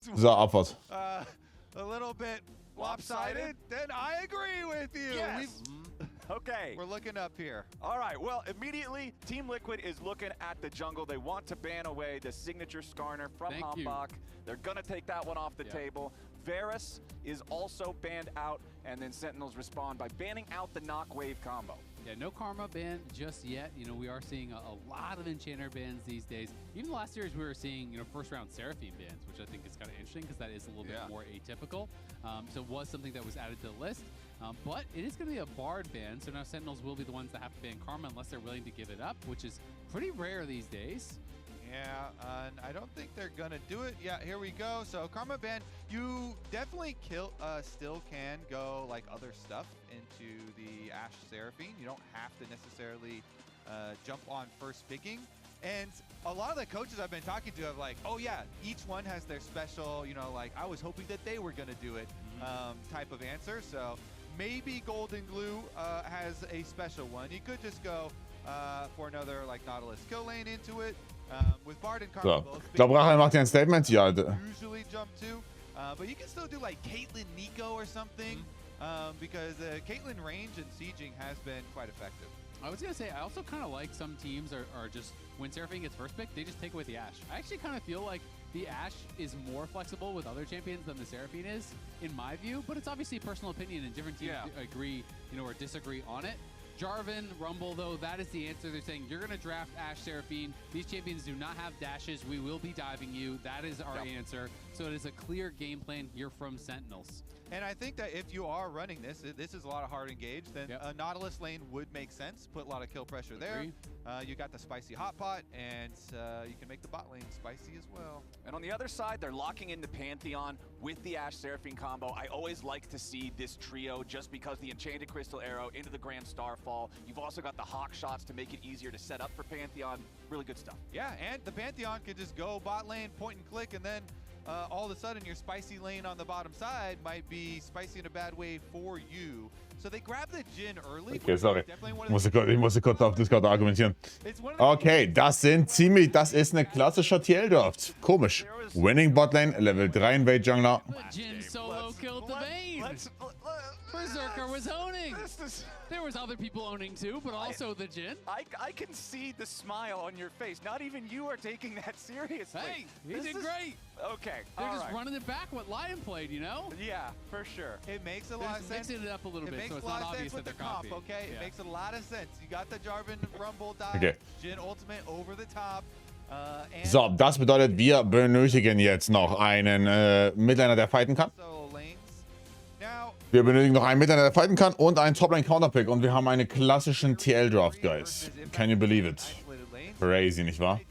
So, Abfahrt. A little bit lopsided, then I agree with you. Yes. Okay. We're looking up here. All right, well, immediately, Team Liquid is looking at the jungle. They want to ban away the signature Skarner from Hambach. They're going to take that one off the table. Varus is also banned out, and then Sentinels respond by banning out the knock wave combo. Yeah, no Karma ban just yet. You know, we are seeing a lot of Enchanter bans these days. Even last series, we were seeing, first round Seraphine bans, which I think is kind of interesting because that is a little bit more atypical. So it was something that was added to the list. But it is going to be a Bard ban, so now Sentinels will be the ones that have to ban Karma unless they're willing to give it up, which is pretty rare these days. Yeah, and I don't think they're gonna do it. Yeah, here we go. So Karma ban, you definitely still can go like other stuff into the Ashe Seraphine. You don't have to necessarily jump on first picking. And a lot of the coaches I've been talking to have like, oh yeah, each one has their special, like I was hoping that they were gonna do it type of answer. So maybe Golden Glue has a special one. You could just go for another like Nautilus kill lane into it. With Bard and Karma So, ich glaube, Rachel macht ja ein Statement. Ja, usually jump to, but you can still do like Caitlyn Nico or something, because Caitlyn range and sieging has been quite effective. I was going to say, I also kind of like some teams are just, when Seraphine gets first pick, they just take away the Ashe. I actually kind of feel like the Ashe is more flexible with other champions than the Seraphine is, in my view, but it's obviously a personal opinion and different teams agree, or disagree on it. Jarvan, Rumble, though, that is the answer. They're saying, you're going to draft Ashe Seraphine. These champions do not have dashes. We will be diving you. That is our answer. So it is a clear game plan here from Sentinels. And I think that if you are running this is a lot of hard engage, then a Nautilus lane would make sense. Put a lot of kill pressure there. You got the spicy hot pot, and you can make the bot lane spicy as well. And on the other side, they're locking in the Pantheon with the Ashe Seraphine combo. I always like to see this trio just because the Enchanted Crystal Arrow into the Grand Starfall. You've also got the Hawk shots to make it easier to set up for Pantheon. Really good stuff. Yeah, and the Pantheon could just go bot lane, point and click, and then all of a sudden your spicy lane on the bottom side might be spicy in a bad way for you. So they grab the Jhin early. Okay, sorry. Ich musste kurz auf Discord argumentieren. Okay, das ist eine klassische TL-Draft. Komisch. Winning Botlane, Level 3 Invade Jungler. Jhin solo killed the Vayne. Berserker was owning. There was other people owning too, but also the Jhin. I can see the smile on your face. Not even you are taking that seriously. Hey, he did great. Okay, they're just running it back what Lion played, Yeah, for sure. It makes a lot of sense. Mixing it up a little bit, so it's not obvious that they're copying. Okay, it makes a lot of sense. You got the Jarvan Rumble dive, Jhin ultimate over the top. So, das bedeutet, wir benötigen jetzt noch einen Midlaner, der fighten kann. Wir benötigen noch einen Midlaner, der fighten kann und einen Toplane-Counterpick. Und wir haben einen klassischen TL-Draft, guys. Can you believe it? Crazy, nicht wahr?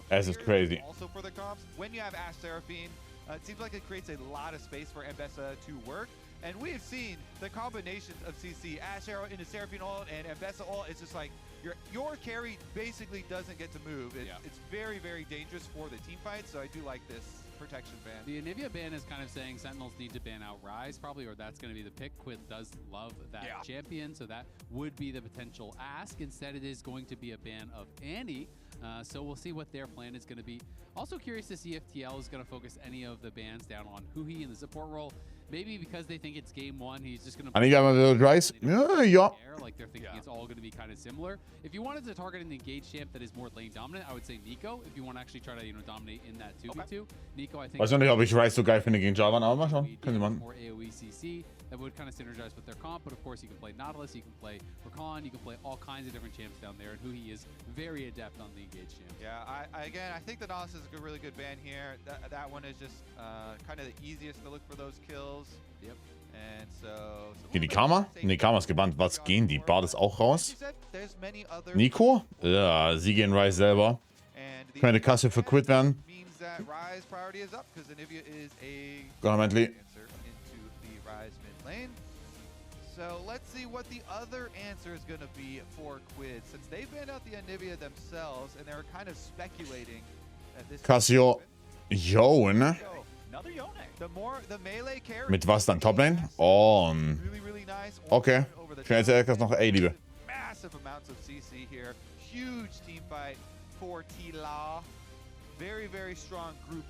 Es ist crazy. When you have Ashe Seraphine, it seems like it creates a lot of space for Mbessa to work. And we have seen the combinations of CC, Ashe Arrow into Seraphine ult and Mbessa ult. It's just like your carry basically doesn't get to move. It's very, very dangerous for the team fight, so I do like this protection ban. The Anivia ban is kind of saying Sentinels need to ban out Ryze probably, or that's going to be the pick. Quid does love that champion, so that would be the potential ask. Instead, it is going to be a ban of Annie. So we'll see what their plan is going to be. Also curious to see if TL is going to focus any of the bans down on Huhi in the support role. Maybe because they think it's game one, he's just going to... Ryze? Ja. Like they're thinking it's all going to be kind of similar. If you wanted to target an engaged champ that is more lane dominant, I would say Nico. If you want to actually try to dominate in that 2v2, Nico, I think... Weiß noch nicht, ob ich Ryze so geil finde gegen Jarvan, aber mal schauen. Können Sie machen. More AoE CC that would kind of synergize with their comp, but of course you can play Nautilus, you can play Rakan, you can play all kinds of different champs down there, and Huhi is very adept on the engaged champs. Yeah, I think the Nautilus is a really good ban here. That one is just kind of the easiest to look for those kills. Yep. And so Gehen die Karma? Ne, Karma ist gebannt. Was gehen die? Bard ist auch raus. Nico? Ja, sie gehen Ryze selber. Könnte Kasse für Quid werden. Governmentally. So let's see what the other answer is going to be for Quid, since they've banned out the Anivia themselves and they're kind of speculating at this. Cassio, Yone. Mit was dann? Toplane? Oh. Okay. Ich bin jetzt etwas noch A-Liebe. Massive amounts of CC here. Huge team fight for Tila. very, very strong group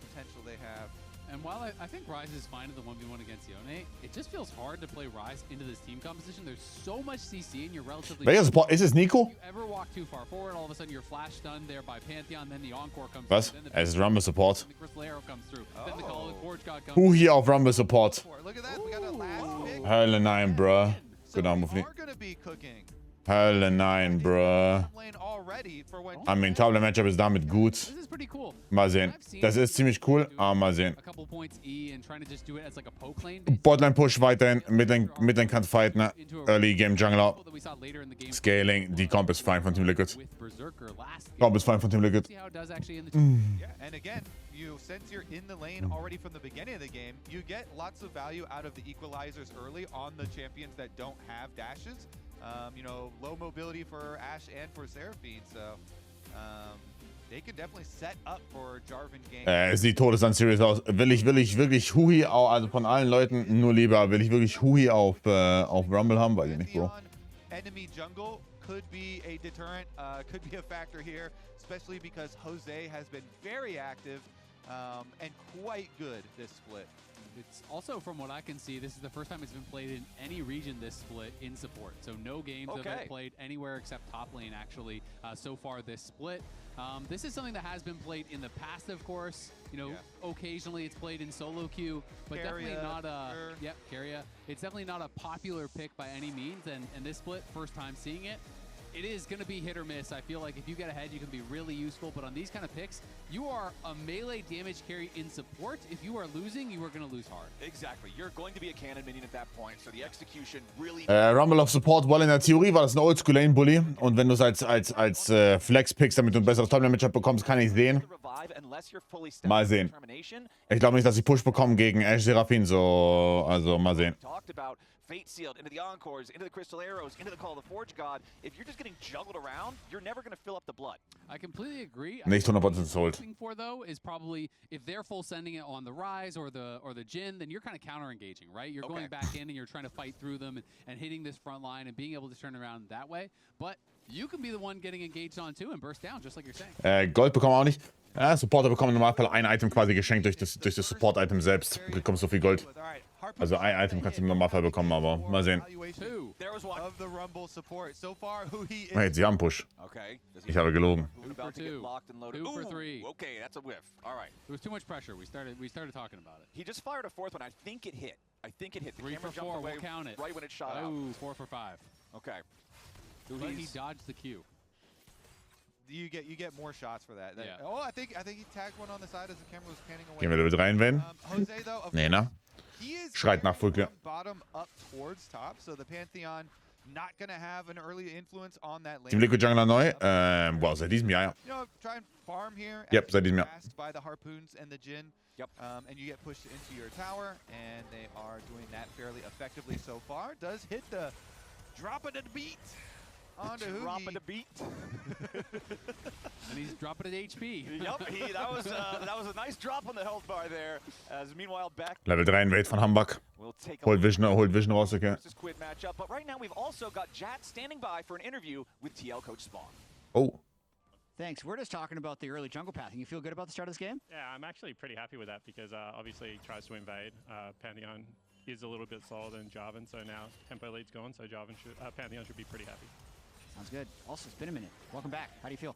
potential they have. And while I think Rise is fine in the 1v1 against Yone, it just feels hard to play Rise into this team composition. There's so much CC and you're relatively... Welcher Support? Ist es Nico? If you ever walk too far forward, all of a sudden you're flash stunned there by Pantheon, then the Encore comes Was? through. Es ist Rumble Support. Then the Crystal Arrow comes through. Then the Call of the Forge God comes Who hier auf Rumble Support? Look at that. We got a last pick. Hölle nein, bruh. So Good on, we Mufni. are going to be cooking. Hölle nein, bruh. Lane already for when I mean, Tablet-Matchup ist damit gut. This is pretty cool. Mal sehen. Das ist ziemlich cool, aber mal sehen. A couple points E and trying to just do it as like a poke lane. Botlane-Push weiterhin, Midlane kann fighten, ne? Early Game Jungler. That we saw later in the game. Scaling, die Comp ist fein von Team Liquid. With Berserker last Comp ist fein von Team Liquid. See how it does actually in the Yeah, and again, since you're in the lane already from the beginning of the game, you get lots of value out of the equalizers early on the champions that don't have dashes. You know, low mobility for Ashe and for Seraphine, so they can definitely set up for Jarvan game. Sieht Todesland Series aus. Will ich wirklich Hui, also von allen Leuten nur lieber, will ich wirklich Hui auf Rumble haben, weiß ich nicht, Bro. Enemy jungle could be a deterrent, could be a factor here, especially because Jose has been very active and quite good this split. It's also, from what I can see, this is the first time it's been played in any region this split in support. So no games have been played anywhere except top lane, actually, so far this split. This is something that has been played in the past, of course. You know, occasionally it's played in solo queue, but definitely not a... Yep, Keria. It's definitely not a popular pick by any means, and this split, first time seeing it. It is going to be hit or miss. I feel like if you get ahead, you can be really useful. But on these kind of picks, you are a melee damage carry in support. If you are losing, you are going to lose hard. Exactly. You're going to be a cannon minion at that point. So the execution really... Rumble of Support, weil in der Theorie war das ein Oldschool-Lane-Bully. Und wenn du es als Flex pickst, damit du ein besseres Top-Lane-Matchup bekommst, kann ich sehen. Mal sehen. Ich glaube nicht, dass ich Push bekomme gegen Ashe Seraphine, also mal sehen. Fate sealed into the Encores, into the Crystal Arrows, into the Call of the Forge God. If you're just getting juggled around, you're never going to fill up the blood. I completely agree. Nicht 100% sold. For though is probably if they're full sending it on the Rise or the Jhin, then you're kind of counter engaging, right? You're going back in and you're trying to fight through them and hitting this front line and being able to turn around that way. But you can be the one getting engaged on too and burst down, just like you're saying. Gold bekommen wir auch nicht. Ja, Supporter bekommen im Normalfall ein Item quasi geschenkt durch das Support-Item selbst. Du bekommst so viel Gold. Also ein Item kannst du im Normalfall bekommen, aber mal sehen. Hey, sie haben Push. Ich habe gelogen. Okay, that's a whiff. All right. There was too much pressure. We started talking about it. He just fired a fourth one. I think it hit. The 3 for 4. We'll count it. Right when it shot out. Ooh, 4 for 5. Okay. But he dodged the Q. You get more shots for that. Yeah. Oh, I think he tagged one on the side as the camera was panning away. Gehen wir damit rein, wenn? Jose, though, Nee, ne? Schreit nach Fulke. Bottom up towards top, so the Pantheon not gonna have an early influence on that lane. Team Liquid Jungler neu? Boah, seit diesem Jahr, ja. You know, try and farm here. Yep, seit diesem Jahr. By the harpoons and the Jhin. Yep. And you get pushed into your tower, and they are doing that fairly effectively so far. Does hit the drop of the beat. Dropping the beat. And he's dropping at HP. Yup, that was a nice drop on the health bar there. As meanwhile back. Level 3 Invade von Hambach. Holt Vision raus, okay. This quick matchup, but right now we've also got Jat standing by for an interview with TL coach Spawn. Oh. Thanks. We're just talking about the early jungle pathing. You feel good about the start of this game? Yeah, I'm actually pretty happy with that because obviously he tries to invade. Pantheon is a little bit slower than Jarvan, so now tempo lead's gone, so Pantheon should be pretty happy. Sounds good. Also, it's been a minute. Welcome back. How do you feel?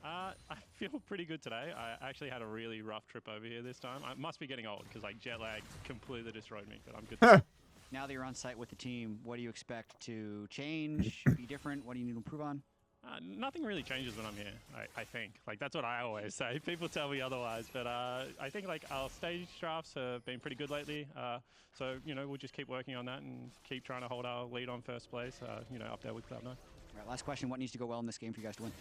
I feel pretty good today. I actually had a really rough trip over here this time. I must be getting old because like jet lag completely destroyed me, but I'm good. Now that you're on site with the team, what do you expect to change, be different? What do you need to improve on? Nothing really changes when I'm here, I think. Like, that's what I always say. People tell me otherwise, but I think, like, our stage drafts have been pretty good lately. So, you know, we'll just keep working on that and keep trying to hold our lead on first place, you know, up there with Cloud9. All right, last question. What needs to go well in this game for you guys to win?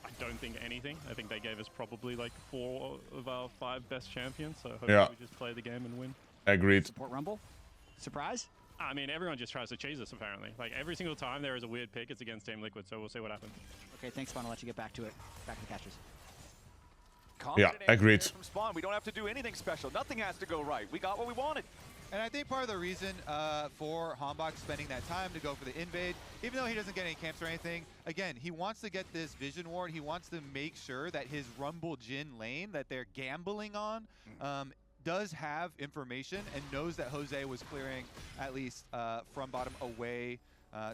I don't think anything. I think they gave us probably, like, 4 of our 5 best champions, so hopefully we just play the game and win. Agreed. Support Rumble? Surprise? I mean, everyone just tries to cheese us, apparently. Like, every single time there is a weird pick, it's against Team Liquid, so we'll see what happens. Okay, thanks, Spawn. I'll let you get back to it. Back to the catchers. Yeah, agreed. From Spawn, we don't have to do anything special. Nothing has to go right. We got what we wanted. And I think part of the reason for Hambach spending that time to go for the invade, even though he doesn't get any camps or anything, again, he wants to get this vision ward. He wants to make sure that his Rumble Jin lane that they're gambling on does have information and knows that Jose was clearing at least from bottom away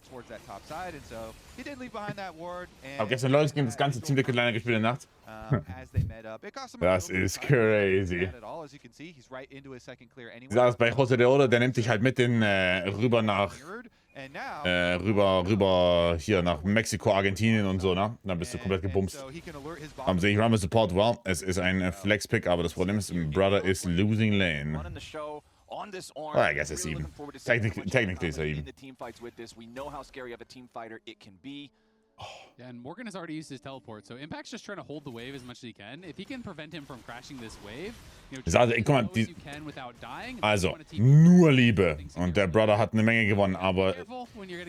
towards that top side. And so he did leave behind that ward. And Aber gestern Leute gegen das ganze Team Liquid leider gespielt in der Nacht. as they met up. It cost him Das ist crazy. at all. As you can see, he's right into his second clear anyway. Ich sag das bei Jose de Oro, der nimmt dich halt mit rüber nach And now rüber hier nach Mexiko, Argentinien und so, ne? Dann bist du komplett gebumst. so he can alert his Sehe ich Rumble Support, well, es ist ein Flex-Pick, aber das Problem ist, Brother is losing lane. Running the show on this orange. Well, I guess it's Really even. looking forward to seeing how much Technically it's in even. the team fights with this. We know how scary of a team fighter it can be. Yeah, and Morgan has already used his teleport, so Impact's just trying to hold the wave as much as he can. If he can prevent him from crashing this wave, you know, Also, guck mal, as low as you can without dying, Also, nur Liebe. Und der Brother hat eine Menge gewonnen, aber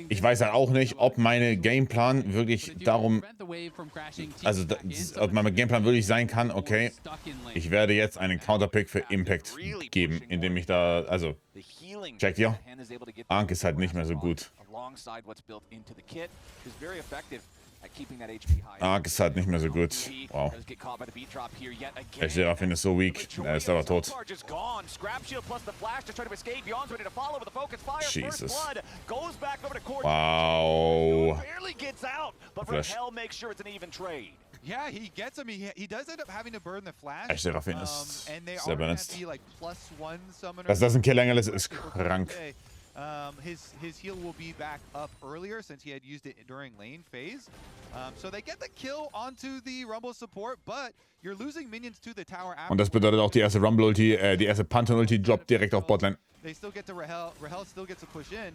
ich weiß halt auch nicht, ob meine Gameplan wirklich darum, also ob mein Gameplan wirklich sein kann, okay, ich werde jetzt einen Counterpick für Impact geben, indem ich da, also, The healing checkt ihr? Hen is able to get Arc ist halt nicht mehr so gut. alongside what's built into the kit is very effective at keeping that HP high. Arc ist halt nicht mehr so gut. Wow. Does get caught by the beat drop here yet again. Der Seraphine ist so weak, er ist aber tot. Just gone. Scrap shield plus the flash to try to escape. Yon's ready to follow with the focus fire. Jesus. First blood goes back over to Cord. Wow. Barely gets out, but Flash. Rahel makes sure it's an even trade. Yeah, he gets him. He does end up having to burn the flash. Der Seraphine ist and they sehr are gonna balanced. be like +1 summoner. Dass das ein Kill-Engel ist krank. Okay. His heal will be back up earlier since he had used it during lane phase. So they get the kill onto the Rumble support, but you're losing minions to the tower after. Und das bedeutet auch die erste Rumble-Ulti, die erste Pantheon-Ulti droppt direkt auf Botlane. They still get to Rahel. Rahel still gets a push in,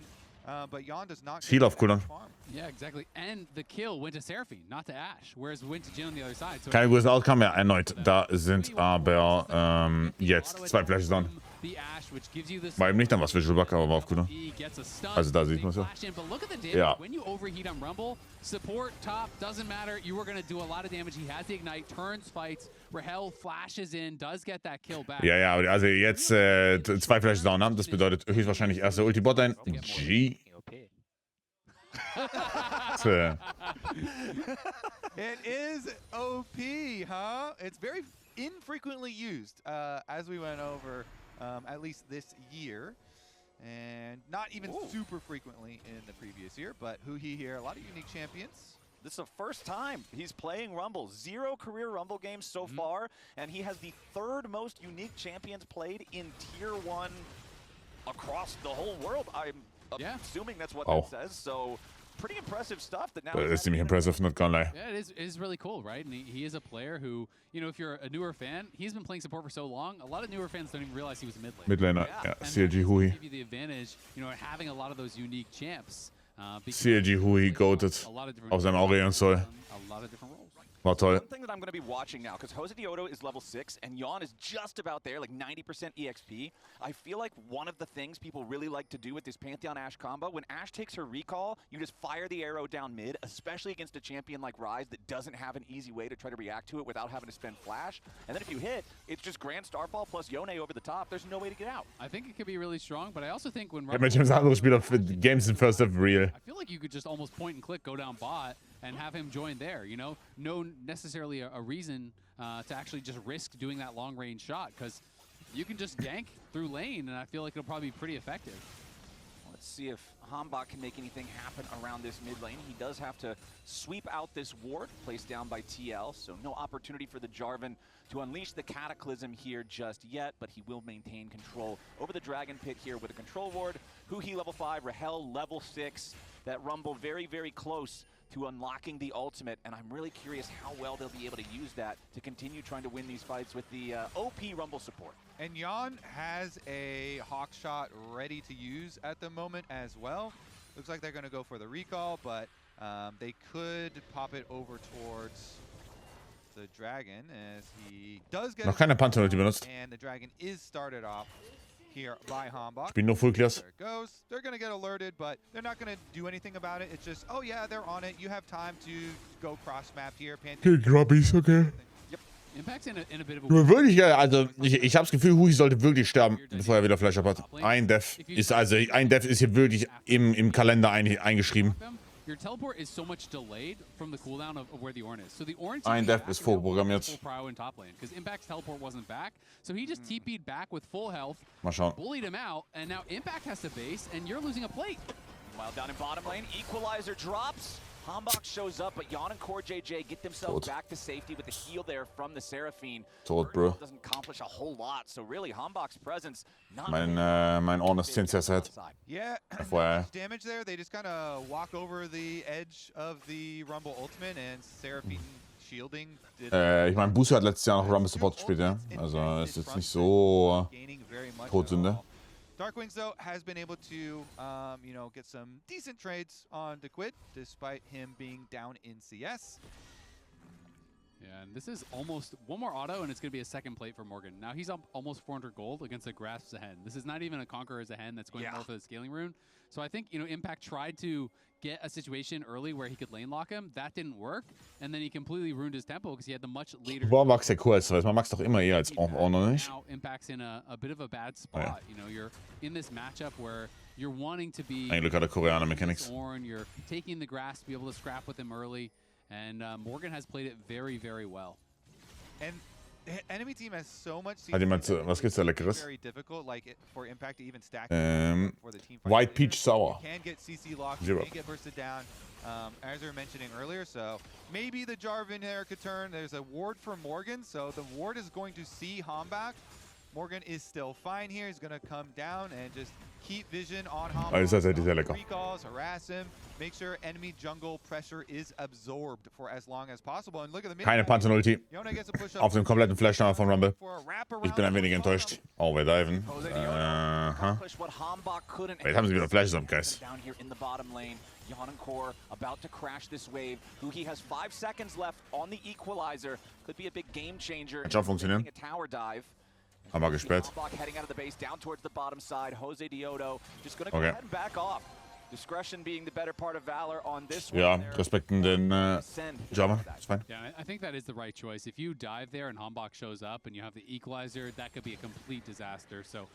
but Yon does not. Heal get auf Cooldown. that farm. Yeah, exactly. And the kill went to Seraphine, not to Ash, whereas it went to Jin on the other side. So Keine große Outcome mehr erneut. Da sind aber jetzt 2 Flashes down. the Ash, which gives you this War eben nicht dann was Visual Bug, aber war auf Cooldown. He gets a stun, Also da sieht big man so. flash in, but look at the damage. Ja. When you overheat on Rumble, support, top, doesn't matter. You are going to do a lot of damage. He has the Ignite, turns, fights. Rahel flashes in, does get that kill back. Ja, ja, also jetzt 2 Flashes down haben. Das bedeutet höchstwahrscheinlich erste Ulti Botlane. G. It is OP, huh? It's very infrequently used, as we went over, at least this year. And not even super frequently in the previous year, but Huhi here, a lot of unique champions. This is the first time he's playing Rumble. 0 career Rumble games so far, and he has the 3rd most unique champions played in Tier 1 across the whole world. I'm assuming that's what that says. So pretty impressive stuff that now. Das ist ziemlich impressive, not gonna lie. Yeah, it is really cool, right? And he is a player who, you know, if you're a newer fan, he's been playing support for so long. A lot of newer fans don't even realize he was a mid laner. Mid laner, ja. CLG Hui. Give you the advantage, you know, having a lot of those unique champs. CLG Hui goated auf seinem Aurelion Soul. A lot of different roles. War toll. One thing that I'm going to be watching now, because Jose Dioto is level 6 and Yon is just about there, like 90% EXP. I feel like one of the things people really like to do with this Pantheon Ashe combo, when Ashe takes her recall, you just fire the arrow down mid, especially against a champion like Ryze that doesn't have an easy way to try to react to it without having to spend flash. And then if you hit, it's just Grand Starfall plus Yone over the top. There's no way to get out. I think it could be really strong, but I also think when Ich hab mit einem anderen Spieler für Games in First of Real. I feel like you could just almost point and click, go down bot, and have him join there, you know? No necessarily a reason to actually just risk doing that long range shot, because you can just gank through lane, and I feel like it'll probably be pretty effective. Let's see if Hambach can make anything happen around this mid lane. He does have to sweep out this ward placed down by TL, so no opportunity for the Jarvan to unleash the Cataclysm here just yet, but he will maintain control over the Dragon Pit here with a control ward. Huhi level 5, Rahel level 6. That Rumble very, very close to unlocking the ultimate, and I'm really curious how well they'll be able to use that to continue trying to win these fights with the OP Rumble support. And Yon has a Hawk shot ready to use at the moment as well. Looks like they're going to go for the recall, but they could pop it over towards the Dragon as he does get Noch keine Pantheon-Ulti benutzt. and the Dragon is started off here by Hambach. Ich bin nur Full Clears. There it goes. They're going to get alerted, but they're not going to do anything about it. It's just, oh yeah, they're on it. You have time to go cross-map here. Kill Grubbies, okay. Yep. Impact's in a bit of a Wirklich geil. Also, ich habe das Gefühl, Hui sollte wirklich sterben, bevor er wieder Flash up hat. Ein Death ist hier wirklich im Kalender eingeschrieben. Your teleport is so much delayed from the cooldown of where the Ornn is. So the Ornn Ein Death ist vorprogrammiert. full prio in top lane because Impact's teleport wasn't back. So he just TP'd back with full health, Mal schauen. bullied him out, and now Impact has to base, and you're losing a plate. While down in bottom lane, Equalizer drops. Hambach shows up, but Jan and Core JJ get themselves back to safety with the heal there from the Seraphine. Tot, bro. Doesn't accomplish a whole lot, so really Hambach's presence not Mein Ornn ist 10 CS Head. Yeah, FYI. much damage there. They just kind of walk over the edge of the Rumble Ultimate and Seraphine shielding. Ich meine, Booster hat letztes Jahr noch Rumble Support gespielt, ja. Also ist jetzt nicht so Todsünde. Darkwings, though, has been able to, you know, get some decent trades on Dequid, despite him being down in CS. Yeah, and this is almost one more auto, and it's going to be a second plate for Morgan. Now he's up almost 400 gold against a Grasp Zehen. This is not even a Conqueror as a Hen that's going more for the scaling rune. So I think, you know, Impact tried to get a situation early where he could lane lock him. That didn't work, and then he completely ruined his tempo because he had the much later. Boah, Max ja cool als Weiß. Man mag's doch immer eher als Ornn, nicht? Now Impact's in a bit of a bad spot. You know, you're in this matchup where you're wanting to be. Ein Glück hat der Koreaner Mechanics. Ornn, you're taking the grass to be able to scrap with him early, and Morgan has played it very, very well. And enemy team has so much. Hat jemand, was gibt's da Leckeres? Very difficult, like for Impact to even stack. For the team fight White later. Peach Sour. Can get CC locked, Zero. can get bursted down, as we were mentioning earlier. So maybe the Jarvan there could turn. There's a ward for Morgan, so the ward is going to see Hambach. Morgan is still fine here. He's going to come down and just keep vision on Hambach. Also ist tatsächlich sehr lecker. Recalls, harass him, make sure enemy jungle pressure is absorbed for as long as possible. And look at the mid. Keine Panzer-Ulti. Yona gets a push up Auf dem kompletten Flash-Down von Rumble. for a wraparound. Ich bin ein wenig enttäuscht. Oh, wir diven. Accomplish what Hambach couldn't. Jetzt haben sie wieder Flashes am Geist. Down here in the bottom lane, Jan and Core about to crash this wave. Huhi has 5 seconds left on the Equalizer. Could be a big game changer. Hat schon funktionieren. A tower dive. Haben wir gesperrt. Hambach heading out of the base down towards the bottom side. Jose Diodo just gonna go Okay. ahead and back off. Discretion being the better part of valor on this one. Ja, there. respekten den Java. Ist fein. Yeah, I think that is the right choice. If you dive there and Hambach shows up and you have the Equalizer, that could be a complete disaster. So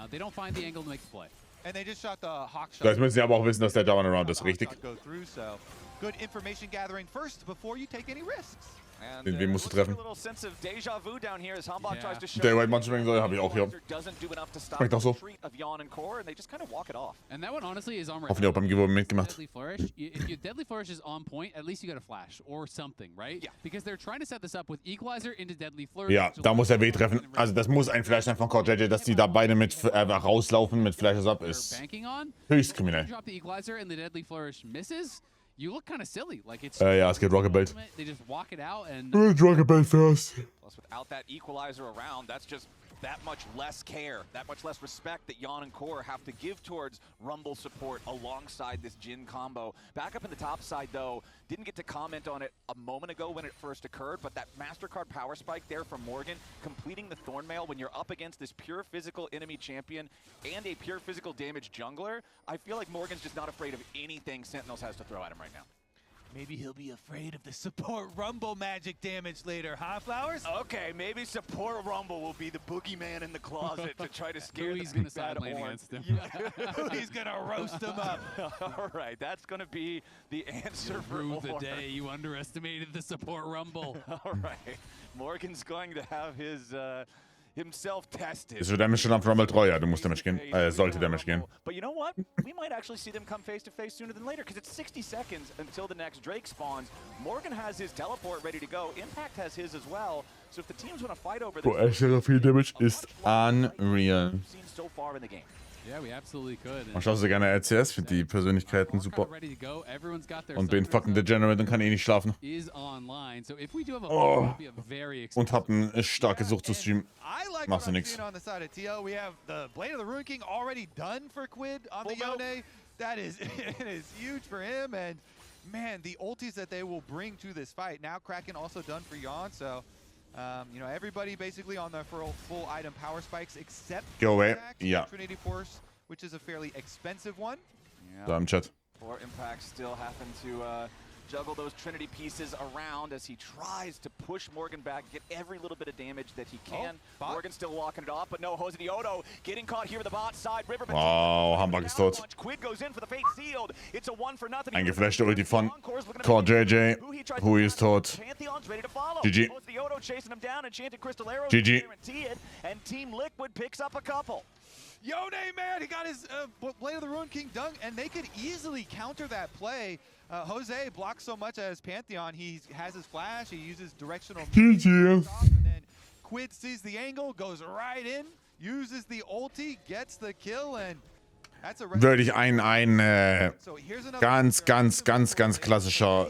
they don't find the angle to make the play. And they just shot the Hawk shot. Das müssen sie aber auch wissen, dass der Java around ist, richtig? Go through, so good information gathering first before you take any risks. And, Wen musst du looks like treffen? a little sense of déjà vu down here as Hambach Yeah. tries to show Der White Mann springen soll, habe ich auch hier. doesn't do enough to stop Schmeckt auch so. the retreat of Jan and Core, and they just kind of walk it off. And that one honestly is on Hoffentlich auch beim Giveaway mitgemacht. Deadly Flourish. If your Deadly Flourish is on point, at least you got a flash or something, right? Yeah. Because they're trying to set this up with Equalizer into Deadly Flourish. Ja, da muss er weh treffen. Also das muss ein Flash sein von Core JJ, dass die da beide mit rauslaufen mit Flashes up, ist banking on. höchst You kriminell. drop the Equalizer and the Deadly Flourish misses. You look kind of silly. Like it's Ja, es geht Rocket Belt. They just walk it out and Rocket Belt first. Plus, without that Equalizer around, that's just that much less care, that much less respect that Jan and Core have to give towards Rumble support alongside this Jhin combo. Back up in the top side, though, didn't get to comment on it a moment ago when it first occurred, but that MasterCard power spike there from Morgan, completing the Thornmail when you're up against this pure physical enemy champion and a pure physical damage jungler, I feel like Morgan's just not afraid of anything Sentinels has to throw at him right now. Maybe he'll be afraid of the support Rumble magic damage later, huh, Flowers? Okay, maybe support Rumble will be the boogeyman in the closet to try to scare He's the gonna big bad side lane horn. against him. He's gonna roast him up. All right, that's going to be the answer for Rue the Ornn. day you underestimated the support Rumble. All right, Morgan's going to have his himself tested. Es wird Damage schon am Rumble treu, ja, du musst Damage gehen. Sollte Damage gehen. But you know what? We might actually see them come face to face sooner than later because it's 60 seconds until the next Drake spawns. Morgan has his teleport ready to go. Impact has his as well. So if the teams want to fight over this, Boah, Seraphine Damage ist unreal. we've seen so far in the game. Yeah, we absolutely could. Man schaut so gerne LCS, finde die Persönlichkeiten super. Ready to go. Everyone's got their Und bin fucking Degenerate und kann eh nicht schlafen. is online. So if we do have a Oh. it'll be a very Und hab eine starke Sucht zu streamen. I like Machst what du I'm nix. seeing on the side of TO. We have the Blade of the Ruin King already done for Quid on the Full Yone. That is, it is huge for him. And man, the ultis that they will bring to this fight. Now Kraken also done for Yon. So, you know, everybody basically on the full item power spikes except Go away. Impact, Ja. Trinity Force, which is a fairly expensive one. Da im Chat. Or Impact still happen to juggle those Trinity pieces around as he tries to push Morgan back, get every little bit of damage that he can. Morgan still walking it off, but no, Jose Diodo getting caught here with the bot side. River Wow, Hambach ist tot. Quid goes in for the fake sealed. It's a 1-0. Eingeflashte Ulti von Core JJ. Hui ist tot. GG. GG. And Team Liquid picks up a couple. Yone, man, he got his Blade of the Ruined King dunk, and they could easily counter that play. Jose blocks so much as Pantheon. He has his flash, he uses directional. GG. And then Quid sees the angle, goes right in, uses the ulti, gets the kill, and that's a Wirklich ein ganz klassischer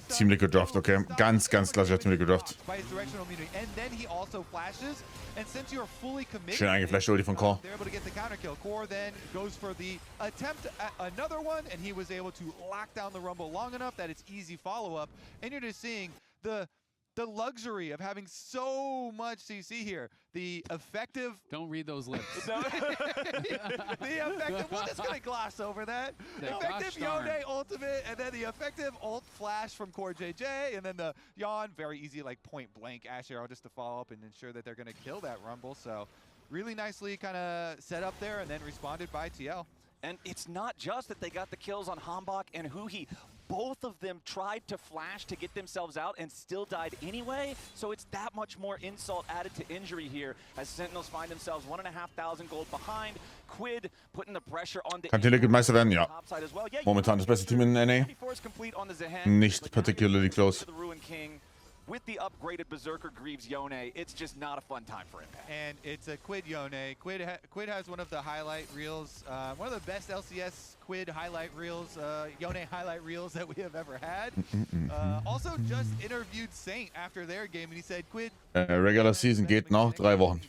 Team Liquid Draft, okay? Ganz klassischer Team Liquid Draft. Schön eingeflasht Ulti von Core. They're able to get the counter kill. Core then goes for the attempt at another one, and he was able to lock down the Rumble long enough that it's easy follow-up. And you're just seeing the luxury of having so much CC here. The effective... Don't read those lips. the effective... We're just going to gloss over that. The effective Yone ultimate, and then the effective ult flash from Core JJ, and then the Yawn, very easy, like point-blank Ash Arrow just to follow up and ensure that they're going to kill that Rumble. So really nicely kind of set up there and then responded by TL. And it's not just that they got the kills on Hambach and Huhi. Both of them tried to flash to get themselves out and still died anyway. So it's that much more insult added to injury here as Sentinels find themselves 1,500 gold behind. Quid putting the pressure on the Kann Team Liquid Meister werden? Ja. Momentan das beste Team in NA. Nicht particularly close. With the upgraded Berserker Greaves Yone, it's just not a fun time for Impact. And it's a Quid Yone. Quid has one of the highlight reels, one of the best LCS Quid highlight reels, Yone highlight reels that we have ever had. Also just interviewed Saint after their game, and he said, Quid... Regular Season geht noch 3 Wochen.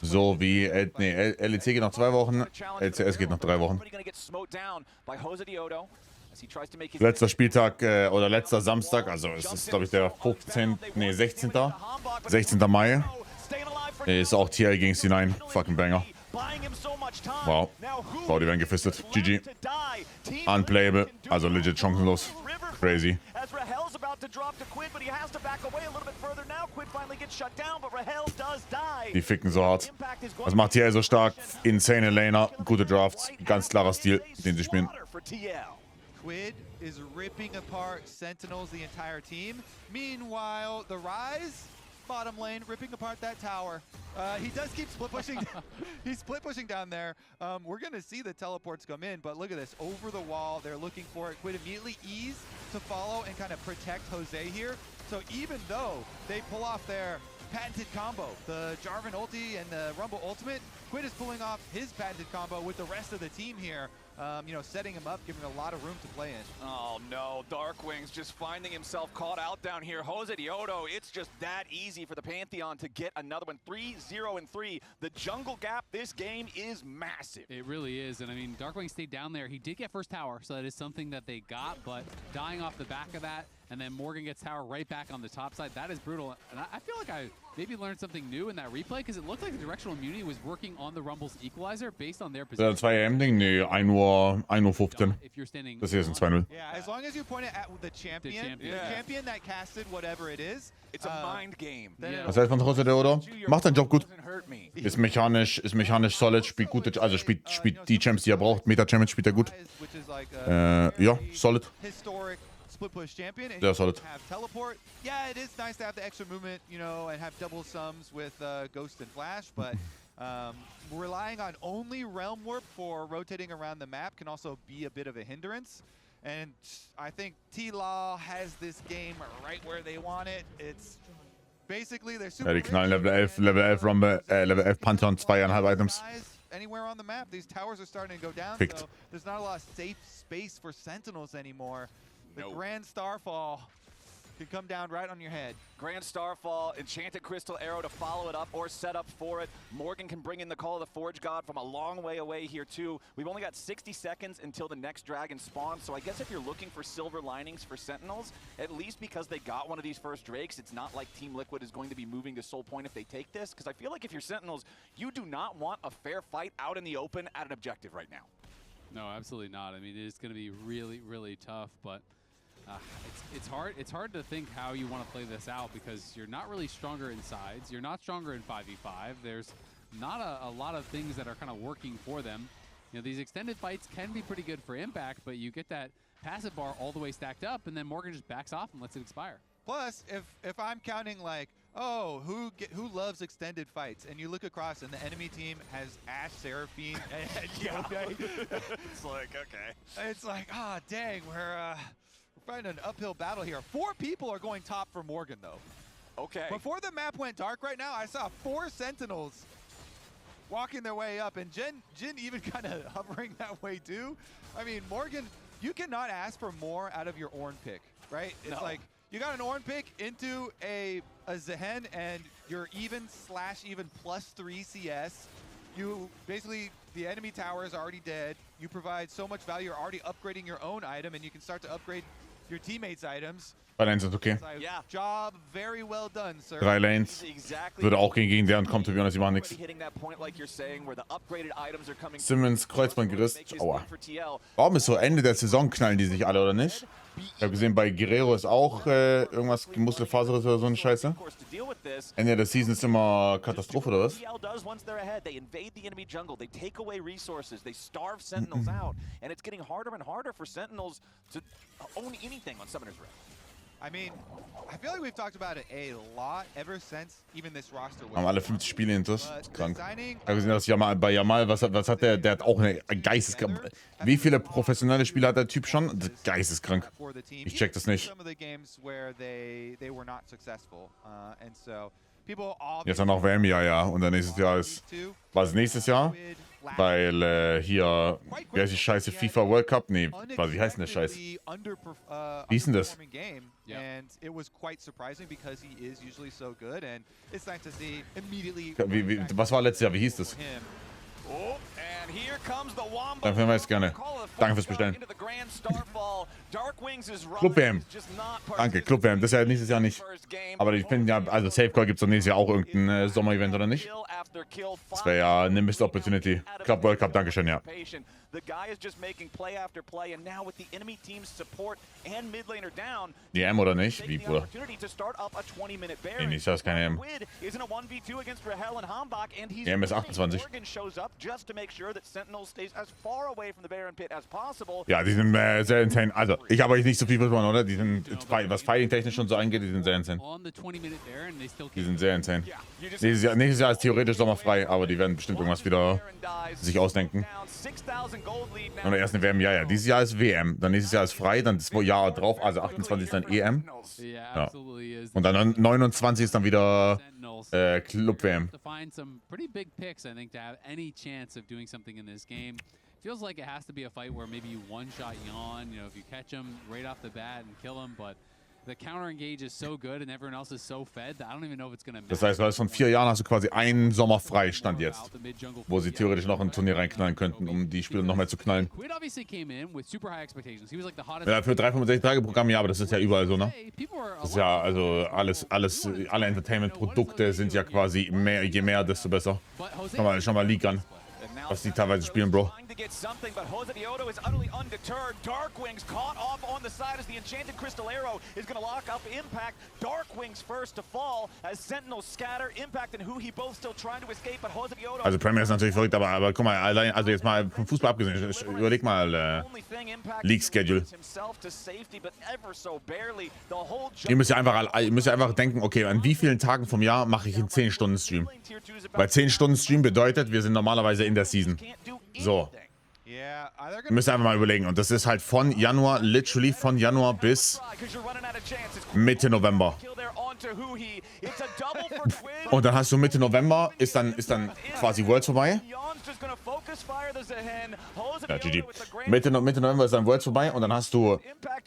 So wie, LEC geht noch 2 Wochen, LCS geht noch 3 Wochen. Letzter Spieltag oder letzter Samstag, also es ist glaube ich der 16. Mai, ist auch TL gegen C9, fucking Banger. Wow, wow, die werden gefistet. GG. Unplayable, also legit chancenlos. Crazy. Die ficken so hart. Was macht TL so stark? Insane Laner, gute Drafts, ganz klarer Stil, den sie spielen. Quid is ripping apart Sentinels, the entire team. Meanwhile, the Rise, bottom lane, ripping apart that tower. He does keep split pushing. He's split pushing down there. We're going to see the teleports come in, but look at this. Over the wall, they're looking for it. Quid immediately ease to follow and kind of protect Jose here. So even though they pull off their patented combo, the Jarvan ulti and the Rumble ultimate, Quid is pulling off his patented combo with the rest of the team here. You know, setting him up, giving him a lot of room to play in. Oh no, Darkwing's just finding himself caught out down here. Jose Diodo, it's just that easy for the Pantheon to get another one. 3-0-3. The jungle gap this game is massive. It really is, and I mean, Darkwing stayed down there. He did get first tower, so that is something that they got, but dying off the back of that, and then Morgan gets tower right back on the top side, that is brutal. And I feel like I maybe learned something new in that replay, because it looked like the directional immunity was working on the Rumble's equalizer based on their position. 2 AM-Ding? Nee, 1 Uhr 15. Das hier ist ein 2-0. Yeah, as long as you point it at the champion, the champion that casted whatever it is. It's a mind game. Was heißt von Jose Diodo? Macht seinen Job gut. Ist mechanisch solid, spielt gut, also spielt die Champs, die er braucht. Meta-Champions spielt er gut. Ja, solid. Split push champion and yeah, solid. Have teleport. Yeah, it is nice to have the extra movement, you know, and have double sums with Ghost and Flash, but relying on only Realm Warp for rotating around the map can also be a bit of a hindrance. And I think T-Law has this game right where they want it. It's basically they're super. Ja, die knallen Level 11 Rumble, Level 11 Pantheon, 2,5 Items. Anywhere on the map, these towers are starting to go down, Picked. so there's not a lot of safe space for Sentinels anymore. The Grand Starfall could come down right on your head. Grand Starfall, Enchanted Crystal Arrow to follow it up or set up for it. Morgan can bring in the Call of the Forge God from a long way away here too. We've only got 60 seconds until the next dragon spawns, so I guess if you're looking for silver linings for Sentinels, at least because they got one of these first Drakes, it's not like Team Liquid is going to be moving to Soul Point if they take this, because I feel like if you're Sentinels, you do not want a fair fight out in the open at an objective right now. No, absolutely not. I mean, it's going to be really, really tough, but It's hard to think how you want to play this out because you're not really stronger in sides. You're not stronger in 5v5. There's not a lot of things that are kind of working for them. You know, these extended fights can be pretty good for impact, but you get that passive bar all the way stacked up, and then Morgan just backs off and lets it expire. Plus, if I'm counting like, oh, who loves extended fights, and you look across and the enemy team has Ashe, Seraphine, and Yoday. It's like, okay. It's like, ah, dang, we're fighting an uphill battle here. 4 people are going top for Morgan, though. Okay. Before the map went dark right now, I saw 4 Sentinels walking their way up, and Jin even kind of hovering that way too. I mean, Morgan, you cannot ask for more out of your Ornn pick, right? It's like, you got an Ornn pick into a Zehen, and you're even +3 CS. You basically, the enemy tower is already dead. You provide so much value, you're already upgrading your own item, and you can start to upgrade your teammates' items. 3 Lanes sind okay. Yeah. Job very well done, sir. 3 Lanes. Würde auch gegen der und kommt, to be honest, die machen nichts. Simmons, Kreuzband gerissen. Aua. Warum ist so Ende der Saison, knallen die sich alle, oder nicht? Ich habe gesehen, bei Guerrero ist auch irgendwas, Muskelfaser oder so eine Scheiße. Ende der Season ist immer Katastrophe, oder was? I mean, I feel like we've talked about it a lot ever since even this roster was. Haben alle 50 Spiele hinter. Krank. Ich habe gesehen, dass bei Jamal, was hat der? Der hat auch eine geisteskrank. Wie viele professionelle Spiele hat der Typ schon? Geisteskrank. Ich check das nicht. Jetzt dann noch WM, ja. Und dann nächstes Jahr ist. Was nächstes Jahr? Weil hier, wie heißt die Scheiße, FIFA World Cup? Nee, wie heißt denn der Scheiß? Wie ist denn das? Was war letztes Jahr? Wie hieß das? Dann weiß ich gerne. Danke fürs Bestellen. Club WM. Danke, Club WM. Das ist ja nächstes Jahr nicht. Aber ich finde ja, also Safe Call gibt es doch nächstes Jahr auch irgendein Sommer-Event, oder nicht? Das wäre ja eine Missed Opportunity. Club World Cup, Dankeschön, ja. The guy is just making play after play, and now with the enemy team's support and mid laner down, EM oder nicht? Wie, Bruder? Nee, nicht, das ist keine EM. EM ist 28. Ja, die sind sehr insane. Also, ich habe euch nicht so viel verloren, oder? Die sind, was Fighting-technisch schon so angeht, die sind sehr insane. Die sind sehr insane. Nächstes Jahr ist theoretisch sommerfrei, aber die werden bestimmt irgendwas wieder sich ausdenken. Und der erste WM, ja. Dieses Jahr ist WM, dann nächstes Jahr ist frei, dann das Jahr drauf, also 28 ist dann EM. Ja. Und dann 29 ist dann wieder Club WM. Feels like it has to be a fight where maybe you one-shot Yawn, you know, if you catch him right off the bat and kill him, but the counter engage is so good and everyone else is so fed that I don't even know if it's gonna matter. Das heißt, von 4 Jahren hast du quasi einen Sommer frei, Stand jetzt, wo sie theoretisch noch ein Turnier reinknallen könnten, um die Spiele noch mehr zu knallen. Ja, für 365-Tage-Programm, ja, aber das ist ja überall so, ne? Das ist ja, also alle Entertainment-Produkte sind ja quasi mehr, je mehr, desto besser. Schau mal League an. Was die teilweise spielen, Bro. Also Premier ist natürlich verrückt, aber guck mal, allein, also jetzt mal vom Fußball abgesehen, überleg mal League-Schedule. Ihr müsst ja einfach denken, okay, an wie vielen Tagen vom Jahr mache ich einen 10-Stunden-Stream? Weil 10-Stunden-Stream bedeutet, wir sind normalerweise in der Season. So. Ihr müsst einfach mal überlegen. Und das ist halt von Januar, literally von Januar bis Mitte November. Und dann hast du Mitte November, ist dann quasi Worlds vorbei. Ja, GG. Mitte November ist dann Worlds vorbei und dann hast du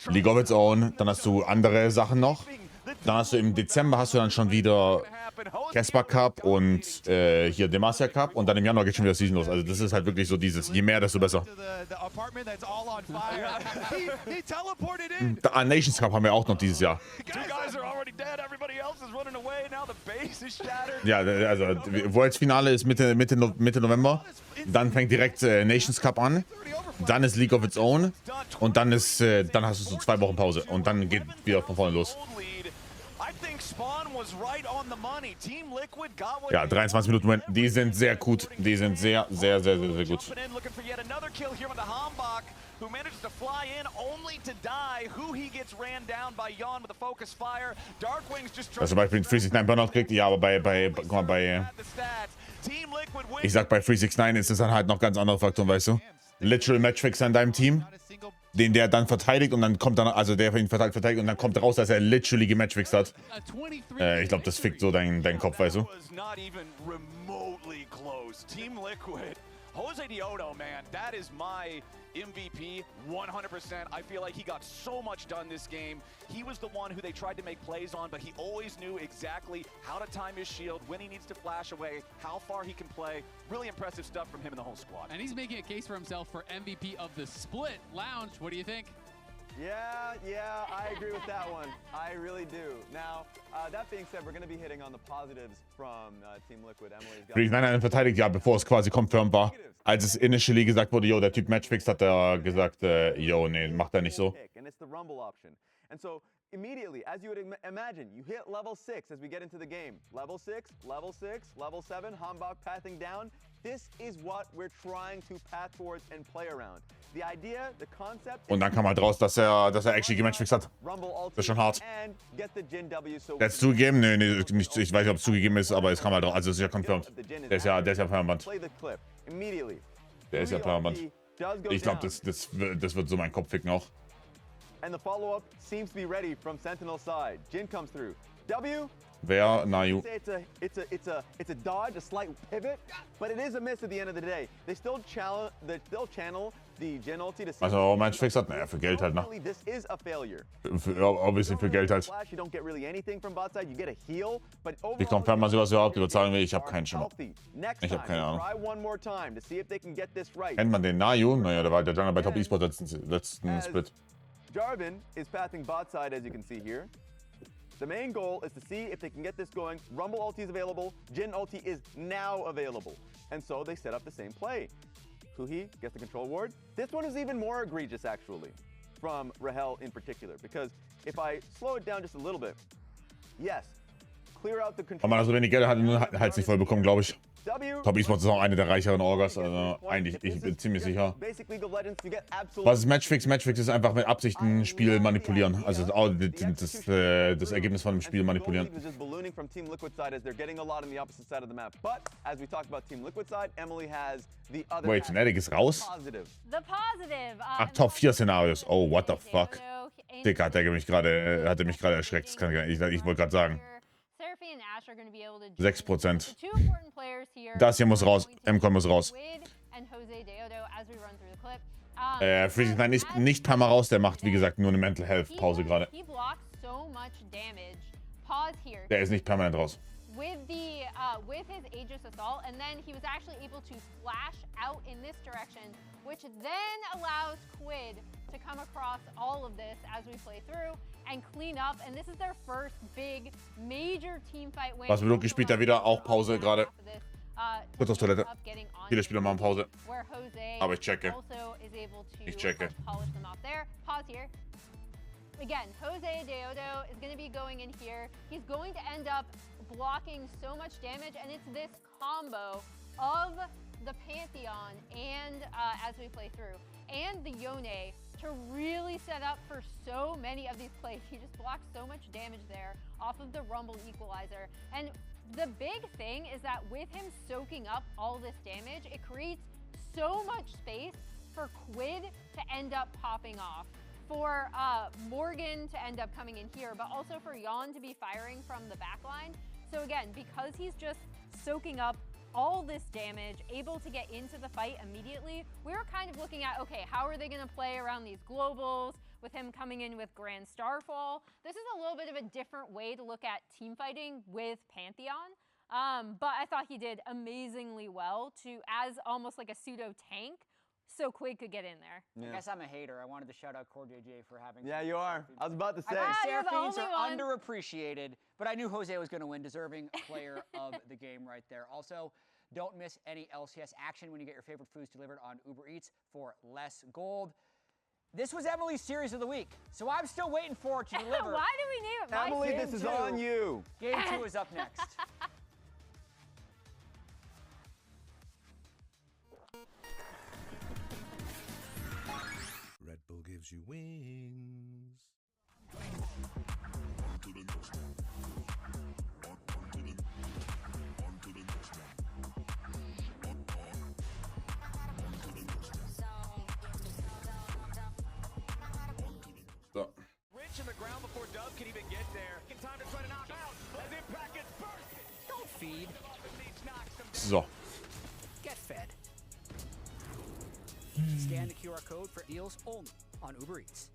League of Its Own, dann hast du andere Sachen noch. Dann hast du im Dezember hast du dann schon wieder Casper Cup und hier Demacia Cup und dann im Januar geht schon wieder Season los. Also das ist halt wirklich so dieses, je mehr, desto besser. Nations Cup haben wir auch noch dieses Jahr. Ja, also Worlds Finale ist Mitte November. dann fängt direkt Nations Cup an, dann ist League of its Own und dann ist, dann hast du so 2 Wochen Pause und dann geht wieder von vorne los. Ja, 23 Minuten Win, die sind sehr gut, die sind sehr, sehr, sehr, sehr, sehr gut. Who manages to fly in only to die. Who he gets ran down by Yon with a focus fire. Darkwings just dass er bei 369 Burnout kriegt, ja, aber guck mal, ich sag, bei 369 ist es dann halt noch ganz andere Faktoren, weißt du? Literal Matchfixer in deinem Team, den der dann verteidigt und dann kommt dann, also der ihn verteidigt und dann kommt raus, dass er literally gematchfixt hat. Ich glaube, das fickt so deinen Kopf, weißt du? Team Liquid, Jose Diodo, man, that is my MVP 100%. I feel like he got so much done this game. He was the one who they tried to make plays on, but he always knew exactly how to time his shield, when he needs to flash away, how far he can play. Really impressive stuff from him and the whole squad. And he's making a case for himself for MVP of the split. Lounge, what do you think? Yeah, I agree with that one. I really do. Now, that being said, we're going to be hitting on the positives from Team Liquid. Emily's got... Nein, verteidigt, ja, bevor es quasi confirmed war. Als es initially gesagt wurde, yo, der Typ Matchfix, hat er gesagt, yo, nee, macht er nicht so. And it's the rumble option. And so, immediately, as you would imagine, you hit level 6 as we get into the game. Level 6, level 6, level 7, Hambach pathing down. This is what we're trying to path towards and play around. The idea, the concept... Und dann kam halt raus, dass er actually gematchfixed hat. Das ist schon hart. Der hat es zugegeben? Nee, nicht, ich weiß nicht, ob es zugegeben ist, aber es kam halt raus. Also es ist ja confirmed. Der ist ja permanent. Der ist ja permanent. Ich glaube, das wird so meinen Kopf ficken auch. And the follow-up seems to be ready from Sentinel side. Jin comes through. W. Wer? Nayu. It's a dodge, a slight pivot, but it is a miss at the end of the day. They still channel the Jin ulti to see. Also Matchfix hat, naja, für Geld halt, ne? This is a failure. Obviously für Geld halt. You don't get really anything from bot side. You get a heal, but Wie confirmt man sowas überhaupt? Überzeugen will ich habe keinen Schimmer. Ich habe keine Ahnung. Kennt man den Nayu? Naja, der war der Jungle bei Top Esport letzten Split. Jarvan is pathing bot side, as you can see here. The main goal is to see if they can get this going. Rumble ulti is available. Jin ulti is now available. And so they set up the same play. Huhi gets the control ward. This one is even more egregious, actually, from Rahel in particular. Because if I slow it down just a little bit, yes, clear out the control. Aber man so wenig Geld hat, nur Hals nicht voll bekommen, glaube ich. Top Esports ist auch eine der reicheren Orgas, also eigentlich, ich bin ziemlich sicher. Was ist Matchfix? Matchfix ist einfach mit Absicht ein Spiel manipulieren, also das Ergebnis von dem Spiel manipulieren. Wait, Fnatic ist raus? Ach, Top 4 Szenarios, oh, what the fuck. Dicker, hat er mich gerade erschreckt, das kann ich wollte gerade sagen. 6%. Das hier muss raus. MCon muss raus. Freezing Nein ist nicht per Mal raus, der macht wie gesagt nur eine Mental Health Pause gerade. Der ist nicht permanent raus. With his Aegis Assault, and then he was actually able to flash out in this direction, which then allows Quid to come across all of this as we play through and clean up, and this is their first big major team fight win. Was wirklich spielt er wieder auch Pause gerade. Kurz auf Toilette. Viele Spieler machen Pause. Aber ich checke. Ich checke. Pause here. Again, Jose Deodo is going to be going in here. He's going to end up blocking so much damage, and it's this combo of the Pantheon and as we play through, and the Yone to really set up for so many of these plays. He just blocks so much damage there off of the Rumble Equalizer. And the big thing is that with him soaking up all this damage, it creates so much space for Quid to end up popping off, for Morgan to end up coming in here, but also for Yon to be firing from the backline. So again, because he's just soaking up all this damage, able to get into the fight immediately, we were kind of looking at, okay, how are they going to play around these globals with him coming in with Grand Starfall? This is a little bit of a different way to look at team fighting with Pantheon. But I thought he did amazingly well as almost like a pseudo tank, so Quid could get in there. Yeah. I guess I'm a hater. I wanted to shout out CoreJJ for having... Yeah, you are. I was about to say. Seraphines are underappreciated, but I knew Jose was going to win. Deserving player of the game right there. Also, Don't miss any LCS action when you get your favorite foods delivered on Uber Eats for less gold. This was Emily's Series of the Week, so I'm still waiting for it to deliver. Why do we name it my Emily, series? this is on you. Game 2 is up next. Red Bull gives you wings. So. Rich in the ground before Dove can even get there. In time to try to knock out as Impact gets bursted. Don't feed, So. get fed. Scan the QR code for deals only on Uber Eats.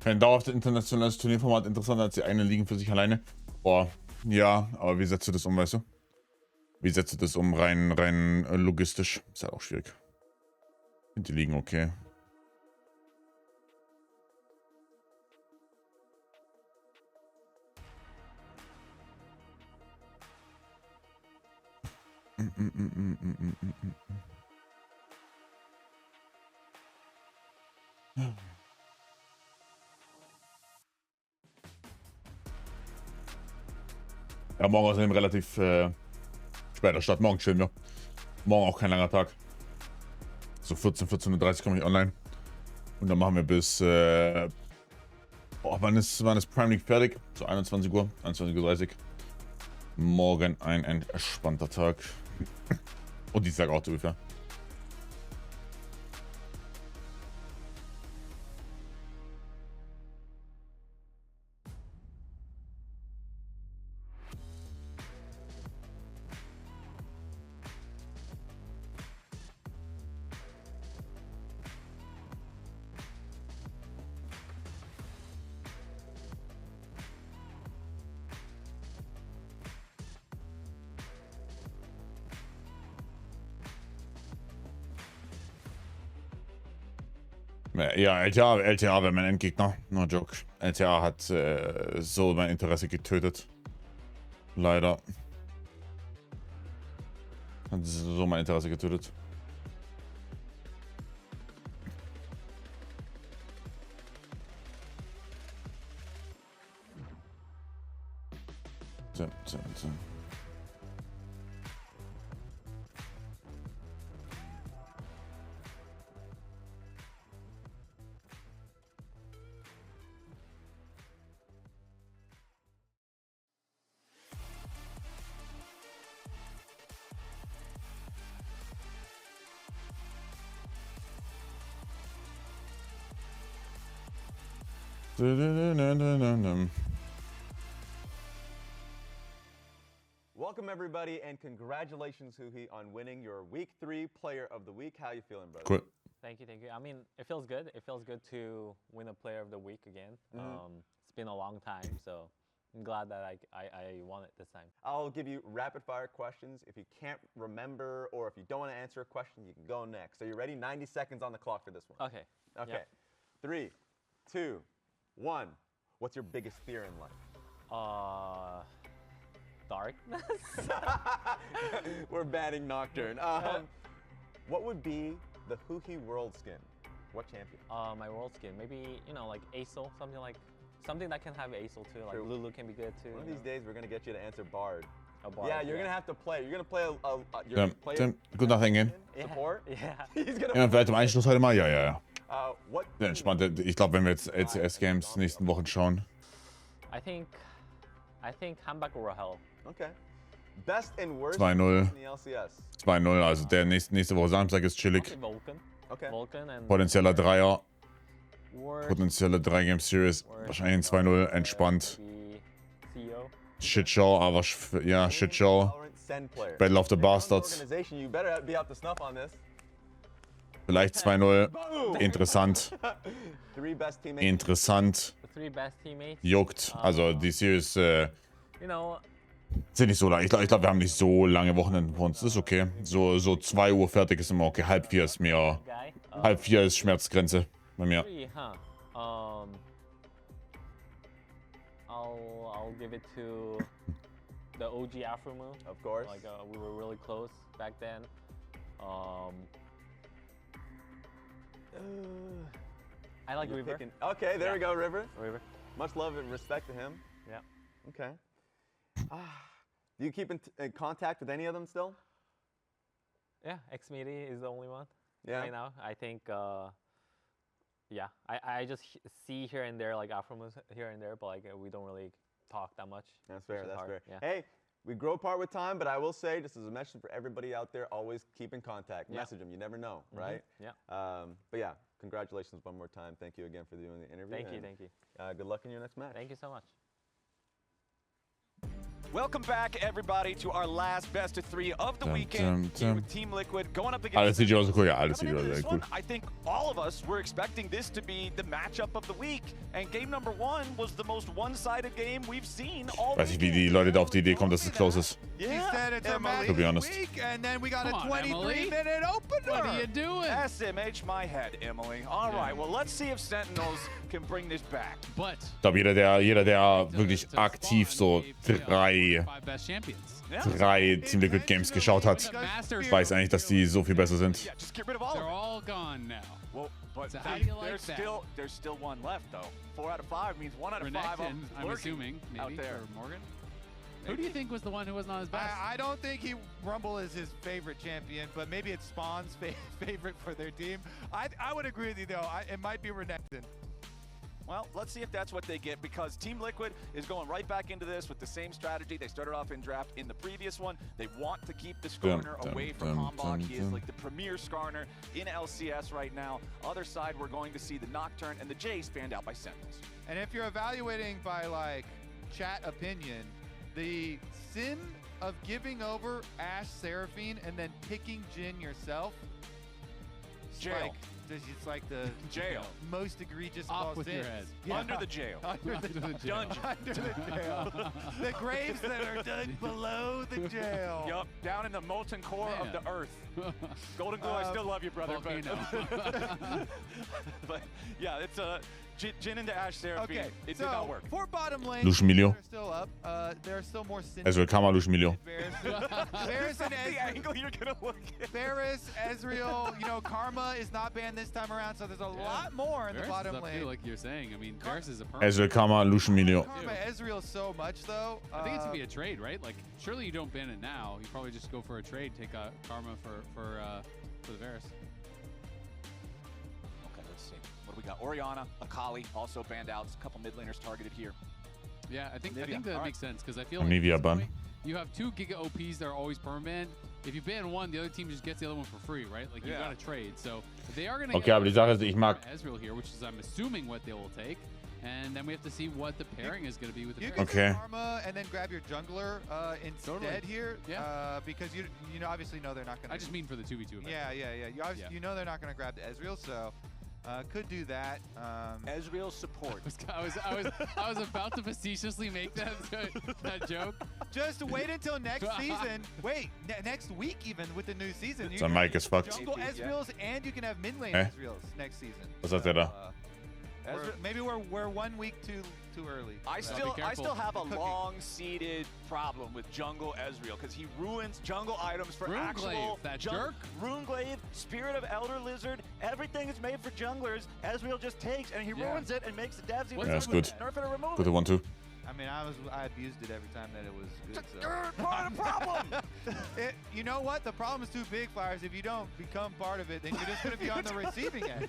Kein dauerhaftes internationales Turnierformat interessanter als die eigenen Ligen für sich alleine. Boah, ja, aber wie setzt du das um, weißt du? Wie setzt du das um rein logistisch? Ist halt auch schwierig. Sind die Ligen okay? Ja, morgen außerdem relativ später Start. Morgen chillen wir. Morgen auch kein langer Tag. So 14:30 Uhr komme ich online. Und dann machen wir bis wann ist Prime League fertig? So 21 Uhr, 21:30 Uhr. Morgen ein entspannter Tag. Und Dienstag auch ungefähr. Ja, LTA wäre mein Endgegner. No joke. LTA hat so mein Interesse getötet. Leider. Hat so mein Interesse getötet. So. Welcome everybody, and congratulations, Huhi, on winning your Week 3 Player of the Week. How you feeling, brother? Cool. Thank you. I mean, it feels good. It feels good to win a Player of the Week again. It's been a long time, so I'm glad that I won it this time. I'll give you rapid fire questions. If you can't remember or if you don't want to answer a question, you can go next. So you ready? 90 seconds on the clock for this one. Okay. Okay. Yep. 3, 2, 1. What's your biggest fear in life? Darkness. We're banning Nocturne. What would be the Huhi World Skin? What champion? My world skin, maybe, you know, like Acel, something that can have Acel too. Like True. Lulu can be good too. One of these days, we're gonna get you to answer Bard. A Bard, Yeah, you're gonna have to play. You're gonna play you're Ja, gonna play Tim, gut nachdenken. support. Yeah. He's gonna. Ja, vielleicht im Einschluss heute mal. Ja. What? Ja, entspannt. Ich glaube, wenn wir jetzt LCS-Games nächsten Wochen schauen. I think Hambak or Rahel. Okay. Best and worst 2-0. in the LCS. 2-0, also der nächste Woche Samstag ist chillig. Okay, Vulcan. Okay. Vulcan and Potenzieller Dreier, worst potenzielle 3-Game-Series. Wahrscheinlich ein 2-0, entspannt. maybe CEO. Shitshow, aber ja, Shitshow. Valorant SEN player. Battle of the If you're on Bastards. organization, you better be up to snuff on this. Vielleicht 2-0. Interessant. Three best teammates. Interessant. The 3 best teammates. Juckt. Also die Series You know, sind nicht so lang. Ich glaube, wir haben nicht so lange Wochenenden vor uns. Das ist okay. So 2 Uhr fertig ist immer okay. Halb 4 ist mir... guy. Halb 4 ist Schmerzgrenze bei mir. 3, huh? I'll give it to the OG Afromu. Of course. Like we were really close back then. I like You're River. picking- Okay, there we go, River. River. Much love and respect to him. Yeah. Okay. Do you keep in contact with any of them still? Yeah, Xmedi is the only one Yeah. right now. I think, yeah, I just see here and there, like Afromus here and there, but like we don't really talk that much. That's fair. which is That's hard, fair. Yeah. Hey, we grow apart with time, but I will say, just as a message for everybody out there, always keep in contact. Yeah. Message them. You never know, right? Yeah. But yeah, congratulations one more time. Thank you again for doing the interview. Thank you. and, Thank you. Good luck in your next match. Thank you so much. Welcome back, everybody, to our last best of 3 of the weekend here with Team Liquid going up against. Alles sieht ja so cool. Ja, alles sieht Coming ja into sehr this cool. one, I think all of us were expecting this to be the matchup of the week, and game number 1 was the most one-sided game we've seen all Weiß nicht, wie die Leute da auf die Idee kommen, dass es close ist. He said it's a match To be of the honest. week, and then we got Come a on, 23-minute opener. What are you doing? SMH my head, Emily. All right, well, let's see if Sentinels can bring this back. But Ich glaube, jeder, der wirklich aktiv so 3 5 best champions. Team Liquid Games geschaut hat, weiß eigentlich, dass die so viel besser sind. Yeah, just get rid of all They're of it. all gone now. Well, but So how do you like there's that? still one left though. 4 out of 5 means 1 out of 5 Renekton, I'm lurking assuming, out maybe, there. or Morgan. Who do you think was the one who wasn't on his best? I don't think Rumble is his favorite champion, but maybe it's Spawn's favorite for their team. I would agree with you though. It might be Renekton. Well, let's see if that's what they get, because Team Liquid is going right back into this with the same strategy. They started off in draft in the previous one. They want to keep the Skarner away from Hambach. He is like the premier Skarner in LCS right now. Other side, we're going to see the Nocturne and the Jace banned out by Sentinels. And if you're evaluating by like chat opinion, the sin of giving over Ashe Seraphine and then picking Jhin yourself, Jail. It's like the Jail. most egregious of Off all with your sins. head. Yeah. Under the jail. Under the jail. Dungeon. Under the jail. The graves that are dug below the jail. Yup, down in the molten core of Man. the earth. Golden Glue, I still love you, brother. Volcano. But yeah, it's Jhin into Ashe Seraphine. Okay, It so did not work. for bottom lane, Lucian Milio. they're still up. There are still more sin. Also Kammer Lucian Milio. Varus and the angle you're gonna look at. Varus, Ezreal, Karma is not banned this time around, so there's a lot more in the Varus bottom is up lane. too, like you're saying. I mean, Varus is a perm. Also Kammer Lucian Milio. Karma, Ezreal so much though. I think it's gonna be a trade, right? Like, surely you don't ban it now. You probably just go for a trade, take Karma for the Varus. Okay, let's see. What do we got? Orianna, Akali also banned out. A couple mid laners targeted here. Yeah, I think Nivea, that all makes sense because I feel Nivea like at this ban. point, you have 2 Giga OPs that are always perm banned. If you ban one, the other team just gets the other one for free, right? Like you got to trade. So they are gonna. Okay, aber die Sache ist, ich mag Ezreal here, which is I'm assuming what they will take, and then we have to see what the pairing is going to be with the You Varus. can Okay. take Karma and then grab your jungler instead Totally. here. Yeah. Because you obviously know they're not gonna. I just mean for the 2v2 event. Yeah. You obviously know they're not gonna grab the Ezreal, so could do that. Ezreal support. I was about to facetiously make that joke. Just wait until next season. Wait, next week even with the new season. You sein can Mic ist fucked. jungle Ezreals and you can have mid lane Eh? Ezreals next season. Was sagt er da? Maybe we're 1 week too early. I be still careful. have a Cooking. long-seated problem with jungle Ezreal because he ruins jungle items for Runeglaive, actual that jerk. Runeglaive, Spirit of Elder Lizard, everything is made for junglers. Ezreal just takes and he ruins it and makes the devs even Ja, ist gut. nerf it or remove Gute it. 1-2. I mean, I abused it every time that it was good. So. You're part of the problem. You know what? The problem is too big, Flyers. If you don't become part of it, then you're just going to be on the receiving end.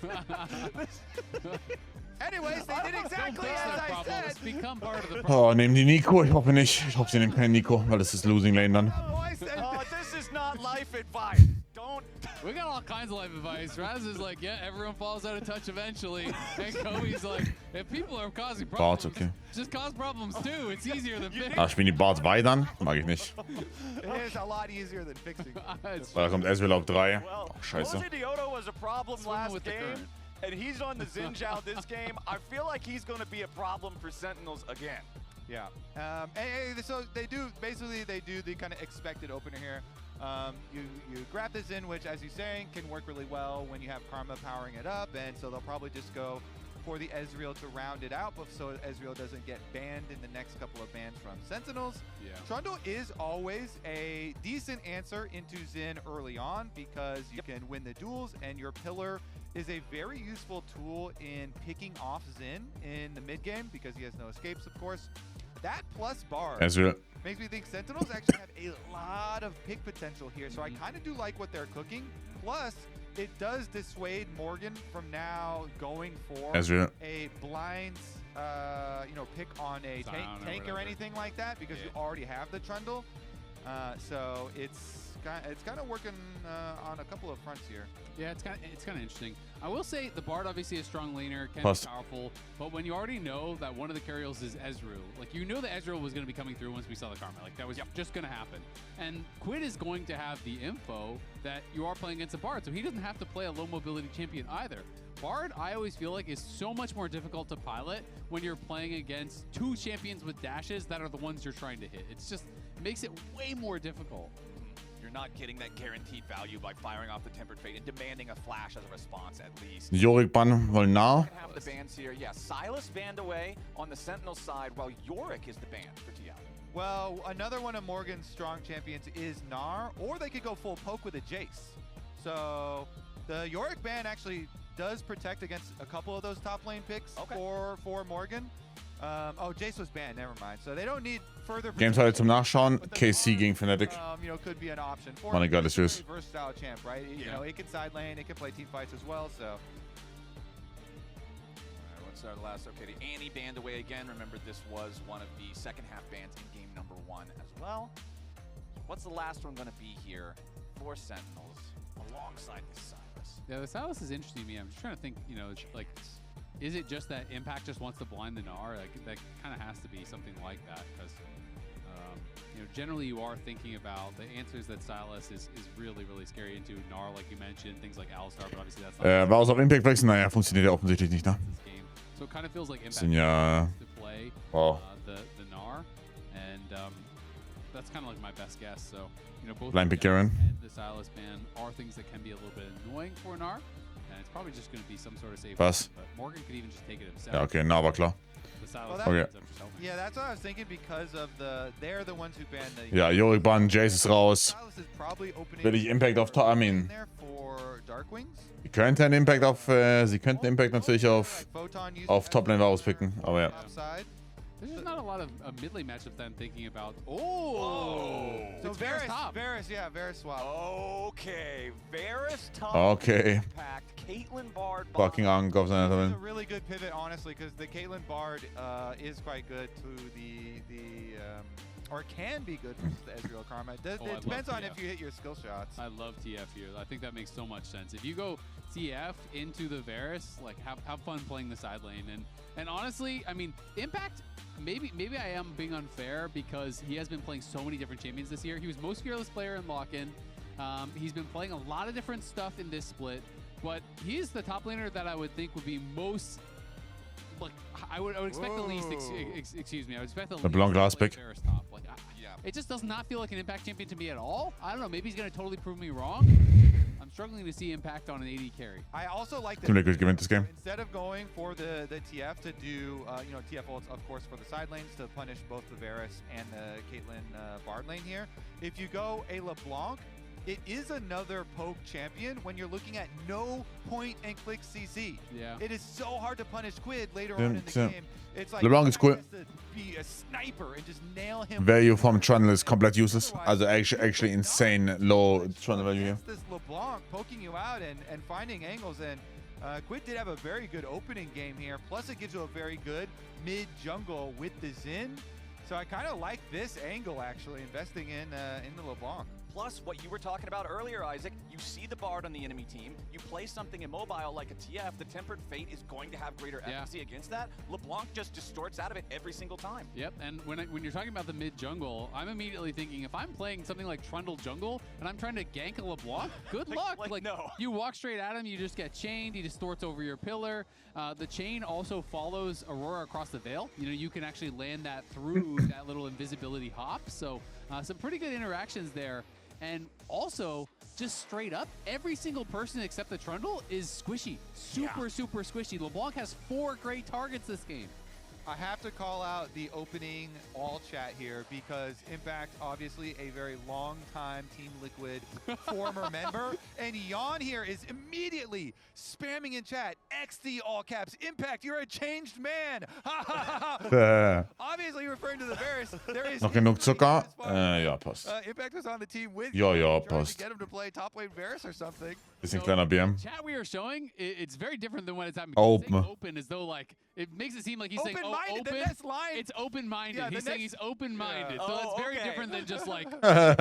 Anyways, they did exactly Fix as that I problem. said. Let's become part of the problem. Oh, nehmen die Nico? Ich hoffe nicht. Ich hoffe, sie nehmen keinen Nico, weil das ist Losing Lane dann. Oh, I said This is not life advice. don't. We got all kinds of life advice. Raz is like, yeah, everyone falls out of touch eventually. And Kobe's like, if people are causing problems, okay. just cause problems too. It's easier than fixing. Ah, spielen die Bards weidern? Mag ich nicht. It is a lot easier than fixing. Weil da kommt Ezreal auf 3. Well, Oh, scheiße. Jose Dioto was a problem Swim last with the game, current. and he's on the Xin Zhao this game. I feel like he's going to be a problem for Sentinels again. Yeah. So they do the kind of expected opener here. You grab this in, which, as you're saying, can work really well when you have Karma powering it up, and so they'll probably just go for the Ezreal to round it out, but so Ezreal doesn't get banned in the next couple of bans from Sentinels. Yeah. Trundle is always a decent answer into Xin early on because you can win the duels, and your pillar is a very useful tool in picking off Xin in the mid game because he has no escapes, of course. That plus bar Ezreal. makes me think Sentinels actually have a lot of pick potential here, so I kind of do like what they're cooking. Plus, it does dissuade Morgan from now going for Ezreal. a blind, pick on a tank or anything like that because you already have the Trundle. So it's kind of working on a couple of fronts here. Yeah, it's kind of interesting. I will say the Bard obviously is a strong laner, can Plus. be powerful, but when you already know that one of the carriers is Ezreal, like you know that Ezreal was going to be coming through once we saw the Karma, like that was just going to happen. And Quid is going to have the info that you are playing against a Bard, so he doesn't have to play a low mobility champion either. Bard, I always feel like, is so much more difficult to pilot when you're playing against two champions with dashes that are the ones you're trying to hit. It's just makes it way more difficult. You're not getting that guaranteed value by firing off the Tempered Fate and demanding a flash as a response at least. Yorick bannen wollen nah. Have the bans here. Yeah, Silas banned away on the Sentinel side while Yorick is the ban for TL. Well, another one of Morgan's strong champions is Gnar, or they could go full poke with a Jace. So the Yorick ban actually does protect against a couple of those top lane picks for Morgan. Jace was banned, never mind. So they don't need further Games heute zum Nachschauen. KC gegen Fnatic. Could be an option for Meine him. Gott, It's ist a süß. very versatile champ, right? You know, it can side lane, it can play team fights as well, so. All right, what's our last? Okay, the Annie banned away again. Remember, this was one of the second half bans in game number 1 as well. What's the last one going to be here for Sentinels alongside this Silas? Yeah, the Silas is interesting to me. I'm just trying to think, like, is it just that Impact just wants to blind the Gnar? Like, that kind of has to be something like that because, generally you are thinking about the answers that Silas is really, really scary into. Gnar, like you mentioned, things like Alistar, but obviously that's not War es auf Impact wechseln? Naja, funktioniert ja offensichtlich nicht, ne? this game. So it kind of feels like Impact Sind ja... to play Wow. the Gnar, and that's kind of like my best guess. So, both Blind the pick Garen. and the Silas ban are things that can be a little bit annoying for Gnar. And it's probably just going to be some sort of safe. Was? But Morgan could even just take it himself. Ja, okay, nah, war klar. The Silas Well, that- ends up just helping. Yeah, that's what I was thinking because of they're the ones who banned the. Ja, Yorick bannen, Jace ist raus. Silas is probably opening Will ich Impact auf Top... in there for Darkwings. Sie könnten Impact auf... sie könnten Impact natürlich auf Toplane Varus picken, aber ja. Upside. There's just not a lot of mid lane matchups that I'm thinking about. Oh! So It's Varus top. Varus swap. Okay, Varus top. Okay. Impact. Caitlyn Bard. Fucking Angriff auf seiner It's Tabelle. a really good pivot, honestly, because the Caitlyn Bard is quite good to or can be good for the Ezreal Karma. It I depends love on TF. if you hit your skill shots. I love TF here. I think that makes so much sense. If you go TF into the Varus, like have fun playing the side lane. And honestly, I mean, Impact, maybe I am being unfair because he has been playing so many different champions this year. He was most fearless player in lock-in. He's been playing a lot of different stuff in this split, but he's the top laner that I would think would be most. Like I would expect the least. Excuse me. I would expect the least. Blanc last pick. Varus top. Like, it just does not feel like an Impact champion to me at all. I don't know. Maybe he's gonna totally prove me wrong. I'm struggling to see Impact on an AD carry. I also like that. Team Liquid gewinnt das Game. Instead of going for the TF to do, TF ults, of course, for the side lanes to punish both the Varus and the Caitlyn Bard lane here. If you go a LeBlanc, it is another poke champion when you're looking at no point and click CC. Yeah. It is so hard to punish Quid later on in the ja. game. It's like LeBlanc is cool. has to be a sniper and just nail him. Value vom Trundle ist komplett useless. Also actually insane low Trundle value here. It's this LeBlanc poking you out and finding angles, and Quid did have a very good opening game here. Plus, it gives you a very good mid jungle with the Xin. So I kind of like this angle actually, investing in the LeBlanc. Plus, what you were talking about earlier, Isaac, you see the Bard on the enemy team, you play something immobile like a TF, the Tempered Fate is going to have greater efficacy against that. LeBlanc just distorts out of it every single time. Yep, and when you're talking about the mid jungle, I'm immediately thinking, if I'm playing something like Trundle jungle and I'm trying to gank a LeBlanc, good luck. Like, no. You walk straight at him, you just get chained, he distorts over your pillar. The chain also follows Aurora across the Veil. You know, you can actually land that through that little invisibility hop. So some pretty good interactions there. And also, just straight up, every single person except the Trundle is squishy. Super squishy. LeBlanc has 4 great targets this game. I have to call out the opening all chat here because Impact, obviously a very long time Team Liquid former member, and Jan here is immediately spamming in chat, XD all caps, Impact, you're a changed man. Obviously referring to the Varus. There is Noch genug Zucker? Ja, passt. Impact was on the team with Ja, you, trying passt. to get him to play top lane Varus or something. Bisschen kleiner BM. Chat we are showing, it's very different than when it's happening. Open. Open as though like, it makes it seem like he's saying, oh, Open-minded, open. the next line. It's open-minded. Yeah, he's saying he's open-minded. Yeah. So that's Oh, very okay. different than just like,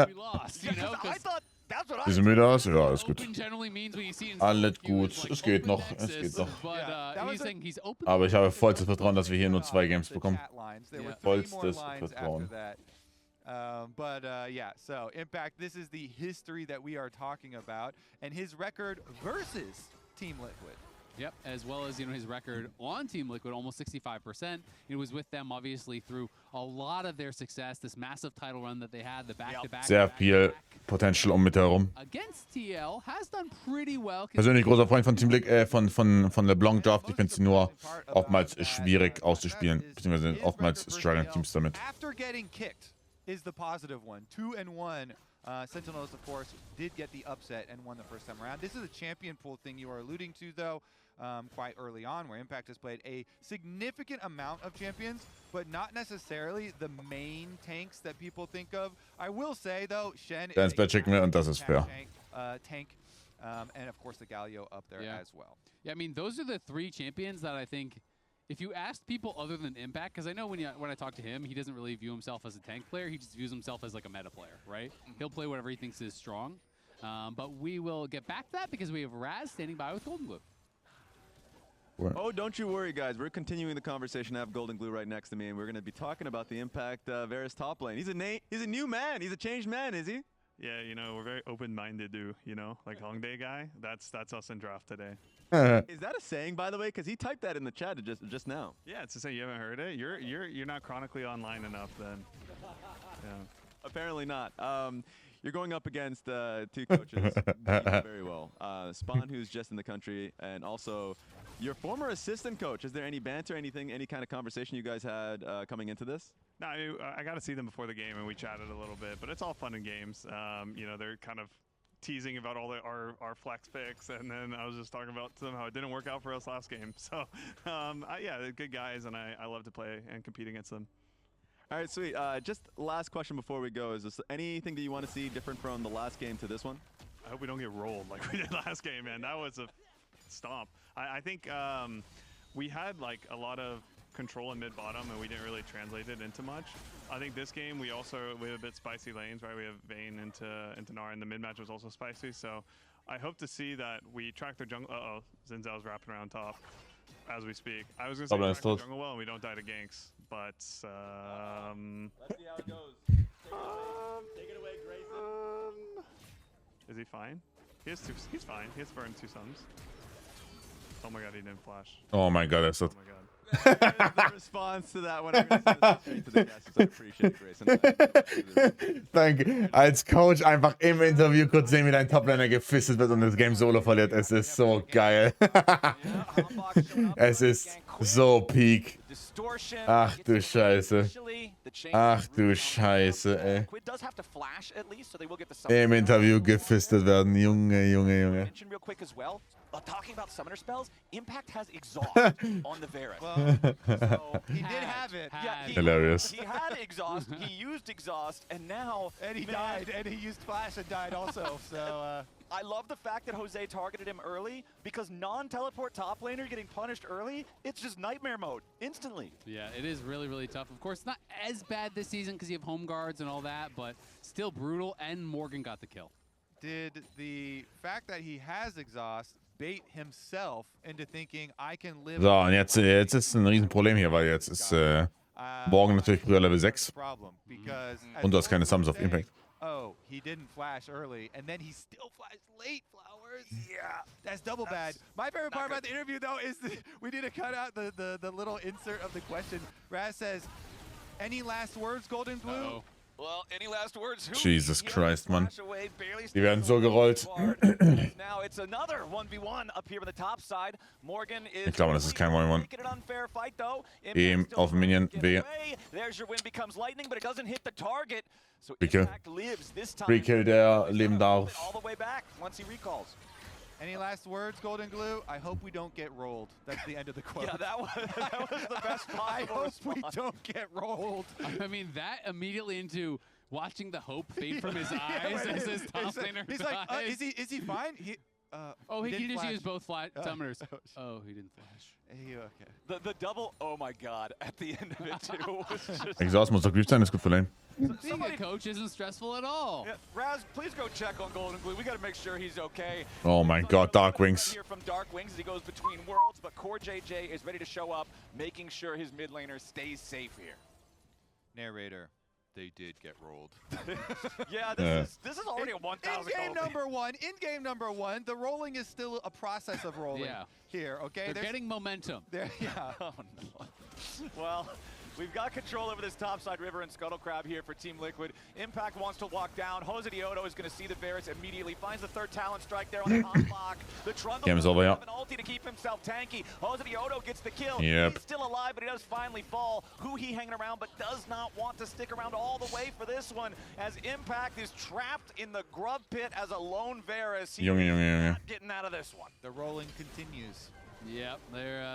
we lost, you know? I thought that's what I Diese müde aus? Ja, alles gut. Open generally means when you see in Alles solo queue, gut. it's like Es geht open noch. Es nexus, geht noch. But that he's was saying he's open. Aber ich habe vollstes Vertrauen, dass wir hier nur 2 Games The bekommen. chat lines. There were 3 more Vollstes lines Vertrauen. after that. Yeah, so Impact, this is the history that we are talking about, and his record versus Team Liquid. Yep, as well as, you know, his record on Team Liquid, almost 65%. It was with them, obviously, through a lot of their success, this massive title run that they had, the back-to-back. Sehr viel Potential mit herum. Against TL, has done pretty well. Persönlich großer Freund von von LeBlanc Draft. Ich finde sie nur oftmals schwierig auszuspielen, beziehungsweise oftmals strugglen Teams damit. After getting kicked is the positive one. 2-1. Sentinels, of course, did get the upset and won the first time around. This is a champion pool thing you are alluding to, though, quite early on, where Impact has played a significant amount of champions, but not necessarily the main tanks that people think of. I will say, though, Shen is Ins schicken wir und das ist fair. tank, and of course the Galio up there as well. Yeah, I mean, those are the 3 champions that I think, if you asked people other than Impact, because I know when I talk to him, he doesn't really view himself as a tank player. He just views himself as like a meta player, right? He'll play whatever he thinks is strong. But we will get back to that because we have Raz standing by with Golden Glue. Oh, don't you worry, guys. We're continuing the conversation. I have Golden Glue right next to me, and we're going to be talking about the Impact Varus top lane. He's a new man. He's a changed man, is he? Yeah, you know, we're very open-minded, dude. You know, like Hongdae guy. That's us in draft today. Is that a saying, by the way? Because he typed that in the chat just now. Yeah, it's to say you haven't heard it. You're not chronically online enough then. Yeah. Apparently not. You're going up against 2 coaches very well. Spawn, who's just in the country, and also your former assistant coach. Is there any banter, anything, any kind of conversation you guys had coming into this? No, I got to see them before the game, and we chatted a little bit. But it's all fun and games. You know, they're kind of teasing about all our flex picks, and then I was just talking about to them how it didn't work out for us last game. So, yeah, they're good guys, and I love to play and compete against them. All right, sweet. Just last question before we go. Is there anything that you want to see different from the last game to this one? I hope we don't get rolled like we did last game, man. That was a stomp. I think we had like a lot of control in mid-bottom, and we didn't really translate it into much. I think this game we have a bit spicy lanes, right? We have Vayne into Nara, and the mid-match was also spicy. So I hope to see that we track their jungle. Uh-oh, Zinzao's wrapping around top as we speak. I was going to say track their jungle well, and we don't die to ganks. But, let's see how it goes. Take it away, Grayson. Is he fine? He's fine. He has burned 2 suns. Oh my god, he didn't flash. Oh mein Gott, ist das. Oh my god. The response to that one. I'm going to send it straight to the guests. I appreciate it, Grayson. Danke. Als Coach einfach im Interview kurz sehen, wie dein Toplaner gefistet wird und das Game solo verliert. Es ist so geil. Es ist so peak. Ach du Scheiße. Ach du Scheiße, ey. Im Interview gefistet werden. Junge, Junge, Junge. Talking about summoner spells, Impact has exhaust on the Varus. Well, so he did have it. Yeah, Hilarious. He had exhaust, he used exhaust, and now... And he died, and he used flash and died also, so... I love the fact that Jose targeted him early because non-teleport top laner getting punished early, it's just nightmare mode instantly. Yeah, it is really, really tough. Of course, not as bad this season because you have home guards and all that, but still brutal, and Morgan got the kill. Did the fact that he has exhaust bait himself into thinking I can live... So, und jetzt ist ein Riesenproblem hier, weil jetzt ist Morgan natürlich früher Level 6 und du hast keine Sums auf Impact. Oh, he didn't flash early, and then he still flashed late, Flowers. Yeah, that's double bad. My favorite part about the interview, though, is we need to cut out the little insert of the question. Raz says, any last words, Golden Blue? Uh-oh. Well, any last words? Jesus Christ, Mann. Die werden so gerollt. Now it's another 1v1 up here on the top side. Morgan is Ich glaube, das ist kein 1v1. Ihm auf den Minion, wehe. There's your win becomes lightning, but it doesn't hit the target. So Free kill. Impact lives this time. Free kill, der leben darf. All the way back once he recalls. Any last words, Golden Glue? I hope we don't get rolled. That's the end of the quote. Yeah, that was the best possible I hope response. we don't get rolled. I mean, that immediately into watching the hope fade from his eyes as his top laner He's dies. like, is he fine? Oh, he didn't just flash. used both summoners. Oh, he didn't flash. Okay. The double, oh my god, at the end of it too was just... Exhaust muss doch gut sein, ist gut für Lane. Being a coach isn't stressful at all. Yeah, Raz, please go check on Golden Glue. We got to make sure he's okay. Oh my god, Dark Wings. Here from Dark Wings as he goes between worlds, but Core JJ is ready to show up, making sure his mid laner stays safe here. Narrator, they did get rolled. Yeah, this is already a 1,000. In game number one, the rolling is still a process of rolling here, okay? They're getting momentum. Yeah. Oh no. Well, we've got control over this topside river and Scuttle Crab here for Team Liquid. Impact wants to walk down. Jose Diodo is going to see the Varus immediately. Finds the third talent strike there on the hot block. The Trundle Game's over, yeah. an ulti to keep himself tanky. Jose Diodo gets the kill. Yep. He's still alive, but he does finally fall. Who he hanging around, but does not want to stick around all the way for this one, as Impact is trapped in the grub pit as a lone Varus. He's not getting out of this one. The rolling continues. Yep,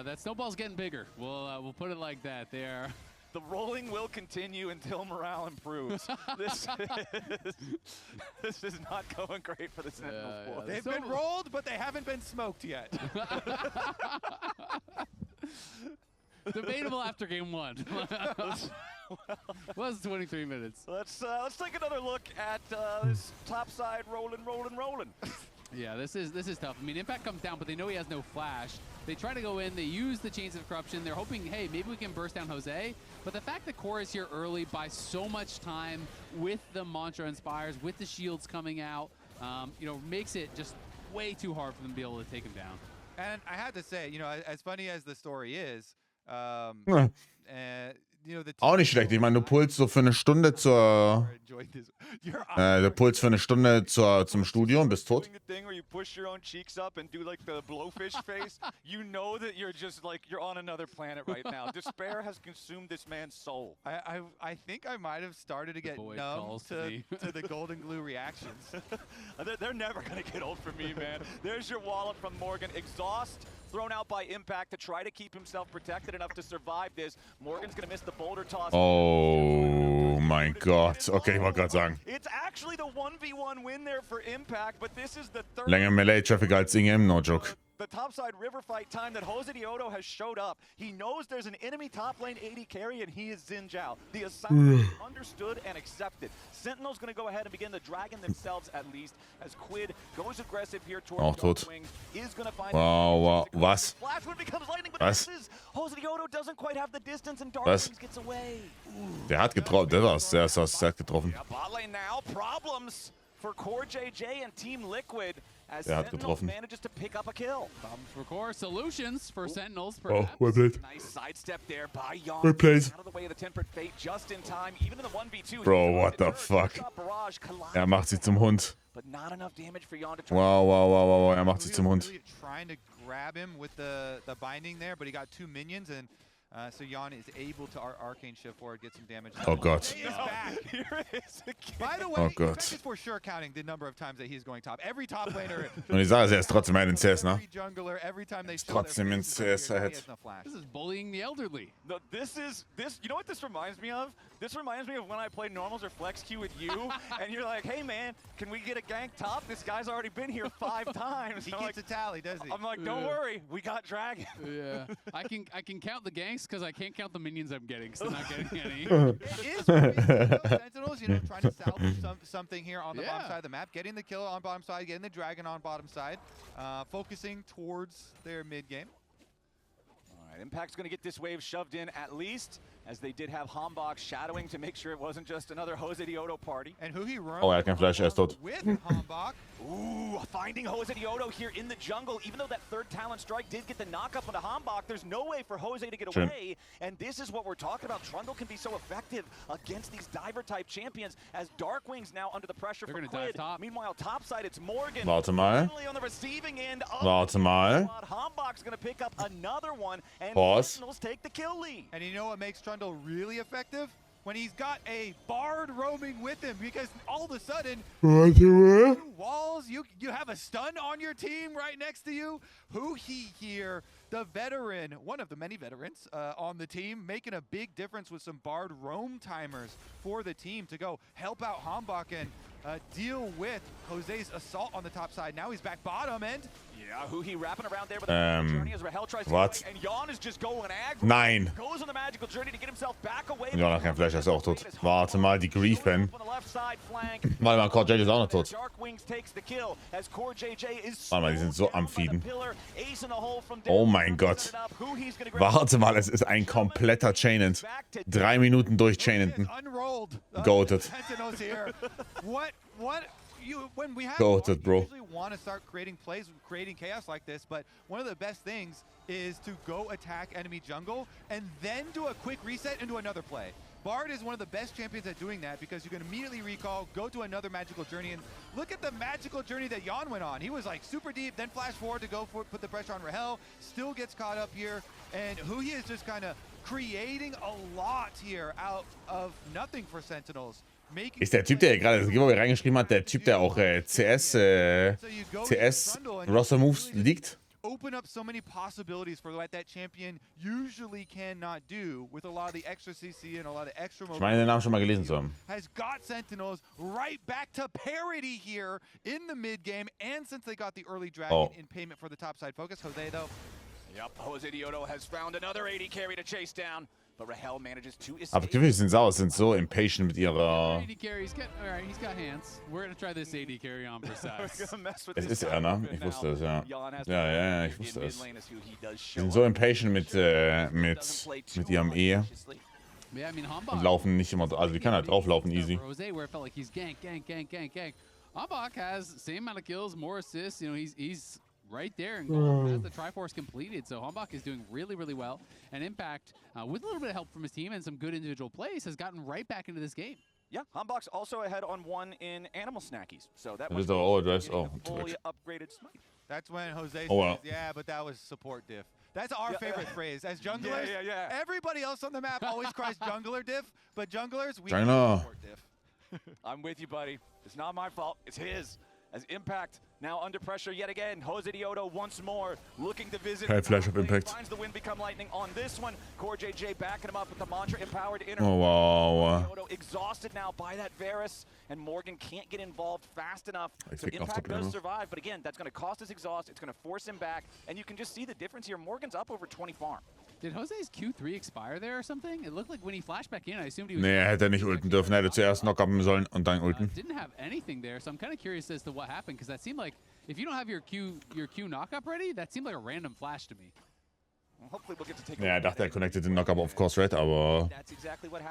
that snowball's getting bigger. We'll put it like that. There. The rolling will continue until morale improves. This is not going great for the Sentinel Force. They've been rolled, but they haven't been smoked yet. Debatable after game one. Was 23 minutes. Let's take another look at this topside rolling. Yeah, this is tough. I mean, Impact comes down, but they know he has no flash. They try to go in. They use the Chains of Corruption. They're hoping, hey, maybe we can burst down Jose. But the fact that Core is here early buys so much time with the Mantra Inspires, with the shields coming out, makes it just way too hard for them to be able to take him down. And I have to say, as funny as the story is, Auch nicht schlecht. Ich meine, du pulst so für eine Stunde du pulst für eine Stunde zum Studio und bist tot. The thing where you push your own cheeks up and do like the blowfish face, you know that you're just like you're on another planet right now. Despair has consumed this man's soul. I think I might have started to get numb to the Golden Glue reactions. They're never gonna get old for me, man. There's your wallet from Morgan. Exhaust thrown out by Impact to try to keep himself protected enough to survive this. Morgan's gonna miss the boulder toss. Oh mein Gott. Okay, ich wollte gerade sagen. It's actually the 1v1 win there for Impact, but this is the third. Länger Melee-Traffic als in-game, no joke. The topside river fight time that Jose Diodo has showed up. He knows there's an enemy top lane AD carry, and he is Xin Zhao. The assignment is understood and accepted. Sentinel's going to go ahead and begin the dragon themselves, at least, as Quid goes aggressive here towards tot. Wings. Is going to find Wow, was? Flash when it becomes lightning, but Was? Jose Diodo doesn't quite have the distance, and Dark Was? Wings gets away. Der hat getroffen. Der war sehr getroffen. Yeah, bot lane now. Problems for Core JJ and Team Liquid. As Der hat Sentinel getroffen. manages to pick up a kill. Problems for Core, solutions for Sentinels, Oh, perhaps. well played. Nice sidestep there by Jan. Well played. Out of the way of the Tempered Fate just in time. Even in the 1v2. Bro, what the fuck? Er macht sie zum Hund. But not enough damage for Jan to try. Wow. Er macht sie zum Hund. Really trying to grab him with the binding there, but he got 2 minions, and so Jan is able to Arcane Shift forward, get some damage. Oh Gott. He is back. Here is again. By the way, Oh Impact Gott. is for sure counting the number of times that he's going top. Every top laner, Und ich sage, er ist trotzdem ein CS, ne? every jungler, every time they show Trotzdem their ein faces, CS he ahead. has no flash. This is bullying the elderly. No, this. You know what this reminds me of? This reminds me of when I played normals or flex queue with you, and you're like, hey man, can we get a gank top? This guy's already been here 5 times. He I'm keeps like, a tally, does he? I'm like, don't worry, we got Dragon. Yeah, I can count the ganks because I can't count the minions I'm getting because I'm not getting any. It is Sentinels, you know, trying to salvage something here on the bottom side of the map, getting the kill on bottom side, getting the Dragon on bottom side, focusing towards their mid game. All right, Impact's going to get this wave shoved in at least, as they did have Hombok shadowing to make sure it wasn't just another Jose Diodo party. And who he runs Oh, er kann Flash, er ist tot. with Hombok. Ooh, finding Jose Diodo here in the jungle. Even though that third talent strike did get the knock-up onto Hombok, there's no way for Jose to get away. And this is what we're talking about. Trundle can be so effective against these diver-type champions, as Darkwing's now under the pressure from Quid. Meanwhile, topside, it's Morgan. Warte mal. Finally on the receiving end of Warte mal. Hombok's going to pick up another one, and Pause. Sentinels take the kill lead. And you know what makes Trundle really effective? When he's got a Bard roaming with him, because all of a sudden, walls, you have a stun on your team right next to you. Who he here, the veteran, one of the many veterans on the team, making a big difference with some Bard roam timers for the team to go help out Hombok and deal with Jose's assault on the top side. Now he's back bottom end. Yeah, who he wrapping around there with a journey as Rahel tries to what? and Jan is just going aggro. Nein. Goes on the magical journey to get himself back away. Ja, noch kein Flash, er ist auch tot. Warte mal, die Griefen. Warte mal, Core JJ ist auch noch tot. Warte mal, die sind so am Feeden. Oh mein Gott. Warte mal, es ist ein kompletter Chainend. 3 Minuten durchchainenden. Goated. When we have Goated, bro. we usually want to start creating plays, creating chaos like this, but one of the best things is to go attack enemy jungle and then do a quick reset and do another play. Bard is one of the best champions at doing that because you can immediately recall, go to another magical journey, and look at the magical journey that Jan went on. He was like super deep, then flash forward to go for put the pressure on Rahel, still gets caught up here, and Huhi is just kind of creating a lot here out of nothing for Sentinels. Ist der Typ, der gerade das Giveaway reingeschrieben hat, der Typ, der auch CS Roster Moves liegt? Open up so many possibilities for what that champion usually cannot do with a lot of the extra CC and a lot of extra. Ich meine den Namen schon mal gelesen zu haben. Has got Sentinels right back to parity here in the mid game, and since they got the early dragon in payment for the topside focus, Jose though. Yep, Jose Diodo has found another 80 carry to chase down. But Rahel manages to escape. Aber die sind sauer, sind so impatient mit ihrer... 80 carry, he's got hands. We're gonna try this 80 carry on for Sass. Es ist er, ne? Ich wusste es, ja. Ja, ich wusste es. Die sind so impatient mit ihrem E. Yeah, I mean, Und laufen nicht immer, also die können halt drauflaufen, easy. Rose, where it felt like he's gank. Hombok has same amount of kills, more assists. You know, he's right there and has the Triforce completed. So Hombok is doing really, really well. And Impact, with a little bit of help from his team and some good individual plays, has gotten right back into this game. Yeah, Hombok's also ahead on 1 in Animal Snackies. So that was fully upgraded smite. That's when Jose says, yeah, but that was support diff. That's our favorite phrase. As junglers, everybody else on the map always cries jungler diff, but junglers, we support diff. I'm with you, buddy. It's not my fault. It's his. As Impact now under pressure yet again. Jose Diodo once more looking to visit. Flash of Impact. Finds the wind become lightning on this one. Core JJ backing him up with the mantra empowered inner. Oh wow. Diodo exhausted now by that Varus, and Morgan can't get involved fast enough. So Impact does survive, but again, that's going to cost his exhaust. It's going to force him back, and you can just see the difference here. Morgan's up over 20 farm. Did Jose's Q3 expire there or something? It looked like when he flashed back in, I assumed he was... Nee, hätte nicht ulten dürfen. Er hätte zuerst Knock-upen sollen und dann ulten. Didn't have anything there, so I'm kind of curious as to what happened, because that seemed like, if you don't have your Q knock-up ready, that seemed like a random flash to me. Well, hopefully we'll get to take ja, er dachte, er connected den Knock-up of course, right? Aber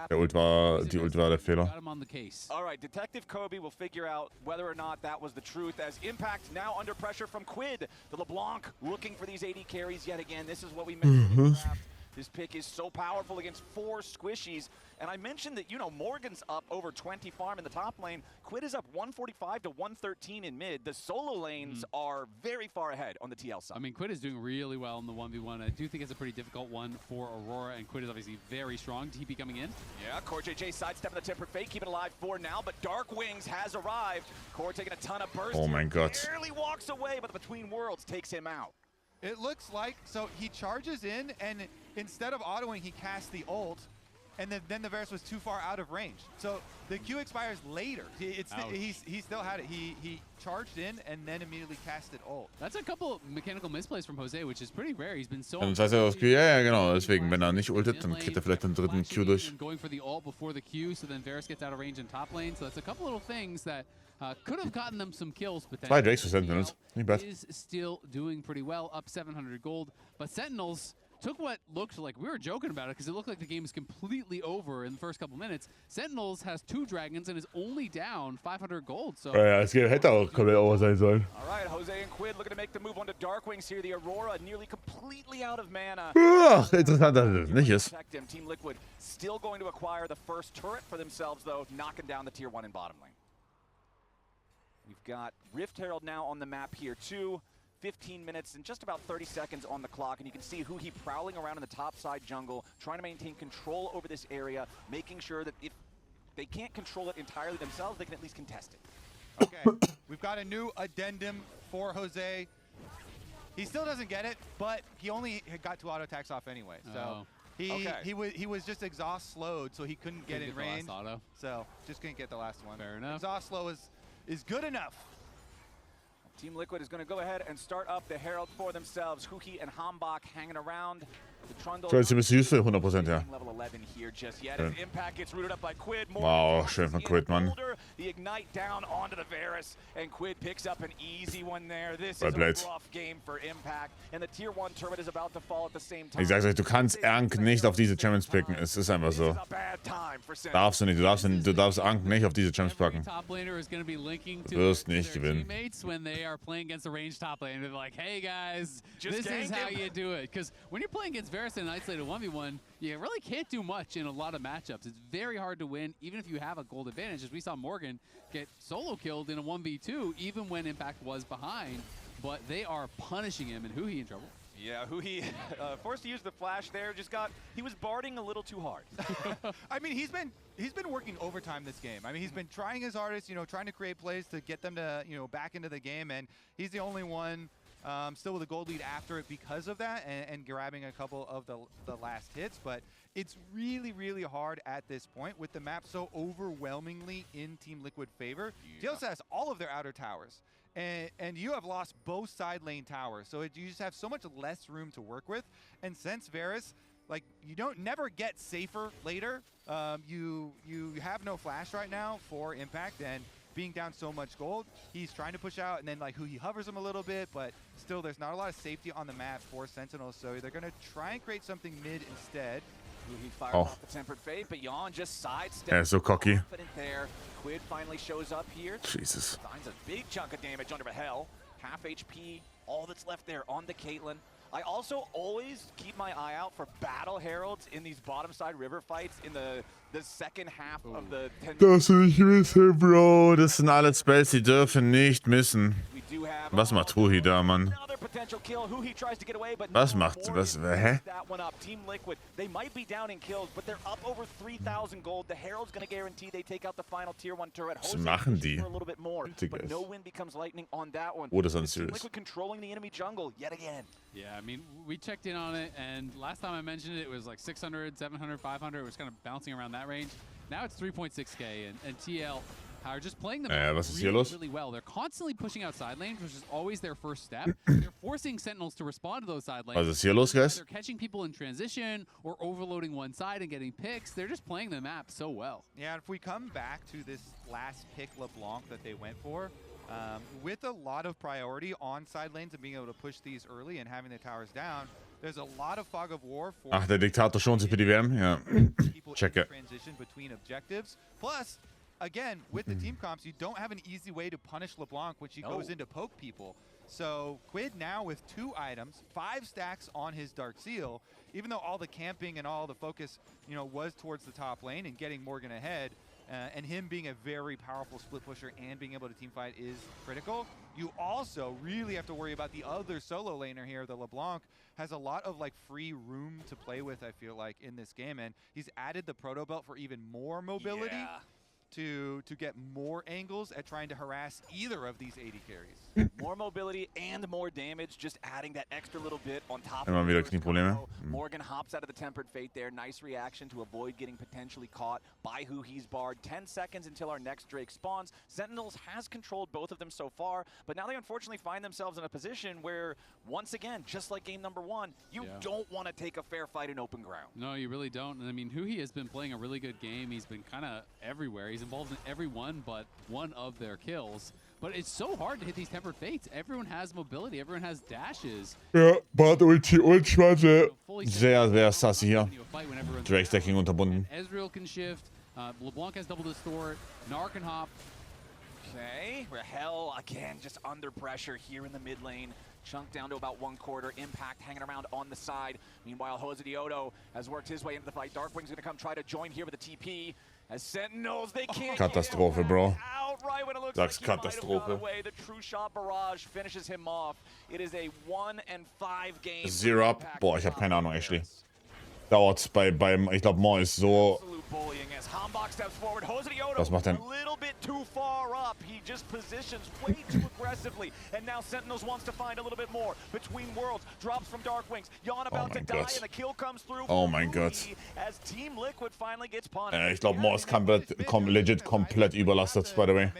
die Ult war der Fehler. Got him on the case. All right, Detective Kobe will figure out whether or not that was the truth, as Impact now under pressure from Quid. The LeBlanc looking for these 80 carries yet again. This is what we mentioned in the draft. This pick is so powerful against 4 squishies. And I mentioned that, you know, Morgan's up over 20 farm in the top lane. Quid is up 145 to 113 in mid. The solo lanes are very far ahead on the TL side. I mean, Quid is doing really well in the 1v1. I do think it's a pretty difficult one for Aurora, and Quid is obviously very strong. TP coming in. Yeah, Core JJ sidestepping the tempered fate, keeping it alive for now, but Dark Wings has arrived. Core taking a ton of burst. Oh my god. Barely walks away, but the Between Worlds takes him out. It looks like, so he charges in, and instead of autoing, he casts the ult. and then the Varus was too far out of range. So the Q expires later. He still had it. He charged in and then immediately casted ult. That's a couple mechanical misplays from Jose, which is pretty rare. He's been so. Das heißt ja das Q, ja, genau. Deswegen, wenn er nicht ultet, dann kriegt er vielleicht den dritten Q durch. Going for the ult before the Q, so then Varus gets out of range in top lane. So that's a couple little things that could have gotten them some kills, but Zwei Drakes für Sentinels. Nicht bad. Is still doing pretty well, up 700 gold. But Sentinels took what looked like, we were joking about it because it looked like the game is completely over in the first couple minutes. Sentinels has 2 dragons and is only down 500 gold. So Ja, das Game hätte auch komplett over sein sollen. All right, Jose and Quid looking to make the move onto Darkwings here. The Aurora nearly completely out of mana. Ach, interessant, dass es nicht ist. Team Liquid still going to acquire the first turret for themselves, though, knocking down the tier 1 in bottom lane. We've got Rift Herald now on the map here, too. 15 minutes and just about 30 seconds on the clock, and you can see Huhi prowling around in the top side jungle, trying to maintain control over this area, making sure that if they can't control it entirely themselves, they can at least contest it. Okay, we've got a new addendum for Jose. He still doesn't get it, but he only got 2 auto attacks off anyway. So he was just exhaust slowed, so he couldn't get in range. So just couldn't get the last one. Fair enough. Exhaust slow is good enough. Team Liquid is going to go ahead and start up the Herald for themselves. Huhi and Hambach hanging around. So, jetzt ziemlich süß für 100%, ja. Level 11 here just yet. As Impact gets rooted up by Quid. Wow, schön von Quid, Mann. The Ignite down onto the Varus, and Quid picks up an easy one there. This is a rough game for Impact, and the Tier 1 turret is about to fall at the same time. Ich sag's euch, du kannst Ankh nicht auf diese Champions picken. Es ist einfach so. Darfst du nicht. Du darfst Ankh nicht auf diese Champions packen. Du wirst nicht gewinnen. When they are playing against a ranged top lane, they're like, hey guys, this is how you do it. Because when you're playing against Varus in an isolated 1v1, you really can't do much in a lot of matchups. It's very hard to win, even if you have a gold advantage. As we saw Morgan get solo killed in a 1v2, even when Impact was behind. But they are punishing him, and Huhi in trouble. Yeah, Huhi forced to use the flash there. He was barding a little too hard. I mean, he's been working overtime this game. I mean, he's been trying his hardest, trying to create plays to get them to, back into the game, and he's the only one still with a gold lead after it because of that, and grabbing a couple of the last hits. But it's really, really hard at this point with the map so overwhelmingly in Team Liquid favor. TLS has all of their outer towers. And you have lost both side lane towers, so you just have so much less room to work with. And since Varus, like, you never get safer later. You have no flash right now for Impact, and being down so much gold, he's trying to push out, and then he hovers him a little bit, but still there's not a lot of safety on the map for Sentinels, so they're gonna try and create something mid instead. He fires off the Tempered Fate, but Yon just sidesteps. Yeah, so cocky. There. Quid finally shows up here. Jesus. Finds a big chunk of damage under Hell. Half HP, all that's left there on the Caitlyn. I also always keep my eye out for Battle Heralds in these bottom side river fights in the second half of the 10 Das will ich wissen, Bro. Das sind alle Spells, die dürfen nicht missen. Was macht Huhi da, Mann? Was macht... hä? Team Liquid, they might be down in kills, but they're up over 3,000 gold. The Herald's going to guarantee they take out the final tier 1 turret. Was machen die? A little bit more, but no win becomes lightning on that one. Oh, das ist serious. Liquid controlling the enemy jungle yet again. Yeah, I mean, we checked in on it, and last time I mentioned it, it was like 600, 700, 500. It was kind of bouncing around that range. Now it's 3.6k, and TL are just playing them really well. They're constantly pushing out side lanes, which is always their first step. They're forcing Sentinels to respond to those side lanes. Was ist hier los, guys? They're catching people in transition or overloading one side and getting picks. They're just playing the map so well. Yeah, if we come back to this last pick LeBlanc that they went for, with a lot of priority on side lanes and being able to push these early and having the towers down, there's a lot of fog of war for... Ach, der Diktator schont sich für die WM? Ja. Check it. Transition between objectives. Plus, again, with the team comps, you don't have an easy way to punish LeBlanc when she goes in to poke people. So Quid now with 2 items, 5 stacks on his Dark Seal, even though all the camping and all the focus, was towards the top lane and getting Morgan ahead, and him being a very powerful split pusher and being able to team fight is critical. You also really have to worry about the other solo laner here. The LeBlanc has a lot of free room to play with, I feel like, in this game, and he's added the Proto Belt for even more mobility. to get more angles at trying to harass either of these AD carries. More mobility and more damage, just adding that extra little bit on top Immer of the wieder first Knieprobleme. combo. Morgan hops out of the Tempered Fate there. Nice reaction to avoid getting potentially caught by who he's barred. 10 seconds until our next Drake spawns. Sentinels has controlled both of them so far, but now they unfortunately find themselves in a position where, once again, just like game number 1, you don't want to take a fair fight in open ground. No, you really don't. And I mean, Huhi has been playing a really good game. He's been kind of everywhere. He's involved in every one but one of their kills. But it's so hard to hit these Tempered Fates. Everyone has mobility. Everyone has dashes. Ja, Bart-Ulti und Schwanze. Sehr, sehr sassy hier. Drake-Stacking unterbunden. Ezreal can shift. LeBlanc has double distort. Gnar can hop. Okay, Rahel again just under pressure here in the mid lane. Chunk down to about 1/4. Impact hanging around on the side. Meanwhile, Jose Diodo has worked his way into the fight. Darkwing's going to come try to join here with a TP. As Sentinels, they can't Katastrophe, bro. Right when it looks Sag's like he might have Katastrophe. gone away. The True Shot Barrage finishes him off. It is a 1-5 game. Zero up. Boah, ich habe keine Ahnung, actually. Dauert beim ich glaube, Mo ist so. Was macht denn? Too far up. He just positions way too aggressively. And now Sentinels wants to find a little bit more. Between Worlds, drops from Darkwings. Jan about to die and the kill comes through. Oh mein Gott. As Team Liquid finally gets punished. Ich glaube, Mo ist legit komplett überlastet, by the way.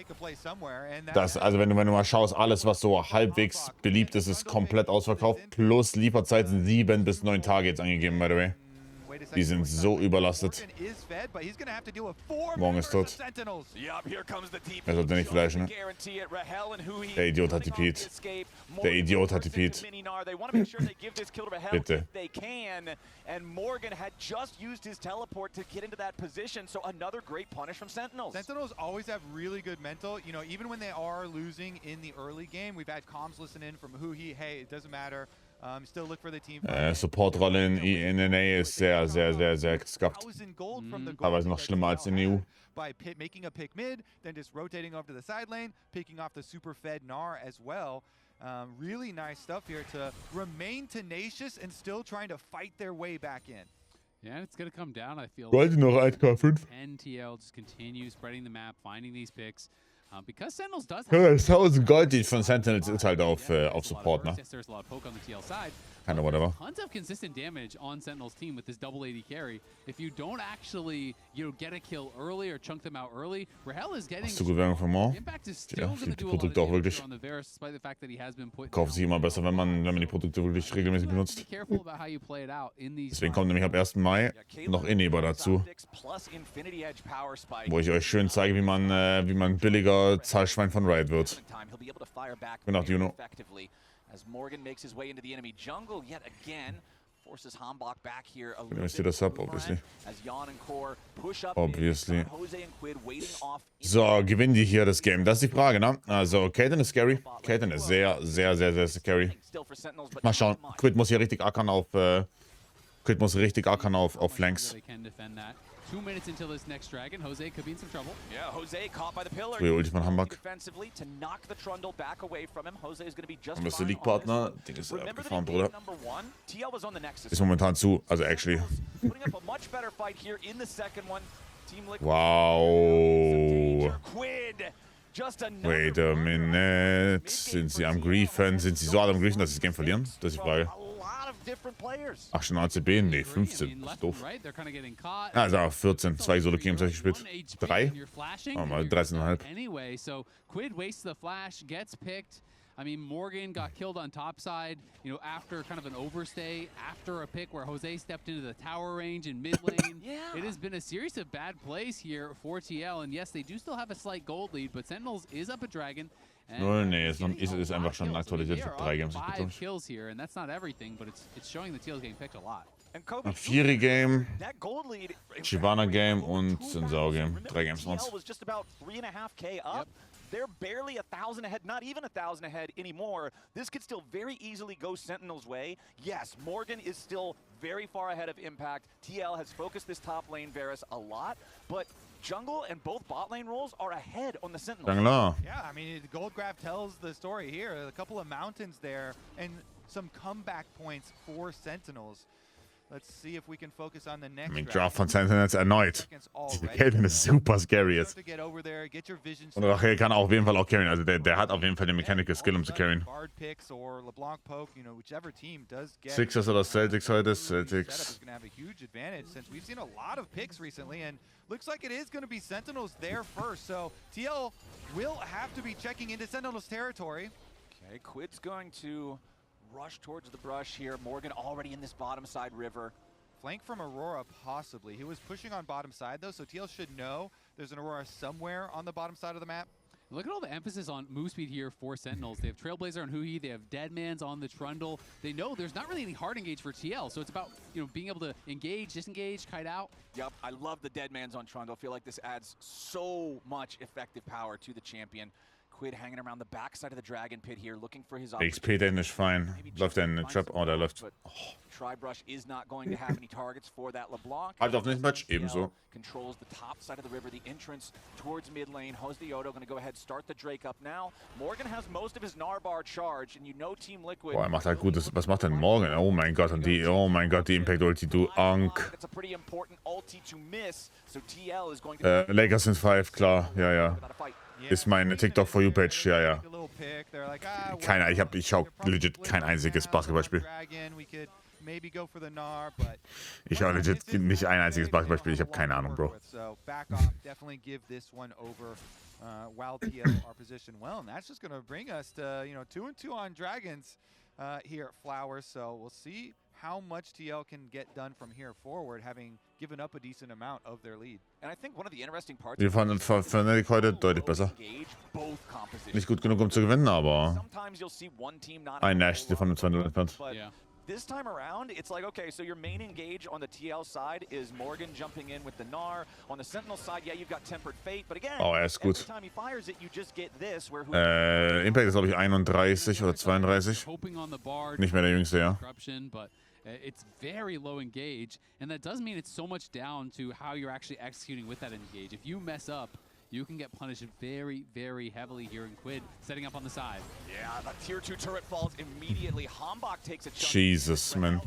Das, also wenn du mal schaust, alles, was so halbwegs beliebt ist, ist komplett ausverkauft. Plus Lieferzeiten 7 bis 9 Tage jetzt angegeben, by the way. Die sind so überlastet. Morgen ist tot. Er sollte nicht fleischen, ne? Der Idiot hat die Pete. Der Idiot hat die Pete. Bitte. And Morgan had just used his teleport to get into that position, so another great punish from Sentinels. Sentinels always have really good mental. You know, even when they are losing in the early game, we've had comms listen in from Huhi, hey, it doesn't matter. Still look for the team. Supportrolle in NA ist sehr, sehr, sehr, sehr skappt. Teilweise noch schlimmer als in EU. By making a pick mid, then just rotating over to the side lane, picking off the super fed Gnar as well. Really nice stuff here to remain tenacious and still trying to fight their way back in. Yeah, it's going to come down, I feel. Wollte noch 1K5. NTL just continue spreading the map, finding these picks. Because Sentinels does have 1000 Gold, die von Sentinels ist halt auf Support, ne? There's a lot of poke on the TL side. Kind of whatever. Tons of consistent damage on Sentinel's team with this double AD carry. If you don't actually, get a kill early or chunk them out early, Rahel is getting. Hast du gut Werbung von Mo? Impact is still Ja, going to die do a lot of Produkte auch wirklich. on the Varus, despite the fact that he has been put. Kauft sich immer besser, wenn man die Produkte wirklich regelmäßig benutzt. Be careful about how you play it out in these. Deswegen kommt nämlich ab 1. Mai noch Inhiber dazu, wo ich euch schön zeige, wie man billiger Zahlschwein von Riot wird. Genau, Juno. As Morgan makes his way into the enemy jungle yet again, forces Hambach back here a little bit das ab, obviously. As Jan and Core push up Obviously. Jose and Quid waiting off. So, gewinnen die hier das Game? Das ist die Frage, ne? Also, Caitlyn ist scary. Caitlyn ist sehr, sehr, sehr, sehr scary. Mal schauen. Quid muss hier richtig ackern auf Flanks. 2 minutes until this next dragon. Jose could be in some trouble. Yeah, Jose caught by the pillar. Frühe Ulti von Hambach. Defensively to knock the Trundle back away from him. Jose is going to be just Und was der League-Partner? Ding ist abgefahren, Bruder. TL was on the Nexus. Ist momentan zu, also actually. Putting up a much better fight here in the second one. Team Liquid. Wow. Quid. Wait a minute. Sind sie am Griefen? Sind sie so hart am Griefen, dass sie das Game verlieren? Das ist die Frage. Ach, schon ACB? Nee, 15. Das ist doof. Also 14. 2 Solo-Games habe ich gespielt. 3? Oh, mal 13,5. Anyway, so Quid wastes the flash, gets picked. I mean, Morgan got killed on top side, after kind of an overstay, after a pick where Jose stepped into the tower range in mid lane. It has been a series of bad plays here for TL, and yes, they do still have a slight gold lead, but Sentinels is up a dragon. Nee, ist einfach schon aktualisiert für 3 Games. 5 kills here, and that's not everything, but it's showing the TL's getting picked a lot. Ein 4-Game, Chivana-Game und Sensao-Game. 3 Games once. They're barely 1,000 ahead, not even 1,000 ahead anymore. This could still very easily go Sentinel's way. Yes, Morgan is still very far ahead of Impact. TL has focused this top lane Varus a lot, but jungle and both bot lane roles are ahead on the Sentinels. Yeah, I mean, Gold Grab tells the story here. A couple of mountains there and some comeback points for Sentinels. Let's see if we can focus on the next Mein Draft von Sentinels erneut. Diese Caitlyn ist super scary jetzt. Und Rachel kann auch auf jeden Fall auch carryen. Also der hat auf jeden Fall den Mechanical Skill, um zu carryen. Sixers oder Celtics heute? Celtics. Looks like it is going to be Sentinels there first, so TL will have to be checking into Sentinels territory. Okay, Quid's going to rush towards the brush here. Morgan already in this bottom side river. Flank from Aurora, possibly. He was pushing on bottom side, though, so TL should know there's an Aurora somewhere on the bottom side of the map. Look at all the emphasis on move speed here for Sentinels. They have Trailblazer on Huhi, they have Deadmans on the Trundle. They know there's not really any hard engage for TL, so it's about being able to engage, disengage, kite out. Yep, I love the Deadmans on Trundle. I feel like this adds so much effective power to the champion. Quid hanging around the backside of the Dragon Pit here, looking for his XP-technisch fein. Läuft der in den Trap? Oh, der läuft. Oh. Tribrush is not going to have any targets for that LeBlanc. Halt auf nicht Match, ebenso. Controls the top side of the river, the entrance towards mid lane. Hosdioto going to go ahead, start the Drake up now. Morgan has most of his Narbar charged, and you know Team Liquid. Boah, er macht halt gutes. Was macht denn Morgan? Oh mein Gott, und die, oh mein Gott, die Impact-Ulti, du Ank. It's a pretty important ulti to miss, so TL is going to Lakers sind 5, klar, ja, ja. Ist meine TikTok for You Page, ja, ja. Keiner, ich schau legit kein einziges Basketballspiel. Ich schau legit nicht ein einziges Basketballspiel, ich habe keine Ahnung, Bro. While TL are positioned well, and that's just going to bring us to 2-2 on Dragons here at Flowers. So we'll see how much TL can get done from here forward, having given up a decent amount of their lead. And I think one of the interesting parts. Wir fanden Fnatic heute deutlich besser. Nicht gut genug, um zu gewinnen, aber ein Nash, die von dem 2-0 entfernt. This time around, it's like, okay, so your main engage on the TL side is Morgan jumping in with the Gnar. On the Sentinel side, yeah, you've got Tempered Fate, but again, oh, er ist gut. every time he fires it, you just get this, where Impact ist, glaube ich, 31 oder 32. Nicht mehr der Jüngste, ja. It's very low engage, and that does mean it's so much down to how you're actually executing with that engage. If you mess up, you can get punished very, very heavily here in Quid, setting up on the side. Yeah, the tier 2 turret falls immediately. Hambach takes a chunk. Jesus, man.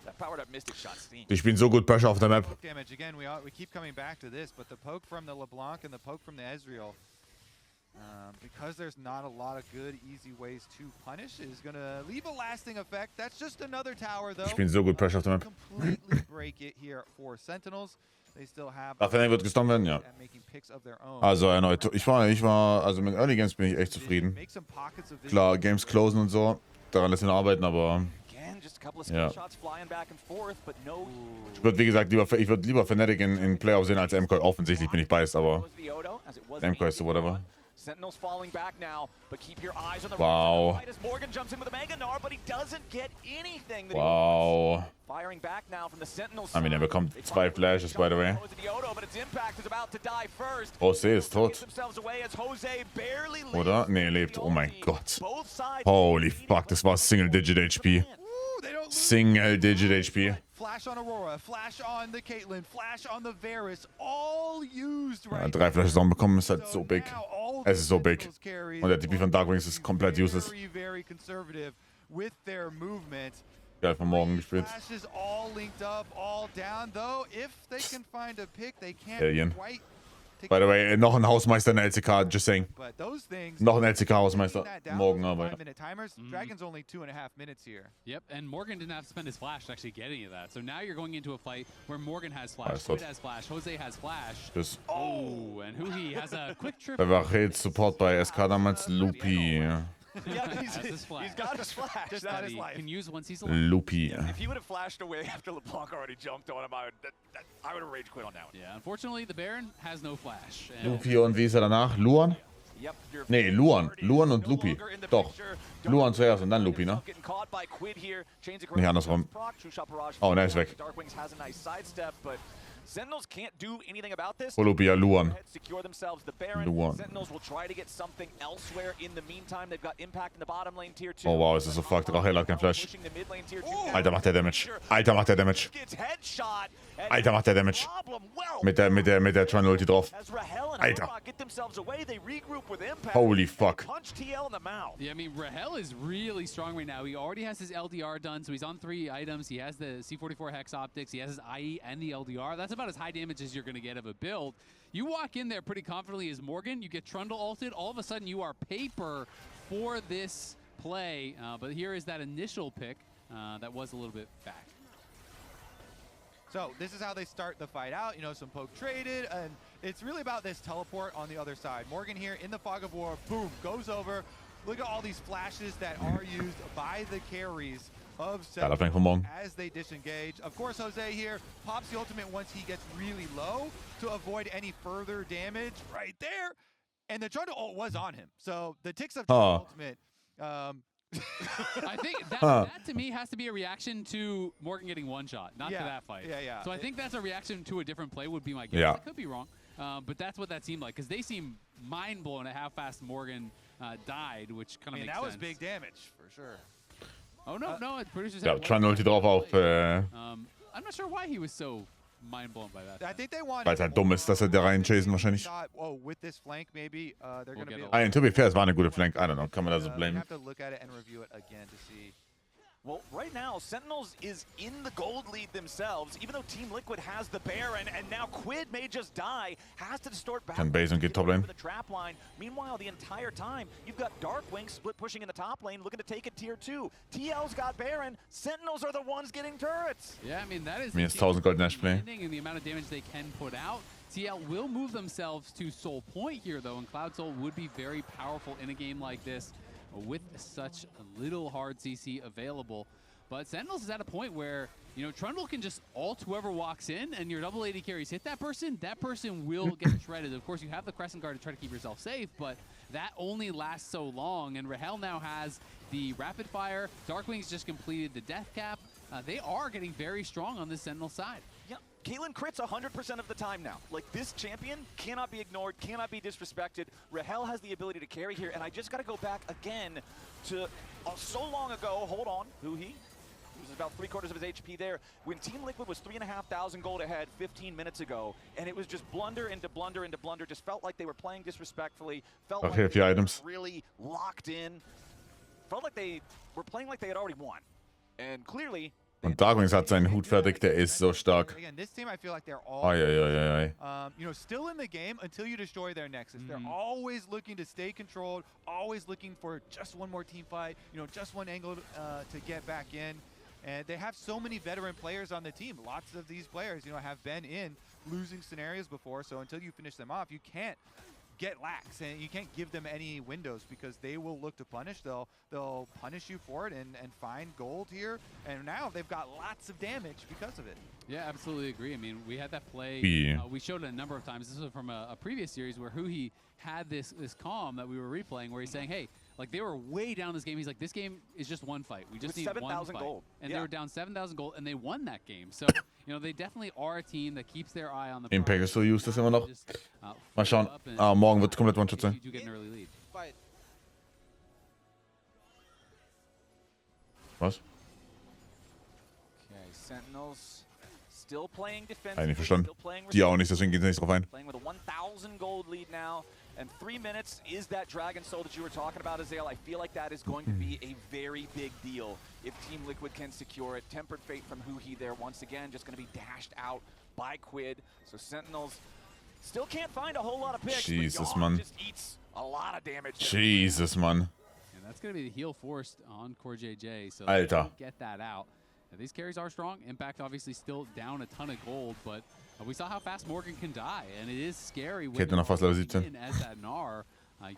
That powered up Mystic shot steam. Die spielen so gut Pressure auf der Map. Damage again. We keep coming back to this, but the poke from the LeBlanc and the poke from the Ezreal, because there's not a lot of good, easy ways to punish, is going to leave a lasting effect. That's just another tower, though. Die spielen so gut Pressure auf der Map. Completely break it here for Sentinels. Fnatic wird gestorben werden, ja. Also erneut, ich war, also mit Early Games bin ich echt zufrieden. Klar, Games closen und so, daran lässt sich noch arbeiten, aber ja. Ich würde, wie gesagt, lieber Fnatic in Playoff sehen als MCOY. Offensichtlich bin ich biased, aber MCOY ist so whatever. Sentinels falling back now, but keep your eyes on the wow. right as Morgan jumps in with a Mega Gnar, but he doesn't get anything that wow. Firing back now from the Sentinels. I mean, er bekommt 2 Flashes, by the way. Jose ist tot. Oder? Nee, er lebt. Oh mein Gott. Holy fuck, das war Single-Digit HP. Single-Digit HP. Flash on Aurora, flash on the Caitlyn, flash on the Varus, all used right. Ja, 3 Flashes on bekommen ist halt so big. Es ist so big. Und der TP von Darkwings ist komplett useless. Very conservative with their movement. Geil von morgen gespielt. Flashes all linked up, all down, though if they can find a pick, they can't quite. By the way, noch ein Hausmeister in der LCK, just saying. Noch ein LCK-Hausmeister morgen, aber ja. Dragon's only 2.5 minutes here. Yep, and Morgan didn't have to spend his flash to actually get any of that. So now you're going into a fight where Morgan has flash, Quid has flash, Jose has flash. Tschüss. Oh, and Huhi has a quick trip. Wer war Red Support bei SK damals? Loopy. Yeah, he's got his flash. Just that he can use once he's alive. Loopy. Yeah, if he would have flashed away after LeBlanc already jumped on him, I would have rage quit on that one. Yeah, unfortunately, the Baron has no flash. Loopy und wie ist er danach? Luan? Nee, Luan. Luan und Loopy. Doch. Luan zuerst und dann Loopy, ne? Nicht andersrum. Oh, ne, ist weg. Sentinels can't do anything about this. Olympia Luan. Secure themselves the Baron. Luan. Sentinels will try to get something elsewhere in the meantime. They've got impact in the bottom lane tier 2. Oh wow, es ist so fucked. Rachel hat kein Flash. Alter, macht der Damage. Alter, macht der Damage. Alter, macht der Damage. Mit der Trundle Ulti drauf. Alter. Holy fuck. Yeah, I mean, Rahel is really strong right now. He already has his LDR done, so he's on 3 items. He has the C44 Hex Optics. He has his IE and the LDR. That's about as high damage as you're going to get of a build. You walk in there pretty confidently as Morgan. You get Trundle ulted. All of a sudden, you are paper for this play. But here is that initial pick that was a little bit back. So this is how they start the fight out. You know, some poke traded, and it's really about this teleport on the other side. Morgan here in the fog of war, boom, goes over. Look at all these flashes that are used by the carries of Sentinel as they disengage. Of course, Jose here pops the ultimate once he gets really low to avoid any further damage right there. And the Trundle ult was on him. So the ticks of ultimate. I think that to me has to be a reaction to Morgan getting one shot, not to that fight. Yeah. So I think that's a reaction to a different play would be my guess. I could be wrong, but that's what that seemed like because they seem mind blown at how fast Morgan died, which kind of makes sense. That was big damage for sure. Oh no, producers. Ja, Trundle Ulti drauf auf. I'm not sure why he was so mind blown by that. I think they want. Weil es halt dumm ist, dass er da rein chasen wahrscheinlich. Oh, with this flank maybe they're going to be. To be fair, es war eine gute Flank. I don't know, kann man das so blamen. You have to look at it and review it again to see. Well, right now, Sentinels is in the gold lead themselves, even though Team Liquid has the Baron, and now Quid may just die, has to distort back Can base and get top lane. the trap line. Meanwhile, the entire time, you've got Darkwing split pushing in the top lane, looking to take it tier 2. TL's got Baron. Sentinels are the ones getting turrets. Yeah, I mean, that is Minus 1000 Gold Nash play. And the amount of damage they can put out. TL will move themselves to Soul Point here, though, and Cloud Soul would be very powerful in a game like this with such a little hard CC available. But Sentinels is at a point where, you know, Trundle can just ult whoever walks in, and your double AD carries hit that person will get shredded. Of course, you have the Crescent Guard to try to keep yourself safe, but that only lasts so long. And Rahel now has the Rapid Fire. Darkwing's just completed the Death Cap. They are getting very strong on this Sentinel side. Yeah, Caitlyn crits 100% of the time now. Like, this champion cannot be ignored, cannot be disrespected. Rahel has the ability to carry here, and I just got to go back again to so long ago. Hold on, who he? He was about 3/4 of his HP there. When Team Liquid was 3,500 gold ahead 15 minutes ago, and it was just blunder into blunder into blunder. Just felt like they were playing disrespectfully. Felt like they were really locked in. Felt like they were playing like they had already won. And clearly. Und Darkwings hat seinen Hut fertig, der ist so stark. Again, this team I feel like they're all you know, still in the game until you destroy their nexus. They're always looking to stay controlled, always looking for just one more team fight, you know, just one angle to get back in. And they have so many veteran players on the team. Lots of these players, you know, have been in losing scenarios before. So until you finish them off, you can't get lax, and you can't give them any windows because they will look to punish. They'll punish you for it and find gold here. And now they've got lots of damage because of it. Yeah, absolutely agree. I mean, we had that play. We showed it a number of times. This was from a previous series where Huhi had this calm that we were replaying where he's saying, hey, like they were way down this game. He's like, this game is just one fight. We just need 7,000 one fight. gold. And they were down 7,000 gold, and they won that game. So, you know, they definitely are a team that keeps their eye on the Impact ist so used das immer noch. Mal schauen. Morgen wird komplett One-Shot sein. Was? Okay, Sentinels still playing defensive. Hab ich nicht verstanden. Die auch nicht, deswegen geht es nicht drauf ein. Playing with a 1,000 gold lead now. And 3 minutes is that Dragon Soul that you were talking about, Azael. I feel like that is going to be a very big deal if Team Liquid can secure it. Tempered Fate from Huhi there once again, just going to be dashed out by Quid. So Sentinels still can't find a whole lot of picks. Jesus, man. Just eats a lot of damage. Jesus, man. And that's going to be the heal forced on Core JJ. So Alter. Get that out. Now, these carries are strong. Impact obviously still down a ton of gold, but we saw how fast Morgan can die, and it is scary when noch fast Level 17. as that Gnar.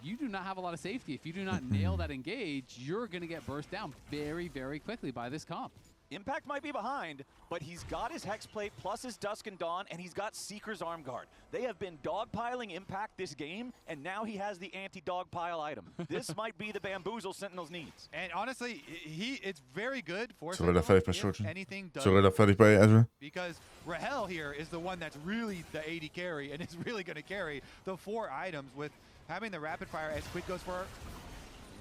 You do not have a lot of safety. If you do not nail that engage, you're going to get burst down very, very quickly by this comp. Impact might be behind, but he's got his Hexplate plus his Dusk and Dawn, and he's got Seeker's Arm Guard. They have been dogpiling Impact this game, and now he has the anti-dogpile item. This might be the bamboozle Sentinels needs. And honestly, it's very good for Sorry, fertig bei if Shorten. anything does. Sorry, fertig bei Ezreal. Because Rahel here is the one that's really the AD carry, and is really going to carry the 4 items with having the rapid fire as Quid goes for.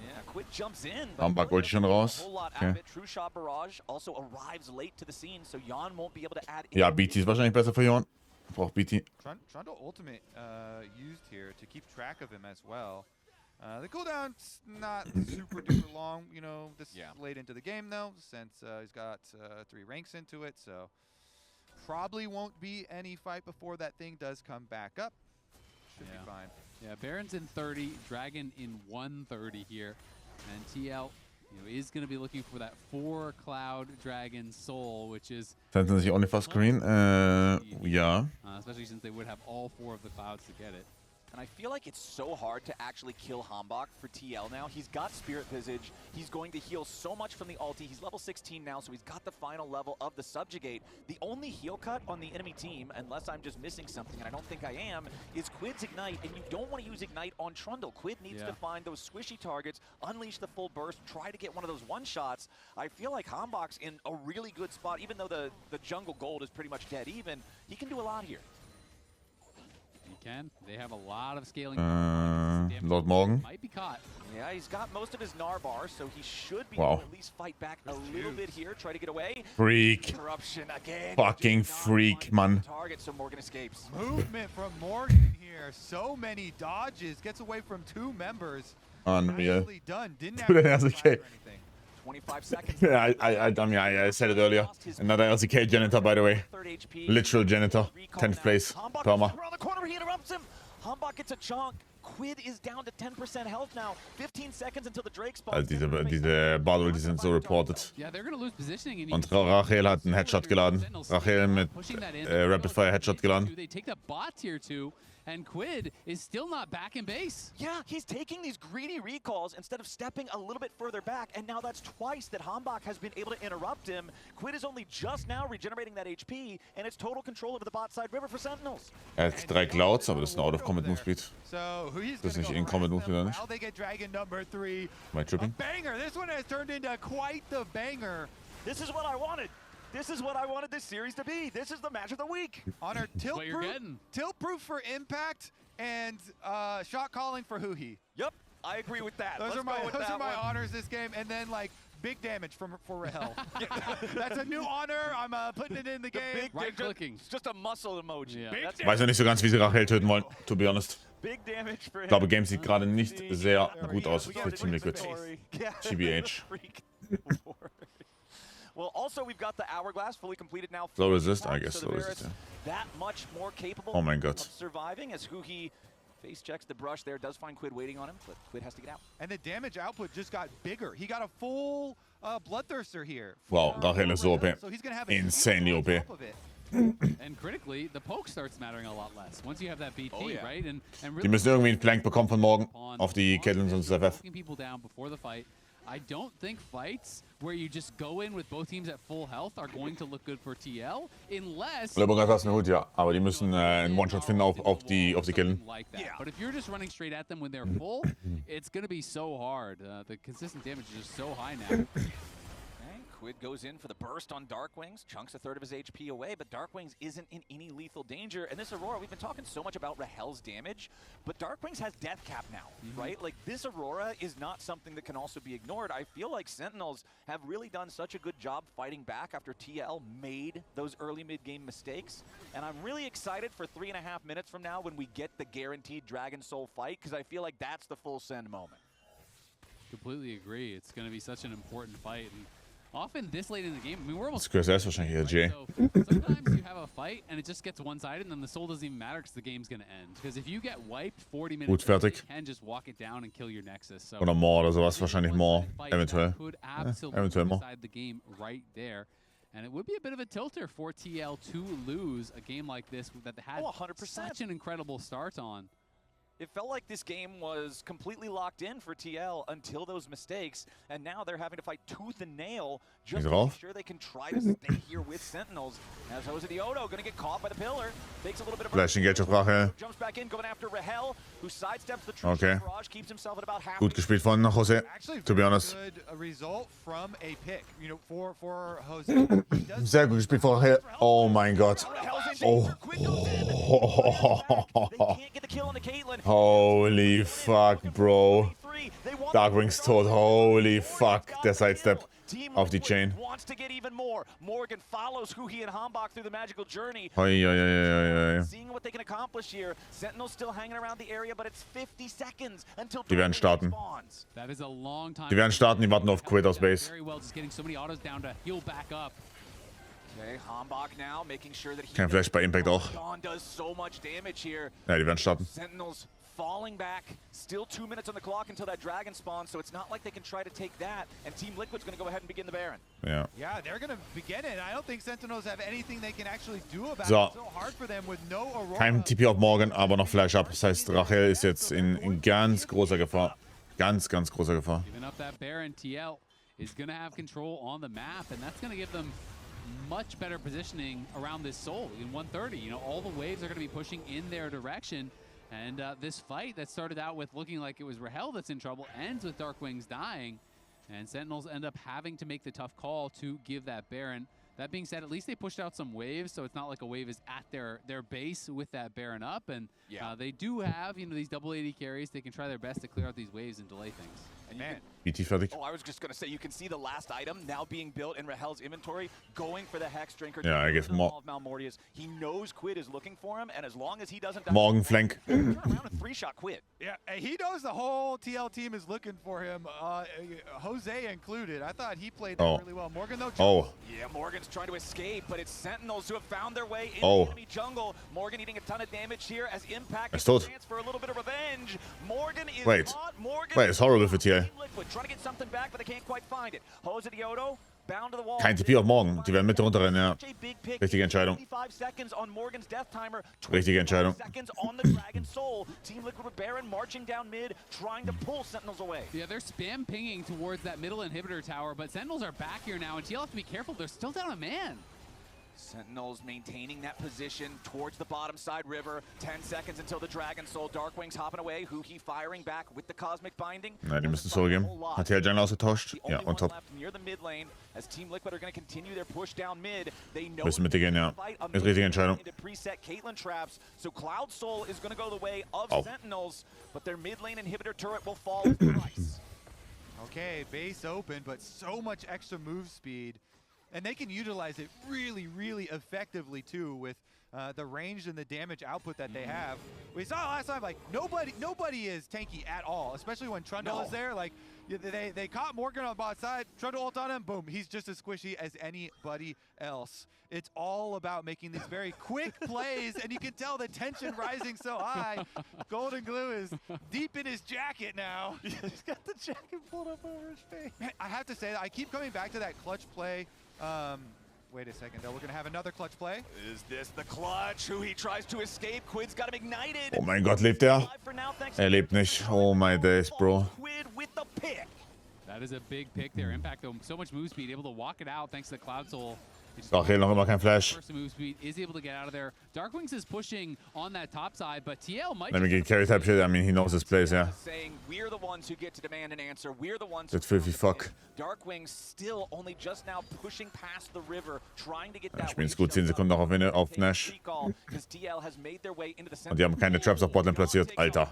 Yeah, Quid jumps in. Rambak wollte ich schon raus. Okay. True Shot Barrage also arrives late to the scene, so Jan won't be able to add. Ja, BT ist wahrscheinlich besser für Jan. Braucht BT. Trundle ultimate used here to keep track of him as well. The cooldown's not super duper long, you know, this late into the game though, since he's got 3 ranks into it, so probably won't be any fight before that thing does come back up. Should be fine. Yeah, Baron's in 30, Dragon in 130 here, and TL is going to be looking for that 4 Cloud Dragon Soul, which is... Sentinels hier only fast screen. Ja. Especially since they would have all 4 of the clouds to get it. And I feel like it's so hard to actually kill Hambach for TL now. He's got Spirit Visage. He's going to heal so much from the ulti. He's level 16 now, so he's got the final level of the Subjugate. The only heal cut on the enemy team, unless I'm just missing something, and I don't think I am, is Quid's Ignite, and you don't want to use Ignite on Trundle. Quid needs to find those squishy targets, unleash the full burst, try to get one of those one-shots. I feel like Hambach's in a really good spot, even though the jungle gold is pretty much dead even. He can do a lot here. They have a lot of scaling. Lord Morgan. Might be caught. Yeah, he's got most of his Narbar, so he should be able to at least fight back a little bit here, try to get away. Freak. Corruption again. Fucking freak, man. Target, so Morgan escapes. Movement from Morgan here. So many dodges. Gets away from 2 members. Unreal. Nicely done. Didn't have Dude, to LCK. or anything. 25 seconds. Yeah, I said it earlier. Another LCK janitor, by the way. Literal janitor. 10th place. Perma. Around the corner, he interrupts him. Hambach gets a chunk. Quid is down to 10% health now. 15 seconds until the Drake spawns. Also diese Bard-Ultis sind so reported. Yeah, they're gonna lose positioning. Und Rachel hat einen Headshot geladen. Rachel mit Rapid Fire Headshot geladen. They take the bot tier 2, and Quid is still not back in base. Yeah, he's taking these greedy recalls instead of stepping a little bit further back, and now that's twice that Hambach has been able to interrupt him. Quid is only just now regenerating that HP, and it's total control over the bot side river for Sentinels. Hat 3 Clouds, aber das ist ein Out-of-Combat Move Speed. So he's Das ist nicht in-Combat Move Speed, oder nicht? Now they get Dragon number 3. Am I tripping? A banger. This one has turned into quite the banger. This is what I wanted. This is what I wanted this series to be. This is the match of the week. On our tilt proof for Impact and shot calling for Huhi. Yep, I agree with that. Those are my honors this game, and then like big damage for Rahel. That's a new honor. I'm putting it in the game. Right-clicking. It's just a muscle emoji. Yeah. Weiß noch nicht so ganz, wie sie Rachel töten wollen, to be honest. Big damage for him. Ich glaube, Game sieht gerade nicht sehr gut aus für Team Liquid. GBH. Well, also we've got the hourglass fully completed now. Slow resist, I guess. Slow resist, yeah. That much more capable Oh my God. of surviving as Huhi face checks the brush there, does find Quid waiting on him, but Quid has to get out. And the damage output just got bigger. He got a full Bloodthirster here. Wow, Rachel ist so OP. So he's gonna have Insanely OP. And critically, the poke starts mattering a lot less once you have that BT, right? And really Die müssen irgendwie einen Flank bekommen von morgen auf die Caitlyn und FF. people down before the fight. I don't think fights where you just go in with both teams at full health are going to look good for TL, unless... Lebergas hast einen Hut, ja. Aber die müssen einen One-Shot finden auf die Caitlyn. Like that. But if you're just running straight at them when they're full, it's going to be so hard. The consistent damage is just so high now. Quid goes in for the burst on Darkwings, chunks a third of his HP away, but Darkwings isn't in any lethal danger. And this Aurora, we've been talking so much about Rahel's damage, but Darkwings has death cap now, right? Like, this Aurora is not something that can also be ignored. I feel like Sentinels have really done such a good job fighting back after TL made those early mid-game mistakes. And I'm really excited for 3.5 minutes from now when we get the guaranteed Dragon Soul fight, because I feel like that's the full send moment. Completely agree. It's going to be such an important fight. And often this late in the game, I mean, we're almost... Das ist wahrscheinlich hier, Jay. So sometimes you have a fight and it just gets one-sided and then the soul doesn't even matter because the game's going to end. Because if you get wiped 40 minutes, fertig. you can just walk it down and kill your Nexus. So Oder Maw oder sowas, wahrscheinlich Maw. Eventuell. Could absolutely eventuell Maw. decide the game right there. And it would be a bit of a tilter for TL to lose a game like this that had 100%. such an incredible start on. It felt like this game was completely locked in for TL until those mistakes, and now they're having to fight tooth and nail just to make sure they can try to stay here with Sentinels. As Jose Diodo going to get caught by the pillar, takes a little bit of Flash engage auf Rachel. jumps back in, going after Rahel, who sidesteps the tree barrage, keeps himself at about half. Gut gespielt von Jose, to be honest. Good result from a pick, you know, for Jose. Sehr gut gespielt von Rahel. Oh mein Gott. Oh. Holy fuck, bro. Darkwing's tot. Holy fuck. Der Sidestep auf die Chain. Wants to get even more. Morgan follows Huhi and Hambach through the magical journey. Seeing what they can accomplish here. Sentinel's still hanging around the area, but it's 50 seconds until Die werden starten. That is a long time. Die werden starten, die warten auf Quid aus Base. Very well, just getting so many autos down to heal back up. Okay, Hambach now making sure that Kein Flash bei Impact auch. does so much damage here. Ja, die werden starten. Sentinels falling back. Still 2 minutes on the clock until that dragon spawns, so it's not like they can try to take that. And Team Liquid's going to go ahead and begin the Baron. Ja. Yeah, they're going to begin it. I don't think Sentinels have anything they can actually do about So. it. It's so hard for them with no Aurora. Kein TP auf Morgan, aber noch Flash ab. Das heißt, Rachel ist jetzt in ganz großer Gefahr. Ganz großer Gefahr. Giving up that Baron, TL is going to have control on the map, and that's going to give them much better positioning around this soul in 130. You know, all the waves are going to be pushing in their direction. And this fight that started out with looking like it was Rahel that's in trouble ends with Darkwings dying. And Sentinels end up having to make the tough call to give that Baron. That being said, at least they pushed out some waves, so it's not like a wave is at their base with that Baron up. And they do have, you know, these double AD carries. They can try their best to clear out these waves and delay things. And man, fertig. I was just going to say, you can see the last item now being built in Rahel's inventory, going for the Hex Drinker. Yeah, I guess Malmortius. He knows Quid is looking for him, and as long as he doesn't die, Morgan flank. turn around and 3-shot Quid. Yeah, and he knows the whole TL team is looking for him, Jose included. I thought he played that really well. Morgan, though, Yeah, Morgan's trying to escape, but it's Sentinels who have found their way into the enemy jungle. Morgan eating a ton of damage here as Impact gets a chance for a little bit of revenge. Morgan is caught. Morgan it's horrible für TL. Liquid trying to get something back, but they can't quite find it. Jose Diodo bound to the wall. Kein TP auf Morgan. Die werden mit runterrennen, ja. Richtige Entscheidung. 25 seconds on Morgan's death timer. Richtige Entscheidung. Seconds on the Dragon Soul. Team Liquid with Baron marching down mid, trying to pull Sentinels away. Yeah, they're spam pinging towards that middle inhibitor tower, but Sentinels are back here now, and TL have to be careful. They're still down a man. Sentinels maintaining that position towards the bottom side river. 10 seconds until the Dragon Soul. Darkwings hopping away. Huhi firing back with the Cosmic Binding. Nein, die müssen es zurückgeben. Hat hier Jungle ausgetauscht. Ja, und top. Near the mid lane as Team Liquid are going to continue their push down mid. They know müssen Mitte gehen, ja. Ist richtige Entscheidung. into preset Caitlyn traps. So Cloud Soul is going to go the way of Sentinels, but their mid lane inhibitor turret will fall twice. Okay, base open, but so much extra move speed. And they can utilize it really, really effectively, too, with the range and the damage output that they have. We saw last time, like, nobody is tanky at all, especially when Trundle is there. Like, they caught Morgan on the bot side, Trundle ult on him, boom, he's just as squishy as anybody else. It's all about making these very quick plays, and you can tell the tension rising so high. Golden Glue is deep in his jacket now. He's got the jacket pulled up over his face. Man, I have to say, I keep coming back to that clutch play. Wait a second, though. We're going to have another clutch play. Is this the clutch? Who he tries to escape. Quid's got him ignited. Oh mein Gott, lebt er? Lebt nicht. Oh my days, bro. Quid with the pick. That is a big pick there. Impact, though, so much move speed, able to walk it out thanks to the Cloud Soul. Rachel noch immer kein Flash. Move speed is able to get out of there. Darkwings is pushing on that top side, but TL might. Let me get carry type shit. I mean, he knows his place, yeah. Saying we're the ones who get to demand an answer. We're the ones. That's filthy fuck. Darkwings still only just now pushing past the river, trying to get that. Spielen gut 10 Sekunden noch auf Nash. Und die haben keine Traps auf Botlane platziert. Alter.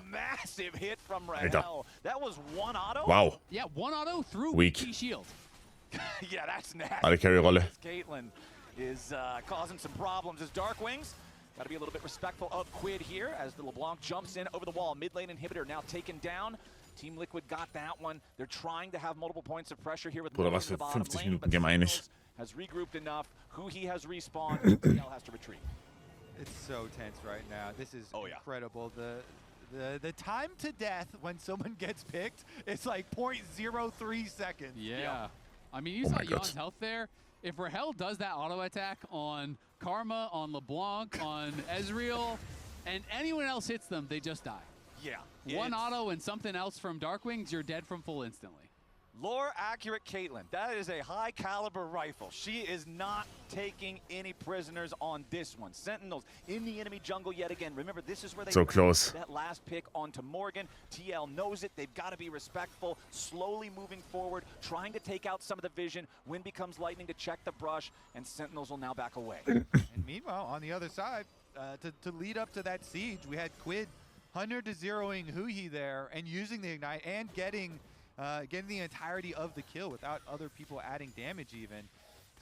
Alter. That was one auto. Wow. Yeah, one auto through Weak. key shield. Yeah, that's nasty. Alle Carry-Rolle. Caitlyn is causing some problems as Darkwings. Got to be a little bit respectful of Quid here as the LeBlanc jumps in over the wall. Mid lane inhibitor now taken down. Team Liquid got that one. They're trying to have multiple points of pressure here with Bruder, was für 50 Minuten Game eigentlich. Has regrouped enough. Huhi has respawned. TL has to retreat. It's so tense right now. This is incredible. The time to death when someone gets picked is like 0.03 seconds. Yeah. I mean, you saw Jan's health there. If Rahel does that auto attack on Karma, on LeBlanc, on Ezreal, and anyone else hits them, they just die. Yeah. One auto and something else from Darkwings, you're dead from full instantly. Lore accurate Caitlyn. That is a high caliber rifle. She is not taking any prisoners on this one. Sentinels in the enemy jungle yet again. Remember, this is where they So close. that last pick onto Morgan. TL knows it. They've got to be respectful. Slowly moving forward, trying to take out some of the vision. Wind becomes lightning to check the brush, and Sentinels will now back away. And meanwhile, on the other side, to lead up to that siege, we had Quid 100-0ing Huhi there and using the Ignite and getting the entirety of the kill without other people adding damage even.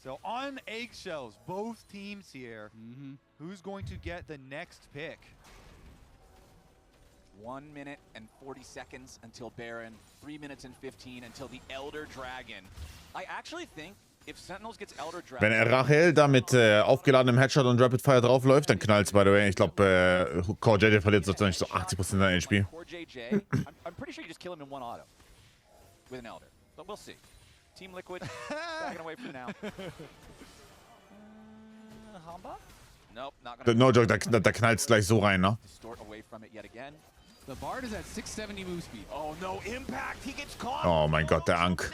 So on eggshells, both teams here. Who's going to get the next pick? 1 minute and 40 seconds until Baron. 3 minutes and 15 until the Elder Dragon. I actually think if Sentinels gets Elder Dragon... Wenn Rachel da mit aufgeladenem Headshot und Rapid Fire draufläuft, dann knallt's, by the way. Ich glaube, Core JJ verliert sozusagen so 80% seiner HP. Core JJ, I'm pretty sure you just kill him in one auto with an Elder, but we'll see. Team Liquid backing away from now. Hamba? Nope, not gonna. No joke, da knallt's gleich so rein, ne? Distort away from it yet again. The Bard is at 670 move speed. Oh no, Impact, he gets caught. Oh mein Gott, der Ankh.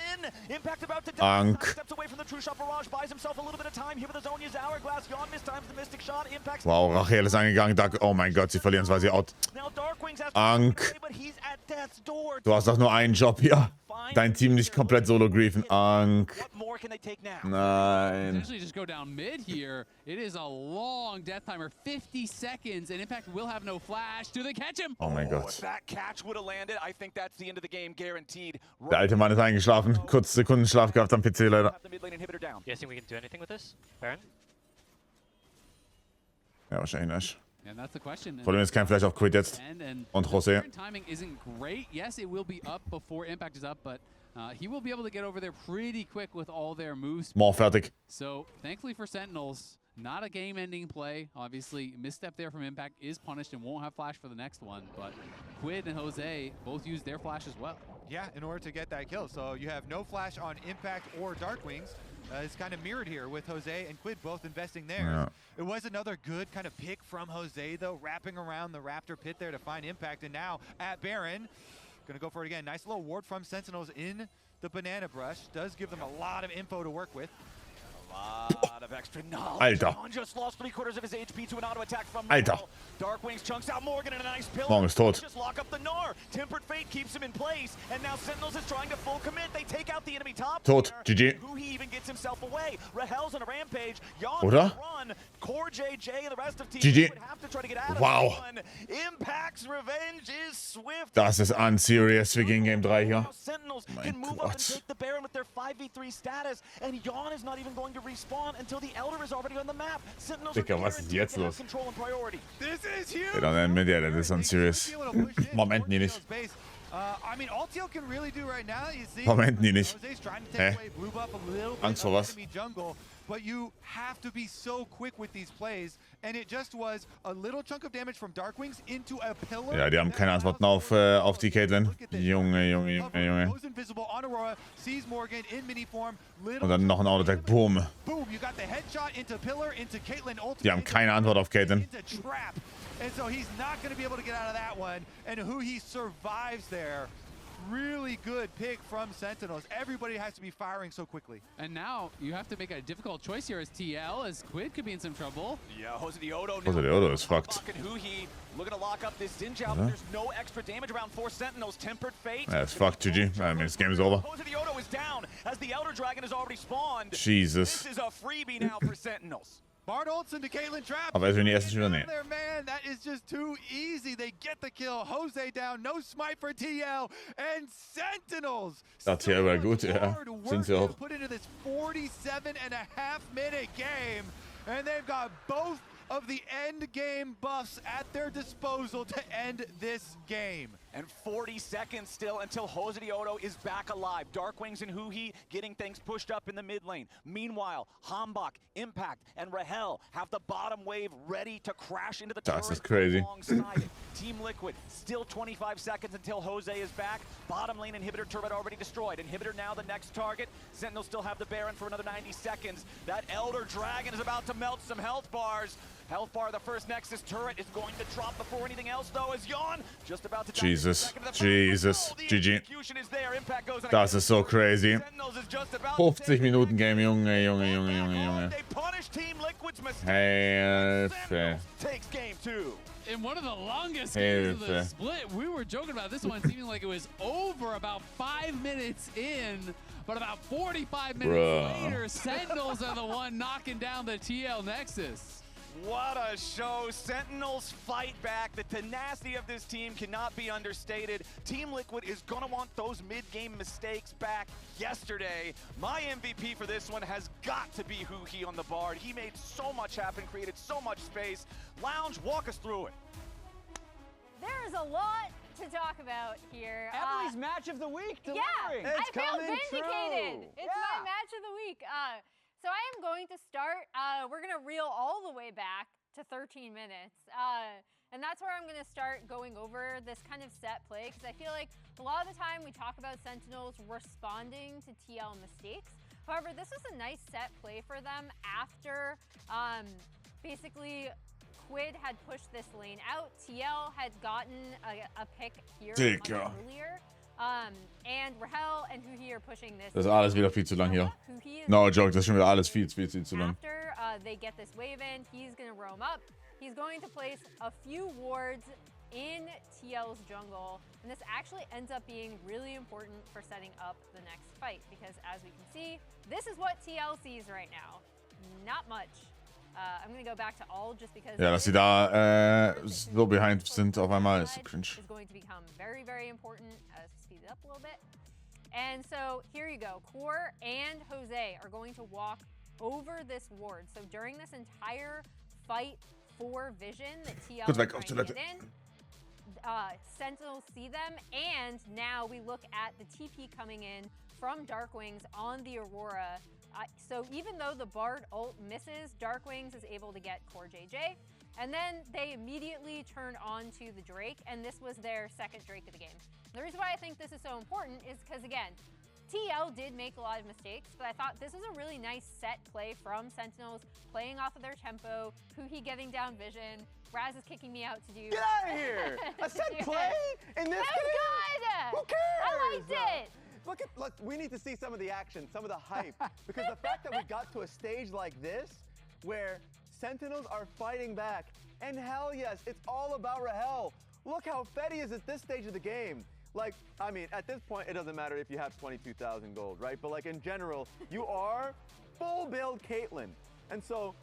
Impact about to die. Ankh. Steps away from the true shot barrage, buys himself a little bit of time here with the Zonya's hourglass. Yon mistimes the mystic shot. Impact. Wow, Rachel ist angegangen. Oh mein Gott, sie verlieren es, weil sie out. Now Darkwings has Ankh. but he's at death's door. Du hast doch nur einen Job hier. Dein Team nicht komplett solo griefen. Ankh. What more can they take now? Nein. Essentially just go down mid here. It is a long death timer, 50 seconds, and Impact will have no flash. Do they catch him? Oh mein If Gott. that catch would have landed, I think that's the end of the game, guaranteed. Der alte Mann ist eingeschlafen. Kurz Sekundenschlaf gehabt am PC leider. The mid lane inhibitor down. You guys think we can do anything with this, Baron? Ja, wahrscheinlich nicht. And that's the question. Vor allem ist kein Flash auf Quid jetzt. Und José. Timing isn't great. Yes, it will be up before Impact is up, but he will be able to get over there pretty quick with all their moves. More fertig. So, thankfully for Sentinels, not a game-ending play. Obviously, misstep there from Impact is punished and won't have flash for the next one, but Quid and Jose both used their flash as well. Yeah, in order to get that kill. So you have no flash on Impact or Darkwings. It's kind of mirrored here with Jose and Quid both investing there. Yeah. It was another good kind of pick from Jose, though, wrapping around the Raptor pit there to find Impact. And now at Baron, gonna go for it again. Nice little ward from Sentinels in the Banana Brush. Does give them a lot of info to work with. Lot of extra knowledge. Alter. John just lost 3/4 of his HP to an auto attack from Alter. Morgan. Darkwings chunks out Morgan in a nice pillar. Morgan ist tot. Just lock up the Gnar. Tempered Fate keeps him in place, and now Sentinels is trying to full commit. They take out the enemy top. Tot. player. GG. Who he even gets himself away. Rahel's on a rampage. Yon Oder? run. Core JJ and the rest of team GG. would have to try to get out of Wow. this one. Impact's revenge is swift. Das ist unserious. Wir gehen Game 3 hier. Sentinels Mein can move up Gott. and take the Baron with their 5v3 status, and Yon is not even going to respawn until the Elder is already on the map. Sentinels Dicker, are was ist guaranteed jetzt to have los? control and priority. This is huge. Ja, dann mit der, das ist unserious. Moment, nie nicht. I mean, all Teal can really do right now, you see. Moment, nie nicht. Jose's trying to take Hä? away Blue Buff a little bit Angst vor of was? enemy jungle, but you have to be so quick with these plays, and it just was a little chunk of damage from Darkwings into a pillar. Ja, die haben keine Antworten auf die Caitlyn. Junge. Goes invisible on Aurora, sees Morgan in mini form. Und dann noch ein Auto-Attack. Boom. Boom, you got the headshot into pillar, into Caitlyn ultimate. Die haben keine Antwort auf Caitlyn. Into trap. And so he's not going to be able to get out of that one. And who he survives there. Really good pick from Sentinels. Everybody has to be firing so quickly. And now you have to make a difficult choice here as TL, as Quid could be in some trouble. Yeah, Jose Diodo. Jose Diodo is fucked. Looking to lock up this Zinjao, but there's no extra damage around 4 Sentinels. Tempered Fate. Ja, ist fucked, GG. I mean, this game is over. Jose Diodo is down as the Elder Dragon has already spawned. Jesus. This is a freebie now for Sentinels. Bard ults into Caitlyn trap. Aber ist in die ersten Spieler? Nee. There, man, that is just too easy. They get the kill. Jose down. No smite for TL. And Sentinels. Ja, TL war gut, ja. Sind sie auch. Put into this 47.5-minute game. And they've got both of the end game buffs at their disposal to end this game. And 40 seconds still until Jose Diodo is back alive. Darkwings and Huhi getting things pushed up in the mid lane. Meanwhile, Hambach, Impact, and Rahel have the bottom wave ready to crash into the turret. Das ist crazy. Alongside it. Team Liquid, still 25 seconds until Jose is back. Bottom lane inhibitor turret already destroyed. Inhibitor now the next target. Sentinels still have the Baron for another 90 seconds. That Elder Dragon is about to melt some health bars. Health bar, the first Nexus turret is going to drop before anything else, though, as Yawn just about to Jesus. Jesus. GG. Das ist so crazy. 50 Minuten Game, Junge, Junge, Junge, Junge, Junge. Hilfe. In one of the longest games of the split, we were joking about this one seeming like it was over about 5 minutes in, but about 45 minutes later, Sentinels are the one knocking down the TL Nexus. What a show. Sentinels fight back. The tenacity of this team cannot be understated. Team Liquid is going to want those mid-game mistakes back yesterday. My MVP for this one has got to be Huhi on the Bard. He made so much happen, created so much space. Lounge, walk us through it. There's a lot to talk about here. Emily's match of the week delivering. Yeah, I feel vindicated. It's my match of the week. So I am going to start, we're going to reel all the way back to 13 minutes. And that's where I'm going to start going over this kind of set play, because I feel like a lot of the time we talk about Sentinels responding to TL mistakes. However, this was a nice set play for them after basically Quid had pushed this lane out. TL had gotten a pick here earlier. And Rahel and Huhi are pushing this. Das ist alles wieder viel zu lang hier. No joke, das ist schon wieder alles viel zu lang. After they get this wave in, he's going to roam up. He's going to place a few wards in TL's jungle. And this actually ends up being really important for setting up the next fight. Because as we can see, this is what TL sees right now. Not much. I'm going to go back to all just because... Ja, dass sie da so behind sind auf einmal ist cringe. ...is going to become very, very important. Let's speed it up a little bit. And so here you go. Core and Jose are going to walk over this ward. So during this entire fight for Vision that TL is trying to get in, Sentinels see them, and now we look at the TP coming in from Darkwings on the Aurora. So even though the Bard ult misses, Darkwings is able to get Core JJ, and then they immediately turn on to the Drake, and this was their second Drake of the game. The reason why I think this is so important is because, again, TL did make a lot of mistakes, but I thought this was a really nice set play from Sentinels, playing off of their tempo, Huhi getting down Vision, Raz is kicking me out to do... Get out of here! A set play? In this game? Good! Who cares? I liked it! Look, we need to see some of the action, some of the hype, because the fact that we got to a stage like this, where Sentinels are fighting back, and hell yes, it's all about Rahel. Look how fed he is at this stage of the game. Like, I mean, at this point, it doesn't matter if you have 22,000 gold, right? But like in general, you are full build Caitlyn. And so,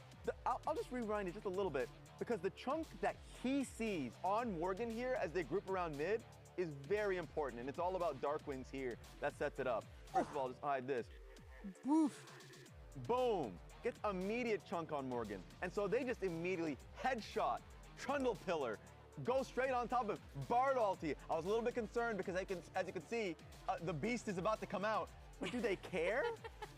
I'll just rewind it just a little bit, because the chunk that he sees on Morgan here as they group around mid is very important, and it's all about Darkwings here that sets it up. First of all, just hide this. Boof. Boom. Gets immediate chunk on Morgan. And so they just immediately headshot, Trundle Pillar, go straight on top of him. Bard ulti. I was a little bit concerned because as you can see, the beast is about to come out. But do they care?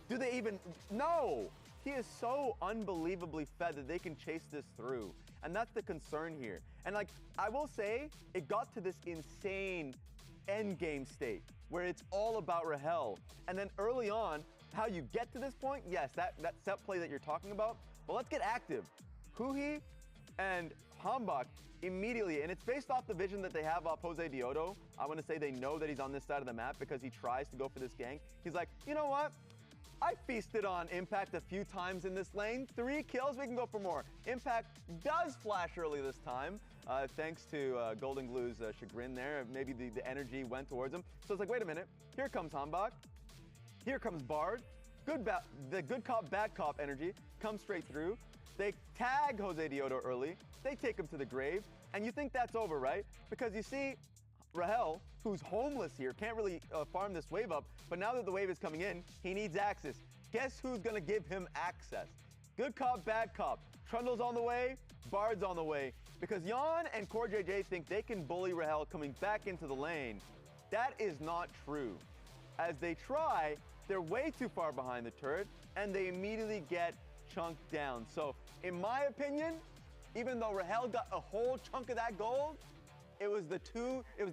Do they even? No. He is so unbelievably fed that they can chase this through. And that's the concern here. And like, I will say, it got to this insane end game state where it's all about Rahel. And then early on, how you get to this point, yes, that set play that you're talking about, but let's get active. Huhi and Hambach immediately, and it's based off the vision that they have off Jose Diodo. I want to say they know that he's on this side of the map because he tries to go for this gank. He's like, you know what? I feasted on Impact a few times in this lane. 3 kills, we can go for more. Impact does flash early this time, thanks to Golden Glue's chagrin there. Maybe the energy went towards him. So it's like, wait a minute. Here comes Hambach. Here comes Bard. The good cop, bad cop energy comes straight through. They tag Jose Diodo early. They take him to the grave. And you think that's over, right? Because you see, Rahel, who's homeless here, can't really farm this wave up, but now that the wave is coming in, he needs access. Guess who's gonna give him access? Good cop, bad cop. Trundle's on the way, Bard's on the way, because Yawn and Core JJ think they can bully Rahel coming back into the lane. That is not true. As they try, they're way too far behind the turret, and they immediately get chunked down. So, in my opinion, even though Rahel got a whole chunk of that gold, it was the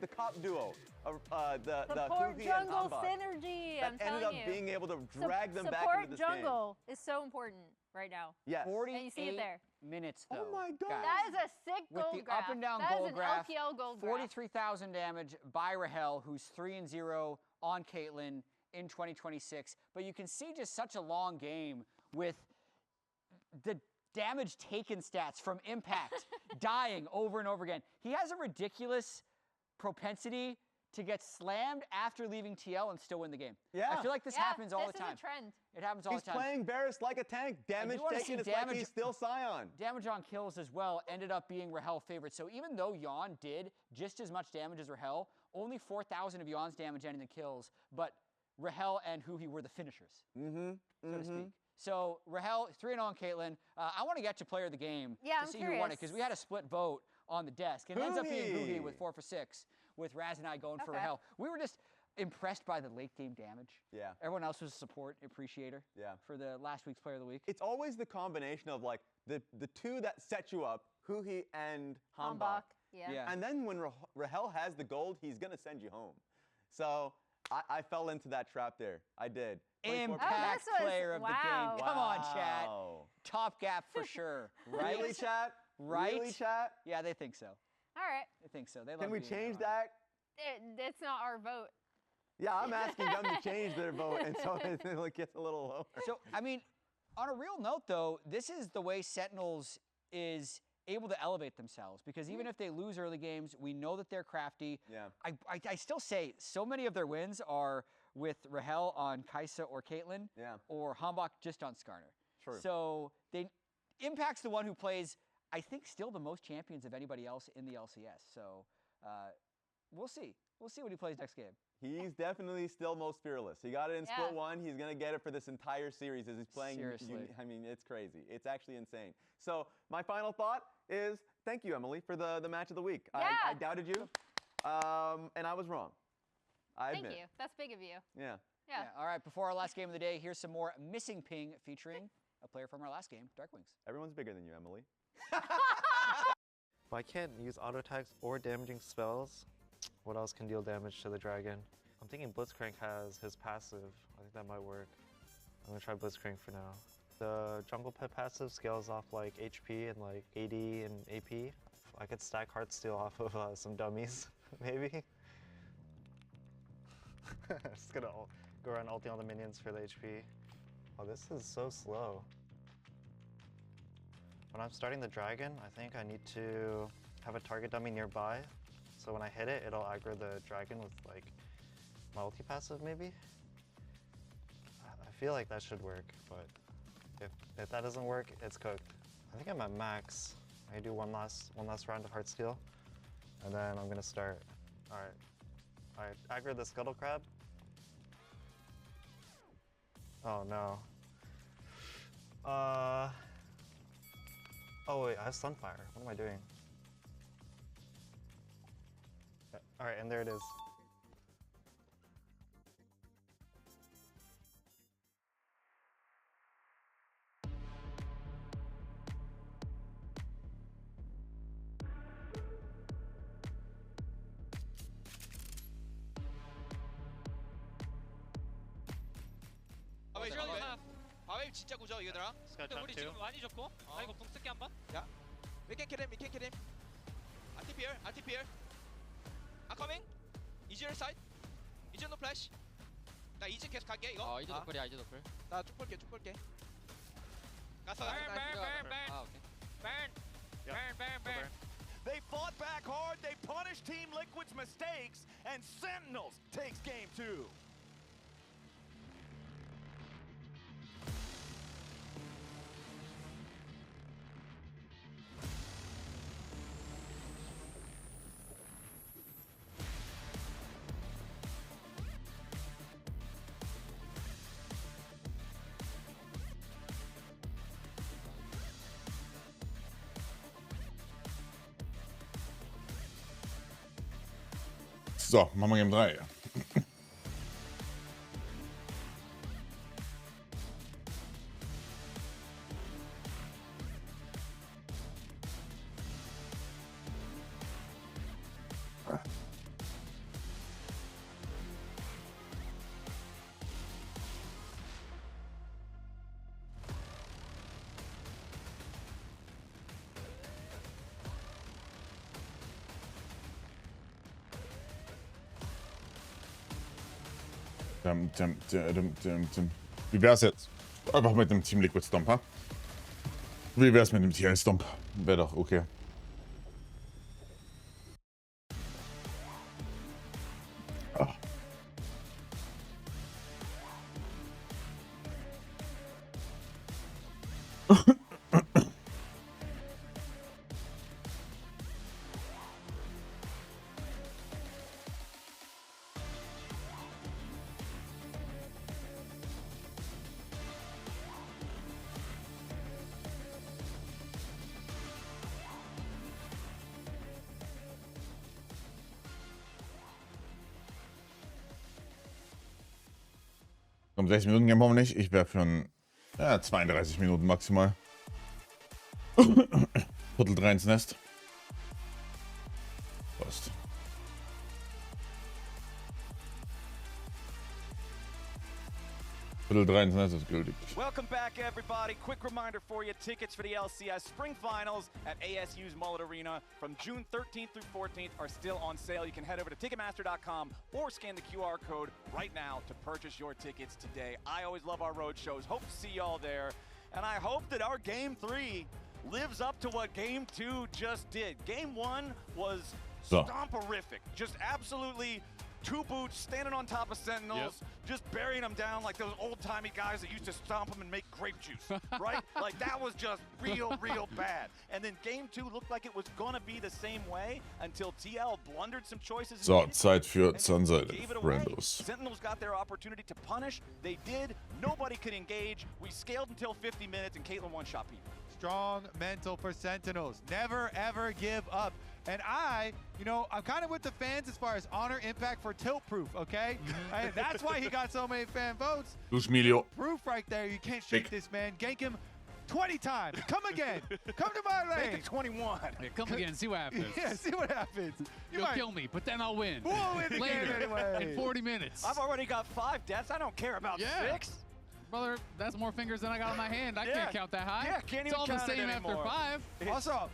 cop duo. the Support Huhi and jungle Hambach synergy. that I'm ended telling up you. being able to drag them back Support into this game. jungle is so important right now. Yes. 48 you see it there. minutes, though. Oh my God. guys. That is a sick With gold the graph. up and down that gold is an graph, LPL gold graph. 43,000 damage by Rahel, who's 3-0 on Caitlyn in 2026. But you can see just such a long game with the damage taken stats from Impact dying over and over again. He has a ridiculous propensity to get slammed after leaving TL and still win the game. Yeah. I feel like this happens all the time. This is a trend. It happens all He's the time. playing Varus like a tank. Damage wanna taken see is like damage- he's still Scion. Damage on kills as well ended up being Rahel favorite. So even though Yon did just as much damage as Rahel, only 4,000 of Yon's damage ended in kills, but Rahel and Huhi were the finishers, so to speak. So Rahel, 3-0 on Caitlyn. I want to get to player of the game Yeah, to I'm see who won it, because we had a curious. split vote on the desk. It ends up being Huhi. Huhi with 4 for 6, with Raz and I going for Okay. Rahel. We were just impressed by the late game damage. Yeah. Everyone else was a support appreciator Yeah. for the last week's player of the week. It's always the combination of like the two that set you up, Huhi and Hambach. Hambach, yeah. Yeah. And then when Rahel has the gold, he's going to send you home. So I fell into that trap there. I did. 24%. Impact this was- player of the wow. game. Come on, chat. Wow. Top gap for sure, right? Really, chat? Right? Really, chat? Yeah, they think so. All right. They think so. They love Can we being change there. that? It's not our vote. Yeah, I'm asking them to change their vote, and so it gets a little lower. So, I mean, on a real note, though, this is the way Sentinels is able to elevate themselves, because even if they lose early games, we know that they're crafty. Yeah. I still say so many of their wins are with Rahel on Kaisa or Caitlyn, Yeah. or Hambach just on Skarner. True. So Impact's the one who plays, I think, still the most champions of anybody else in the LCS. So we'll see. We'll see what he plays next game. He's definitely still most fearless. He got it in Yeah. split one. He's going to get it for this entire series as he's playing. Seriously. I mean, it's crazy. It's actually insane. So my final thought is thank you, Emily, for the match of the week. Yeah. I doubted you, and I was wrong. I admit. Thank you. That's big of you. Yeah. Yeah. All right, before our last game of the day, here's some more Missing Ping featuring a player from our last game, Darkwings. Everyone's bigger than you, Emily. If I can't use auto attacks or damaging spells, what else can deal damage to the dragon? I'm thinking Blitzcrank has his passive. I think that might work. I'm gonna try Blitzcrank for now. The Jungle Pet passive scales off like HP and like AD and AP. I could stack Heartsteel off of some dummies, maybe. Just gonna go around ulting all the minions for the HP. Oh, this is so slow. When I'm starting the dragon, I think I need to have a target dummy nearby. So when I hit it, it'll aggro the dragon with like my ulti passive maybe? I feel like that should work, but if that doesn't work, it's cooked. I think I'm at max. I do one last round of Heartsteel, and then I'm gonna start. Alright, aggro the Scuttle Crab. Oh no. Oh wait, I have Sunfire. What am I doing? Alright, and there it is. 바웨이 진짜 구조 이거더라. 근데 우리 지금 많이 줬고. 나 이거 궁 쓸게 한번. 야. 위켄 캐림. RTPL. 아커밍. 이즈를 사이드. 이즈 노 플래시. 나 이즈 계속 갈게 이거. 이즈 노플이야, 이즈 노플. 나 쭉 볼게. 가서. burn. They fought back hard, they punished Team Liquid's mistakes, and Sentinels takes game 2. So, machen wir Game 3. Wie wär's jetzt? Einfach mit dem Team Liquid Stomp, ha? Wie wär's mit dem TL Stomp? Wäre doch okay. Ach. Um 60 Minuten gehen wir nicht. Ich wäre für ein 32 Minuten maximal. Viertel 3 ins Nest. Passt. Viertel 3 ins Nest ist gültig. Welcome back, everybody. Quick reminder for you, tickets for the LCS Spring Finals at ASU's Mullet Arena from June 13th through 14th are still on sale. You can head over to Ticketmaster.com or scan the QR code right now to purchase your tickets today. I always love our road shows. Hope to see y'all there. And I hope that our Game 3 lives up to what Game 2 just did. Game 1 was stomperific. Just absolutely two boots standing on top of Sentinels, just burying them down like those old-timey guys that used to stomp them and make grape juice, right? Like, that was just real bad. And then Game 2 looked like it was gonna be the same way until TL blundered some choices. So, Zeit für Sunset Randos. Sentinels got their opportunity to punish. They did. Nobody could engage. We scaled until 50 minutes, and Caitlyn one-shot people. Strong mental for Sentinels. Never, ever give up. And I'm kind of with the fans as far as honor impact for tilt proof, okay? And that's why he got so many fan votes. Milio. Proof right there. You can't shake this man. Gank him 20 times. Come again. Come to my lane. Make it 21. Yeah, come again. See what happens. Yeah, see what happens. You'll kill me, but then I'll win. We'll win later anyway. in 40 minutes. I've already got 5 deaths. I don't care about 6. Brother, that's more fingers than I got on my hand. I can't count that high. Yeah, can't even it's all count the same after 5. Also,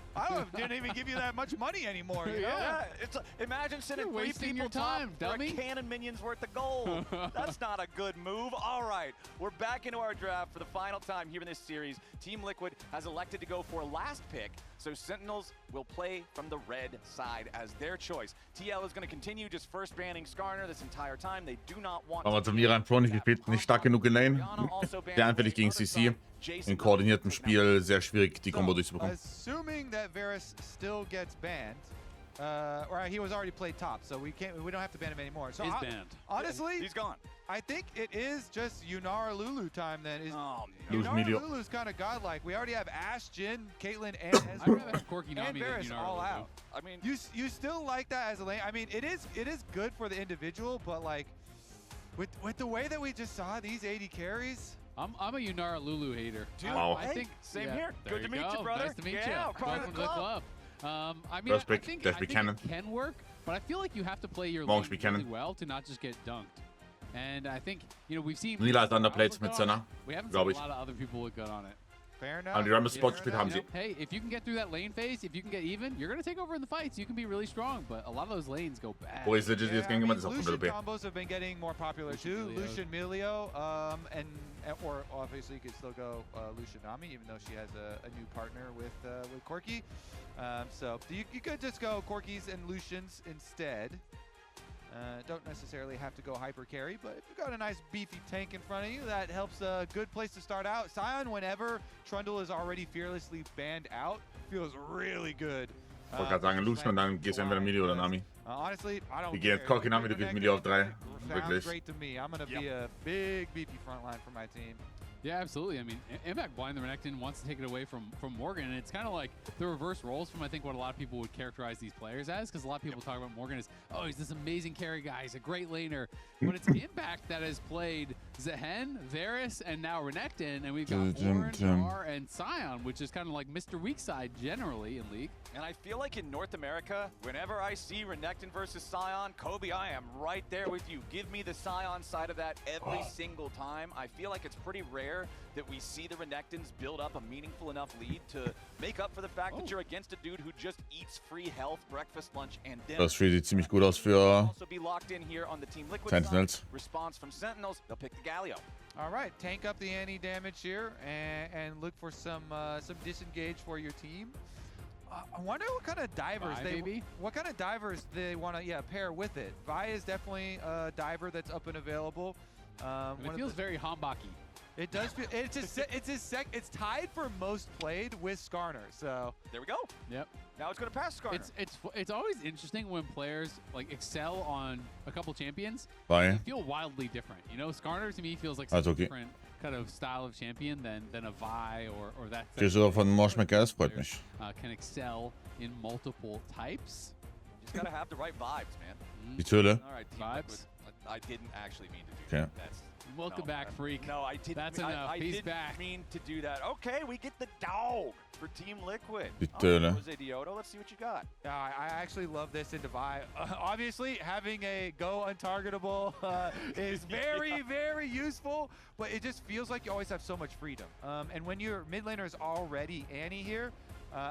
didn't even give you that much money anymore. You know? Yeah, imagine sending 3 people your time, top dummy. for a cannon minion's worth of gold. That's not a good move. All right, we're back into our draft for the final time here in this series. Team Liquid has elected to go for last pick, so Sentinels will play from the red side as their choice. TL is going to continue just first banning Skarner this entire time. They do not want Aber zu mir einfach nicht gespielt, nicht stark genug in Lane. Sehr anfällig gegen CC. In koordiniertem Spiel sehr schwierig, die Combo durchzubekommen. Assuming that Varus still gets banned, or he was already played top, so we don't have to ban him anymore. So he's banned. Honestly, he's gone. I think it is just Yunara Lulu time then. Yunara Lulu's kind of godlike. We already have Ashe, Jhin, Caitlyn, and I'd rather have Corki Nami than Varus Yunara all Lulu. out. I mean, you still like that as a lane. I mean, it is good for the individual, but like with the way that we just saw these 80 carries. I'm a Yunara Lulu hater. Dude, I think same here. Good to meet you, brother. Nice to meet you. Welcome to the club. I mean, First pick, I think Dash Cannon. it can work, but I feel like you have to play your Morgen lane spielt really Cannon. well to not just get dunked. And I think, we've seen... Nila hat Underplates mit Senna, We haven't seen a glaube ich. lot of other people look good on it. Fair enough. Aber die Rumble Spot gespielt haben sie. Hey, if you can get through that lane phase, if you can get even, you're going to take over in the fights. You can be really strong, but a lot of those lanes go bad. Wo ist legit jetzt gegen jemand, ist auch von Lucian WP. combos have been getting more popular too. Lucian Milio, or obviously you could still go Lucian Nami, even though she has a new partner with Corki. So you could just go Corkis and Lucians instead. Don't necessarily have to go hyper carry, but if you've got a nice beefy tank in front of you, that helps a good place to start out. Sion, whenever Trundle is already fearlessly banned out, feels really good. Ich wollte gerade sagen, Lucian und dann gehst du entweder Midi oder Nami. Honestly, I don't Die gehen jetzt Corki Nami, du gehst Midi auf 3. Wirklich. great to me. I'm going to be a big beefy front line for my team. Yeah, absolutely. I mean, Impact Blind the Renekton wants to take it away from Morgan, and it's kind of like the reverse roles from, I think, what a lot of people would characterize these players as, because a lot of people talk about Morgan as, oh, he's this amazing carry guy, he's a great laner, but it's Impact that has played Zehen, Varus, and now Renekton, and we've got Orin, Gar, and Sion, which is kind of like Mr. Weak Side generally in League. And I feel like in North America, whenever I see Renekton versus Sion, Kobe, I am right there with you. Give me the Sion side of that every single time. I feel like it's pretty rare rare that we see the Renekton's build up a meaningful enough lead to make up for the fact that you're against a dude who just eats free health, breakfast, lunch, and dinner. Das sieht ziemlich gut aus für Also be locked in here on the Team Liquid Sentinels. side. Response from Sentinels, they'll pick the Galio. All right, tank up the anti-damage here and look for some disengage for your team. I wonder what kind of divers they want to pair with it. Vi is definitely a diver that's up and available. It feels very Hambaki. It does feel it's tied for most played with Skarner. So there we go. Yep. Now it's going to pass Skarner. It's always interesting when players like excel on a couple champions. Bei. They feel wildly different. You know, Skarner to me feels like such a different kind of style of champion than a Vi or that. Frisur von Moschmecker, das freut mich. Can excel in multiple types. Just gotta have the right vibes, man. Die Töle. All right, vibes. I didn't actually mean to do that. That's welcome back, freak. No, I didn't. That's enough. He's didn't back. mean to do that. Okay, we get the dog for Team Liquid. Die Töle. Jose Diodo, let's see what you got. I actually love this into Vi. Obviously, having a go untargetable is very, very useful, but it just feels like you always have so much freedom. And when your mid laner is already Annie here,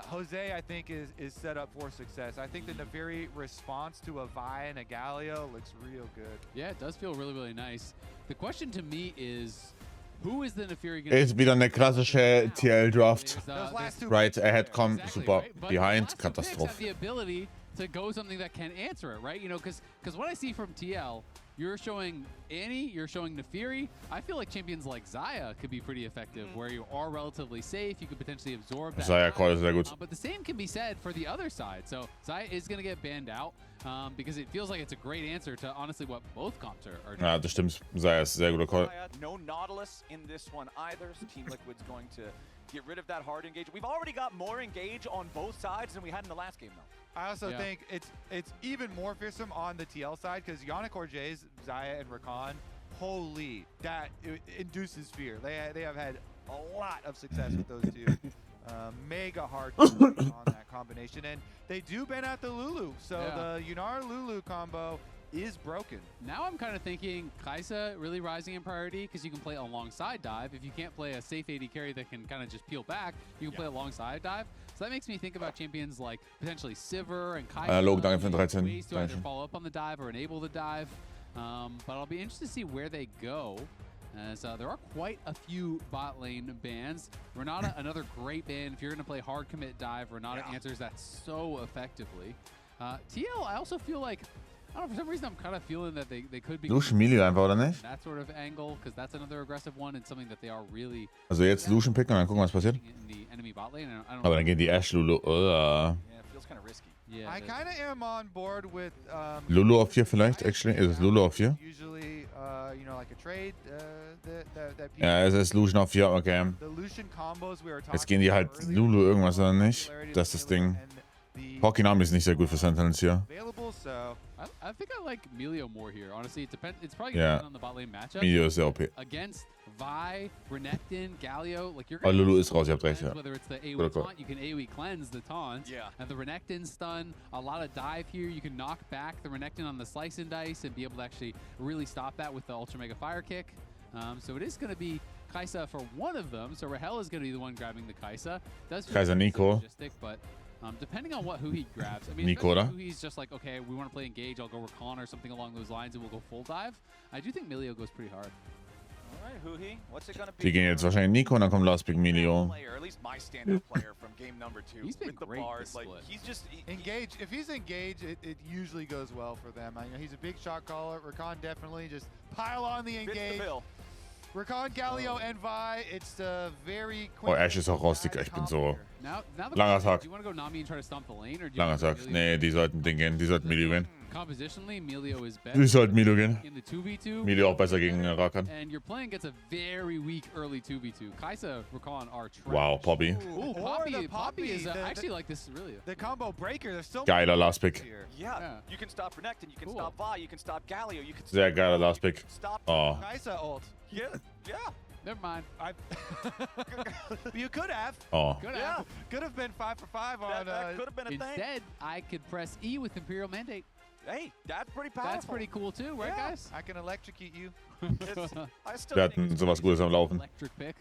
Jose, I think, is set up for success. I think the Neferi response to a Vi and a Galio looks real good. Yeah, it does feel really, really nice. The question to me is, who is the Neferi going to Ist wieder eine klassische TL-Draft. Right ahead, come, exactly, super right? But behind, the last two picks have Katastrophe. the ability to go something that can answer it, right? You know, because what I see from TL, you're showing Annie, you're showing Neferi. I feel like champions like Xayah could be pretty effective, where you are relatively safe. You could potentially absorb that. Xayah Call ist sehr gut. But the same can be said for the other side. So Xayah is going to get banned out because it feels like it's a great answer to honestly what both comps are doing. Ja, das stimmt. Xayah ist ein sehr guter Call. No Nautilus in this one either, so Team Liquid's going to get rid of that hard engage. We've already got more engage on both sides than we had in the last game, though. I also think it's even more fearsome on the TL side because Yannick Orjays, Xayah, and Rakan, holy, that it induces fear. They have had a lot of success with those two. Mega hard on that combination, and they do ban out the Lulu. So the Yunar Lulu combo is broken. Now I'm kind of thinking Kaisa really rising in priority because you can play alongside dive. If you can't play a safe AD carry that can kind of just peel back, you can play alongside dive. So that makes me think about champions like potentially Sivir and Kaisa. Analog, danke für den 13. Ways to either follow up on the dive or enable the dive. But I'll be interested to see where they go. As there are quite a few bot lane bans. Renata, another great ban. If you're going to play hard commit dive, Renata answers that so effectively. TL, I also feel like, I don't know, for some reason I'm kind of feeling that they could be Lucian Milio einfach, oder nicht? that sort of angle, because that's another aggressive one and something that they are really Also jetzt Lucian picken und dann gucken, was passiert. in the enemy bot lane. And I don't Aber know. dann gehen die Ash Lulu. Yeah, it feels kind of risky. Yeah, I kind of am on board with Lulu auf 4 vielleicht, actually. Ist es Lulu auf 4? usually, you know, like a trade that people. Ja, es ist Lucian auf 4, okay. The Lucian combos we were talking Jetzt gehen die halt about Lulu earlier, irgendwas oder nicht. Das ist das Ding. Hokinami ist nicht sehr gut für Sentinels hier. available, so I think I like Milio more here. Honestly, it depends. It's probably going to depend on the bot lane matchup. Milio ist sehr OP. Against Vi, Renekton, Galio, like you're Oh, gonna Lulu have ist raus, ihr habt recht, cleanse, ja. whether it's the AoE Guter Call. taunt, you can AoE cleanse the taunt. Yeah. And the Renekton stun, a lot of dive here. You can knock back the Renekton on the slice and dice and be able to actually really stop that with the Ultra Mega Fire Kick. So it is going to be Kaisa for one of them. So Rahel is going to be the one grabbing the Kaisa. Does feel Kaisa Nico. logistic, but depending on who he grabs. I mean, Nico, especially oder? who he's just like, okay, we want to play engage, I'll go recon or something along those lines, and we'll go full dive. I do think Milio goes pretty hard. All right, Huhi, what's it gonna be? Die gehen jetzt wahrscheinlich Nico und dann kommt Last Pick Milio. Player, at least my standout player from game number 2. He's been with the great bars. this Like split. he's just engage. If he's engaged, it usually goes well for them. I know he's a big shot caller. Rakan definitely just pile on the fits the engage. bill. Rakan, Galio, and Vi. It's very Oh, Ash ist auch raus, Digga. Ich bin so... Now the Langer question is, Tag. do you want to go Nami and try to stomp the lane, or do you Langer want to Tag. Nee, die sollten Ding gehen. Die sollten Milio gehen. Compositionally, Milio is Die better sollten Milio gehen. in the 2v2. Milio auch besser gegen Rakan. And you're playing against a very weak early 2v2. Kaisa, Rakan are trash. Wow, Poppy. Ooh, Or the Poppy is Poppy, I actually like this really. the combo breaker. There's so Geiler many Last Pick. here. Yeah, you can stop Renekton, you can Cool. stop Vi, you can stop Galio, you can Sehr geiler Last Pick. stop. Oh. Kaisa ult. Yeah, yeah. Never mind. You could have. Oh. Good Yeah. Could have been 5 for 5 on. That could have been a thing. Instead, I could press E with Imperial Mandate. Hey, that's pretty powerful. That's pretty cool too, right, guys? I can electrocute you. I still Wir think hatten sowas Gutes am Laufen. Electric pick.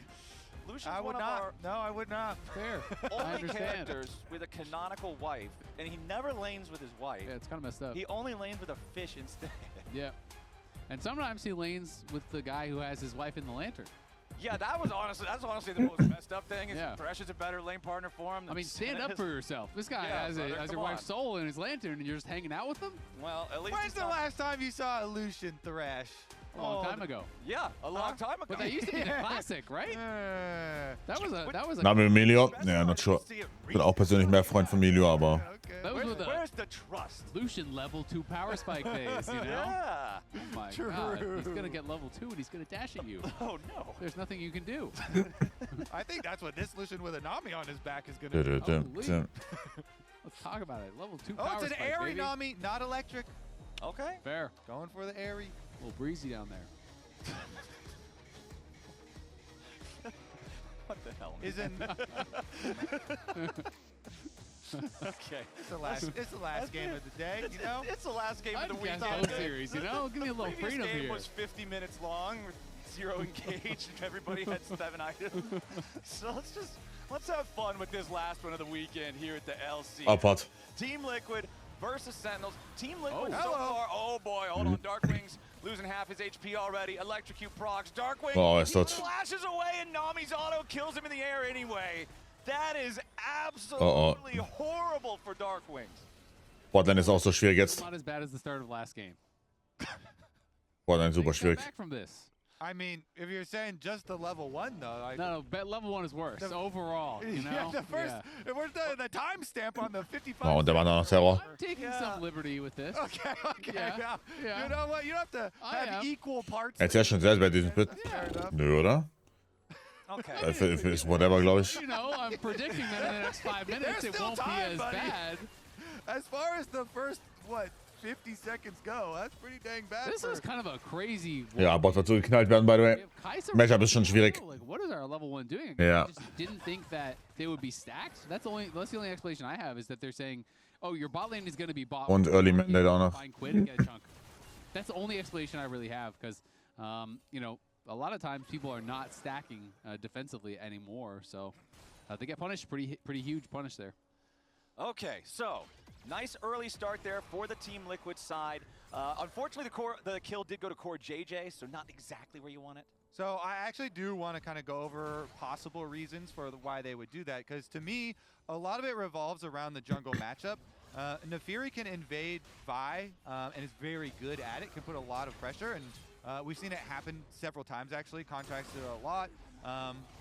Lucian's I one would of not. our No, I would not. Fair. I only understand. characters with a canonical wife, and he never lanes with his wife. Yeah, it's kind of messed up. He only lanes with a fish instead. Yeah. And sometimes he lanes with the guy who has his wife in the lantern. Yeah, that's honestly the most messed up thing. Is Yeah. Thresh is a better lane partner for him. I mean, stand up for yourself. This guy Yeah, has brother, a come wife's on. soul in his lantern, and you're just hanging out with him? Well, at least When's he's the not- last time you saw a Lucian Thrash? A long time ago. Yeah, a long time ago. But that used to be the classic, right? That was a Na, mit Emilio? Ja, not sure. Ich bin auch persönlich mehr Freund von Emilio, aber Those were the Where's the trust? Lucian level 2 power spike phase, you know? Yeah. Oh my god. He's gonna get level 2 and he's gonna dash at you. Oh no. There's nothing you can do. I think that's what this Lucian with a Nami on his back is going Dum, to do. dum, Holy. dum. Let's talk about it. Level 2 Oh, power it's an spike, airy baby. Nami, not electric. Okay. Fair. Going for the airy. A little breezy down there. What the hell? Isn't Okay. it's the last game of the day, you know? It's the last game of I'd the guess weekend. no series, you know? Give me a little Previous freedom game here. was 50 minutes long with 0 engaged and everybody had 7 items. So let's have fun with this last one of the weekend here at the LCS. Abfahrt. Team Liquid versus Sentinels. Team Liquid Oh. so far. Oh boy, hold on. Darkwing's losing half his HP already. Electrocute procs. Darkwing Oh, ist he tot. flashes away and Nami's auto kills him in the air anyway. That is absolutely horrible for Darkwings. Botlane ist auch so schwierig jetzt. Not as bad as the start of last game. Botlane super Take a step schwierig. back from this. I mean, if you're saying just the level 1, though. I, No, bet level 1 is worse overall, you know? Yeah, the first. Yeah. Where's the timestamp on the 55? Oh, und der war noch Terror. I'm taking some liberty with this. Okay, Yeah, yeah. You know what? You don't have to I have am. equal parts. Jetzt ja schon selbst bei diesem Split. Fair enough. Nö, oder? Okay. Ist whatever, glaube ich. You know, I'm predicting that in the next 5 minutes it still won't be time, as buddy. bad. As far as the first, 50 seconds go, that's pretty dang bad. This for, is kind of a crazy. Ja, Bot wird so geknallt werden, by the way. We have Kaiser Matchup ist schon schwierig. Like, what is our level 1 doing? Yeah. I just didn't think that they would be stacked. That's the only explanation I have is that they're saying, oh, your bot lane is going to be bot. Und Early Mandate auch noch. Find quit and get a chunk. That's the only explanation I really have because, you know, a lot of times people are not stacking defensively anymore. So they get punished, pretty huge punish there. Okay, so nice early start there for the Team Liquid side. Unfortunately, the kill did go to Core JJ, so not exactly where you want it. So I actually do want to kind of go over possible reasons for why they would do that, because to me, a lot of it revolves around the jungle matchup. Nefiri can invade Vi and is very good at it, can put a lot of pressure, and we've seen it happen several times actually. Contracts did it a lot.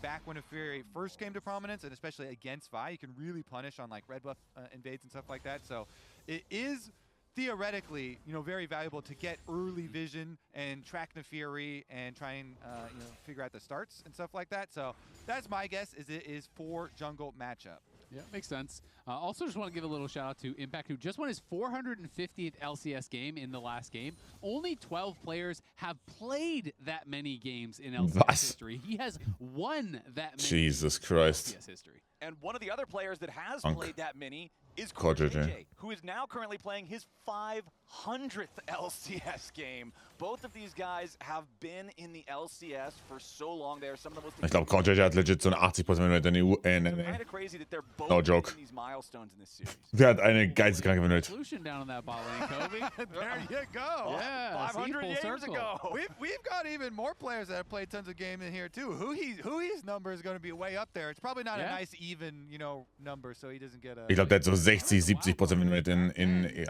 Back when Nefiri first came to prominence, and especially against Vi, you can really punish on like red buff invades and stuff like that. So it is theoretically, you know, very valuable to get early vision and track Nefiri and try and you know, figure out the starts and stuff like that. So that's my guess, is it is for jungle matchup. Yeah, makes sense. Also, just want to give a little shout out to Impact, who just won his 450th LCS game in the last game. Only 12 players have played that many games in LCS Was? history. He has won that many Jesus games Christ. in LCS history. And one of the other players that has Unk. played that many is Core Core JJ. JJ, who is now currently playing his 500th LCS game. Both of these guys have been in the LCS for so long. They are some of the most. Ich glaube, CounterJ hat legit so eine 80% Win in der EU. Kind of crazy that they're both No joke. in these milestones in this series. Wer hat eine geisteskranke Win Rate? Solution down on that bot lane, Kobe. There you go. Yeah, see, 500 full games circle. ago. We've got even more players that have played tons of games in here too. Huhi's number is going to be way up there. It's probably not a Yeah. nice even, you know, number, so he doesn't get a. Ich glaube, der hat so 60-70% Win Rate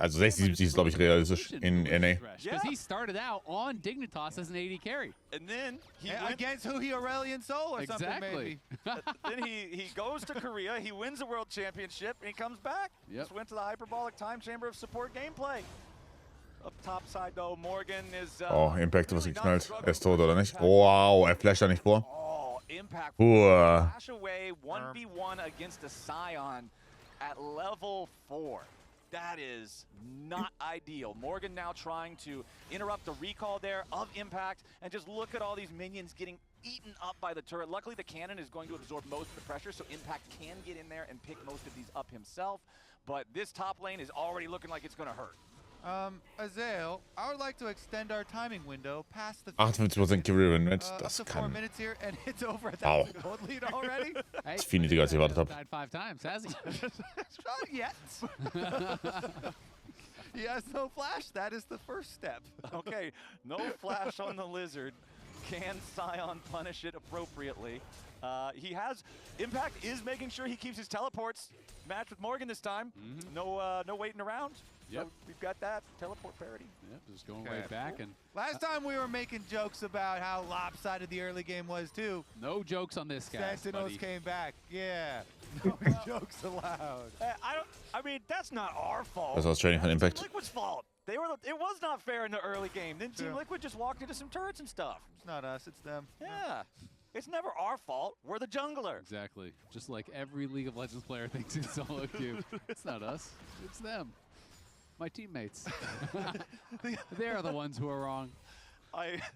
also 60-70 ist, glaube ich, realistisch in NA. Because he started out on Dignitas as an AD carry. And then he And went, against Huhi Aurelion Soul or something Exactly. maybe. then he goes to Korea, he wins the world championship, and he comes back. Yep. Just went to the hyperbolic time chamber of support gameplay. Up top side though, Morgan is Oh, Impact was really not geknallt. struggling Er ist tot, with oder the nicht? impact. Wow, er flasht da nicht vor. Oh, Impact Puh. flash away 1v1 against a Scion at level 4. That is not ideal. Morgan now trying to interrupt the recall there of Impact, and just look at all these minions getting eaten up by the turret. Luckily, the cannon is going to absorb most of the pressure, so Impact can get in there and pick most of these up himself. But this top lane is already looking like it's going to hurt. Azael, I would like to extend our timing window past the 58% Career Win Rate, up das to 4 kann. minutes here, and it's over Wow. 1,000 gold lead already. Das ist viel niedriger, als ich erwartet habe. Died 5 times, has he? Not yet. He has no flash. That is the first step. Okay, no flash on the Lizard. Can Scion punish it appropriately? He has... Impact is making sure he keeps his teleports matched with Morgan this time. No waiting around. Yep. So we've got that teleport parity. Yep, just going way back. And Last time we were making jokes about how lopsided the early game was too. no jokes on this guy. Sentinels came back. Yeah. No jokes allowed. I mean, that's not our fault. Das war das Training von Impact. Team Liquid's fault. It was not fair in the early game. Then Team Liquid just walked into some turrets and stuff. It's not us, it's them. Yeah. It's never our fault. We're the jungler. Exactly. Just like every League of Legends player thinks in solo queue. It's not us. It's them. My teammates. They are the ones who are wrong.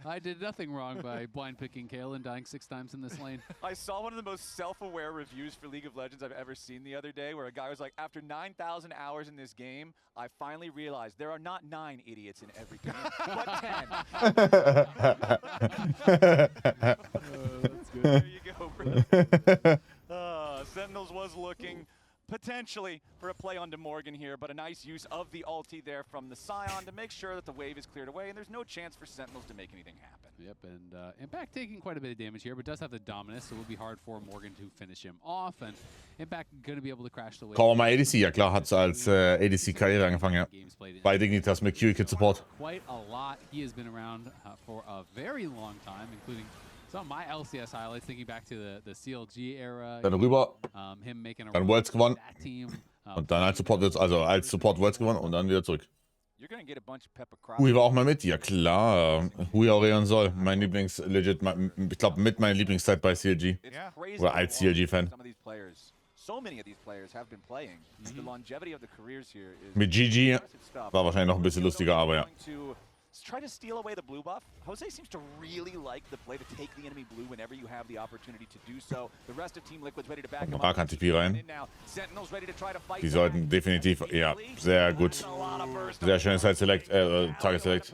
I did nothing wrong by blind picking Kayle and dying 6 times in this lane. I saw one of the most self-aware reviews for League of Legends I've ever seen the other day, where a guy was like, after 9,000 hours in this game, I finally realized there are not 9 idiots in every game, but 10. That's good. There you go, bro. Sentinels was looking potentially for a play onto Morgan here, but a nice use of the ulti there from the Scion to make sure that the wave is cleared away, and there's no chance for Sentinels to make anything happen. Yep, and Impact taking quite a bit of damage here, but does have the dominance, so it will be hard for Morgan to finish him off, and Impact going to be able to crash the wave. Kaum mal ADC, ja klar, hat als ADC-Karriere angefangen, ja. Bei Dignitas mit Q-Kit-Support. Quite a lot. He has been around for a very long time, including some of my LCS highlights, thinking back to the CLG era. Dann rüber, Him making a dann Worlds gewonnen. that team. Und dann als Support, als Support Worlds gewonnen und dann wieder zurück. You're gonna get a bunch of pepper crop. Hui war auch mal mit, ja klar. Hui Aureon Sol, mein ich glaube mit meiner Lieblingszeit bei CLG. It's crazy Oder als CLG-Fan. some of these players, so many of these players have been playing. The longevity of the careers here is Mit GG impressive stuff. war wahrscheinlich noch ein bisschen lustiger, aber ja. To try to steal away the blue buff. Jose seems to really like the play to take the enemy blue whenever you have the opportunity to do so. The rest of Team Liquid's ready to back him up. Rakan TP rein. Sentinels ready to try to fight. Die sollten definitiv, ja, sehr gut. Sehr schönes Side-Select, Target-Select.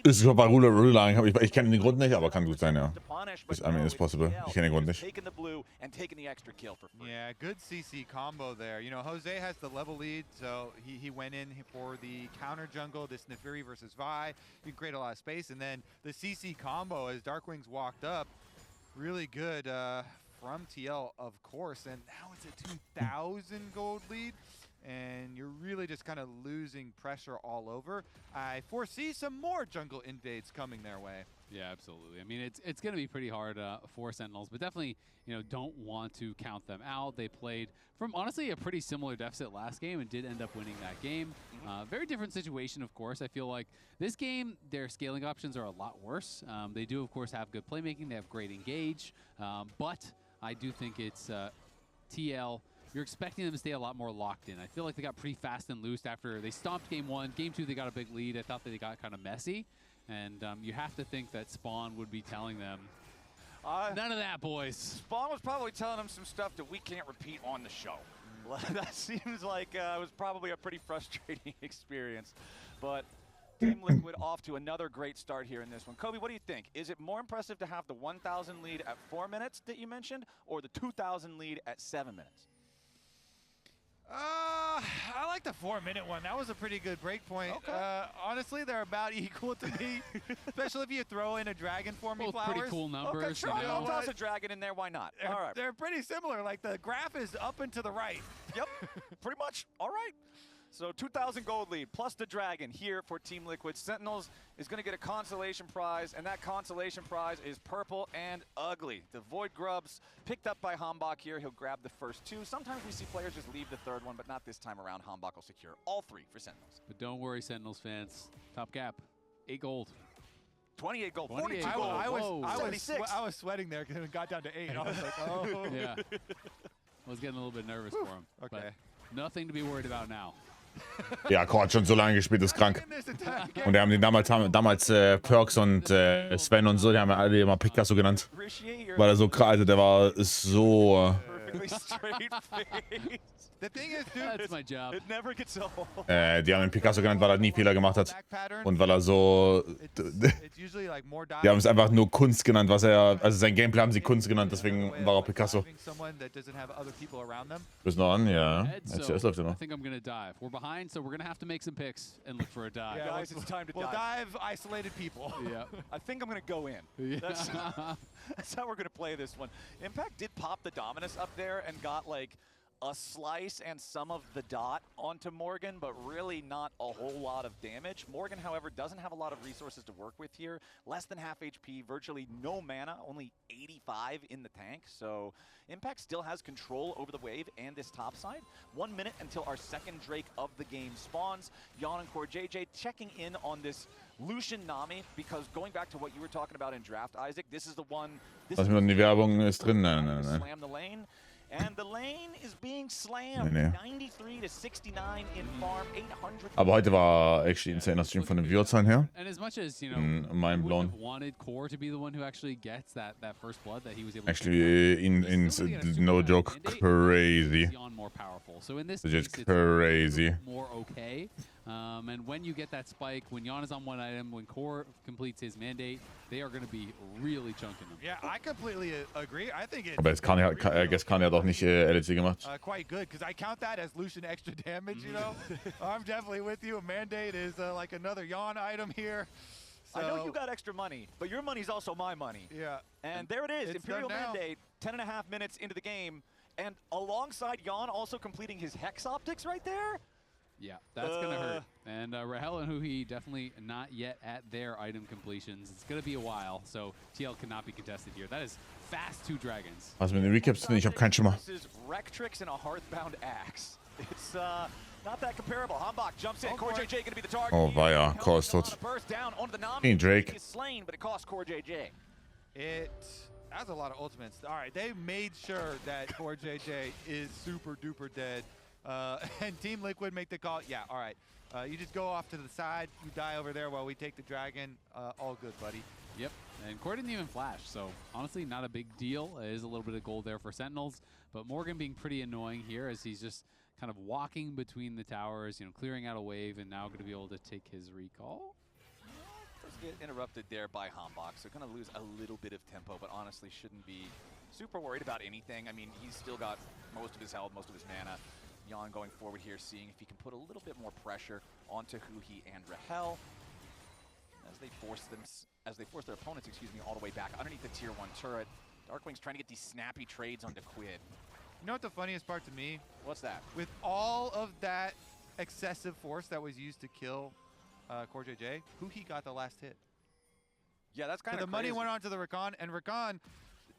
Ist schon bei Ruler, ich kenne den Grund nicht, aber kann gut sein, ja. I mean, it's possible. Ich kenne den Grund nicht. Yeah, good CC combo there. You know, Jose has the level lead, so he went in for the counter jungle, this Nefiri versus Vi. You can create a lot of space, and then the CC combo as Darkwings walked up, really good from TL, of course, and now it's a 2,000 gold lead, and you're really just kind of losing pressure all over. I foresee some more jungle invades coming their way. Yeah, absolutely. I mean, it's going to be pretty hard for Sentinels, but definitely, you know, don't want to count them out. They played from honestly a pretty similar deficit last game and did end up winning that game. Very different situation, of course. I feel like this game, their scaling options are a lot worse. They do, of course, have good playmaking. They have great engage, but I do think it's TL. You're expecting them to stay a lot more locked in. I feel like they got pretty fast and loose after they stomped game 1. Game 2, they got a big lead. I thought that they got kind of messy. And you have to think that Spawn would be telling them, none of that, boys. Spawn was probably telling them some stuff that we can't repeat on the show. That seems like it was probably a pretty frustrating experience. But Team Liquid off to another great start here in this one. Kobe, what do you think? Is it more impressive to have the 1,000 lead at 4 minutes that you mentioned, or the 2,000 lead at 7 minutes? I like the 4-minute one. That was a pretty good break point. Okay. Honestly, they're about equal to me, especially if you throw in a dragon for me Both flowers. pretty cool numbers. Okay, sure. You know? I'll toss a dragon in there. Why not? They're, All right. they're pretty similar. Like the graph is up and to the right. Yep, pretty much. All right. So 2,000 gold lead plus the dragon here for Team Liquid. Sentinels is going to get a consolation prize, and that consolation prize is purple and ugly. The Void Grubs picked up by Hambach here. He'll grab the first 2. Sometimes we see players just leave the third one, but not this time around. Hambach will secure all 3 for Sentinels. But don't worry, Sentinels fans. Top gap, 8 gold. 28 gold, 28 42 gold. I was sweating there because it got down to 8. I was like, oh. Yeah. I was getting a little bit nervous for him. Okay. But nothing to be worried about now. Ja, Core hat schon so lange gespielt, ist krank. Und die haben den damals Perks und Sven und so, die haben ja alle immer Picasso genannt. Weil er so krass, also der war so Perfectly straight face. The thing is, dude, That's my job. It never gets old. Die haben ihn Picasso genannt, weil er nie Fehler gemacht hat. Und weil er so... it's usually like more Die haben es einfach nur Kunst genannt, was er... Also sein Gameplay haben sie Kunst genannt, deswegen war er Picasso. Bis noch an, ja. LCS läuft ja I noch. think I'm gonna dive. We're behind, so we're gonna have to make some picks and look for a dive. Yeah, Guys, it's time to we'll dive. dive isolated people. Yeah. I think I'm going to go in. Yeah. That's how we're going to play this one. Impact did pop the Dominus up there and got like a slice and some of the dot onto Morgan, but really not a whole lot of damage. Morgan, however, doesn't have a lot of resources to work with here. Less than half HP, virtually no mana, only 85 in the tank. So Impact still has control over the wave and this top side. 1 minute until our second Drake of the game spawns. Yon and Core JJ checking in on this Lucian Nami, because going back to what you were talking about in draft, Isaac, this is the one. Was mit die Werbung ist drin? Nein, nein, nein. Slam the lane. And the lane is being slammed. 93 to 69 in farm, 800. Aber heute war actually insane Stream von den Viewerzahlen her. And as much as, you know, Mind we blown. would have wanted Core to be the one who actually gets that first blood that he was able to Actually, no joke, crazy. more powerful. So in this It's case, crazy. it's more okay. And when you get that spike, when Yon is on one item, when Core completes his mandate, they are going to be really chunking them. Yeah, I completely agree. I think it's Aber jetzt kann er doch nicht LEC gemacht. quite good, because I count that as Lucian extra damage, you know? I'm definitely with you. A mandate is like another Yon item here. So, I know you got extra money, but your money's also my money. Yeah. And there it is, It's Imperial done now. Mandate, 10.5 minutes into the game. And alongside Yon also completing his Hex Optics right there. Yeah, that's going to hurt. And Rahel and Huhi definitely not yet at their item completions. It's going to be a while, so TL cannot be contested here. That is fast 2 dragons. Was mit den Recaps drin? Ich habe keinen Schimmer. This is Rectrix and a Hearthbound Axe. It's not that comparable. Hambach jumps in. Core JJ going to be the target. Oh, weia. Core ist tot. Burst down onto the Nami. Hey, Drake. He's slain, but it costs Core JJ. That's a lot of ultimates. All right, they made sure that Core JJ is super duper dead. And Team Liquid make the call. Yeah, all right. You just go off to the side. You die over there while we take the dragon. All good, buddy. Yep, and Core didn't even flash, so honestly not a big deal. It is a little bit of gold there for Sentinels, but Morgan being pretty annoying here as he's just kind of walking between the towers, you know, clearing out a wave, and now going to be able to take his recall. Just get interrupted there by Hambach, so going to lose a little bit of tempo, but honestly shouldn't be super worried about anything. I mean, he's still got most of his health, most of his mana. Yon going forward here, seeing if he can put a little bit more pressure onto Huhi and Rahel as they force their opponents, all the way back underneath the tier 1 turret. Darkwing's trying to get these snappy trades onto Quid. You know what the funniest part to me? What's that? With all of that excessive force that was used to kill Core JJ, Huhi got the last hit. Yeah, that's kind So of the money crazy. went on to the Rakan, and Rakan,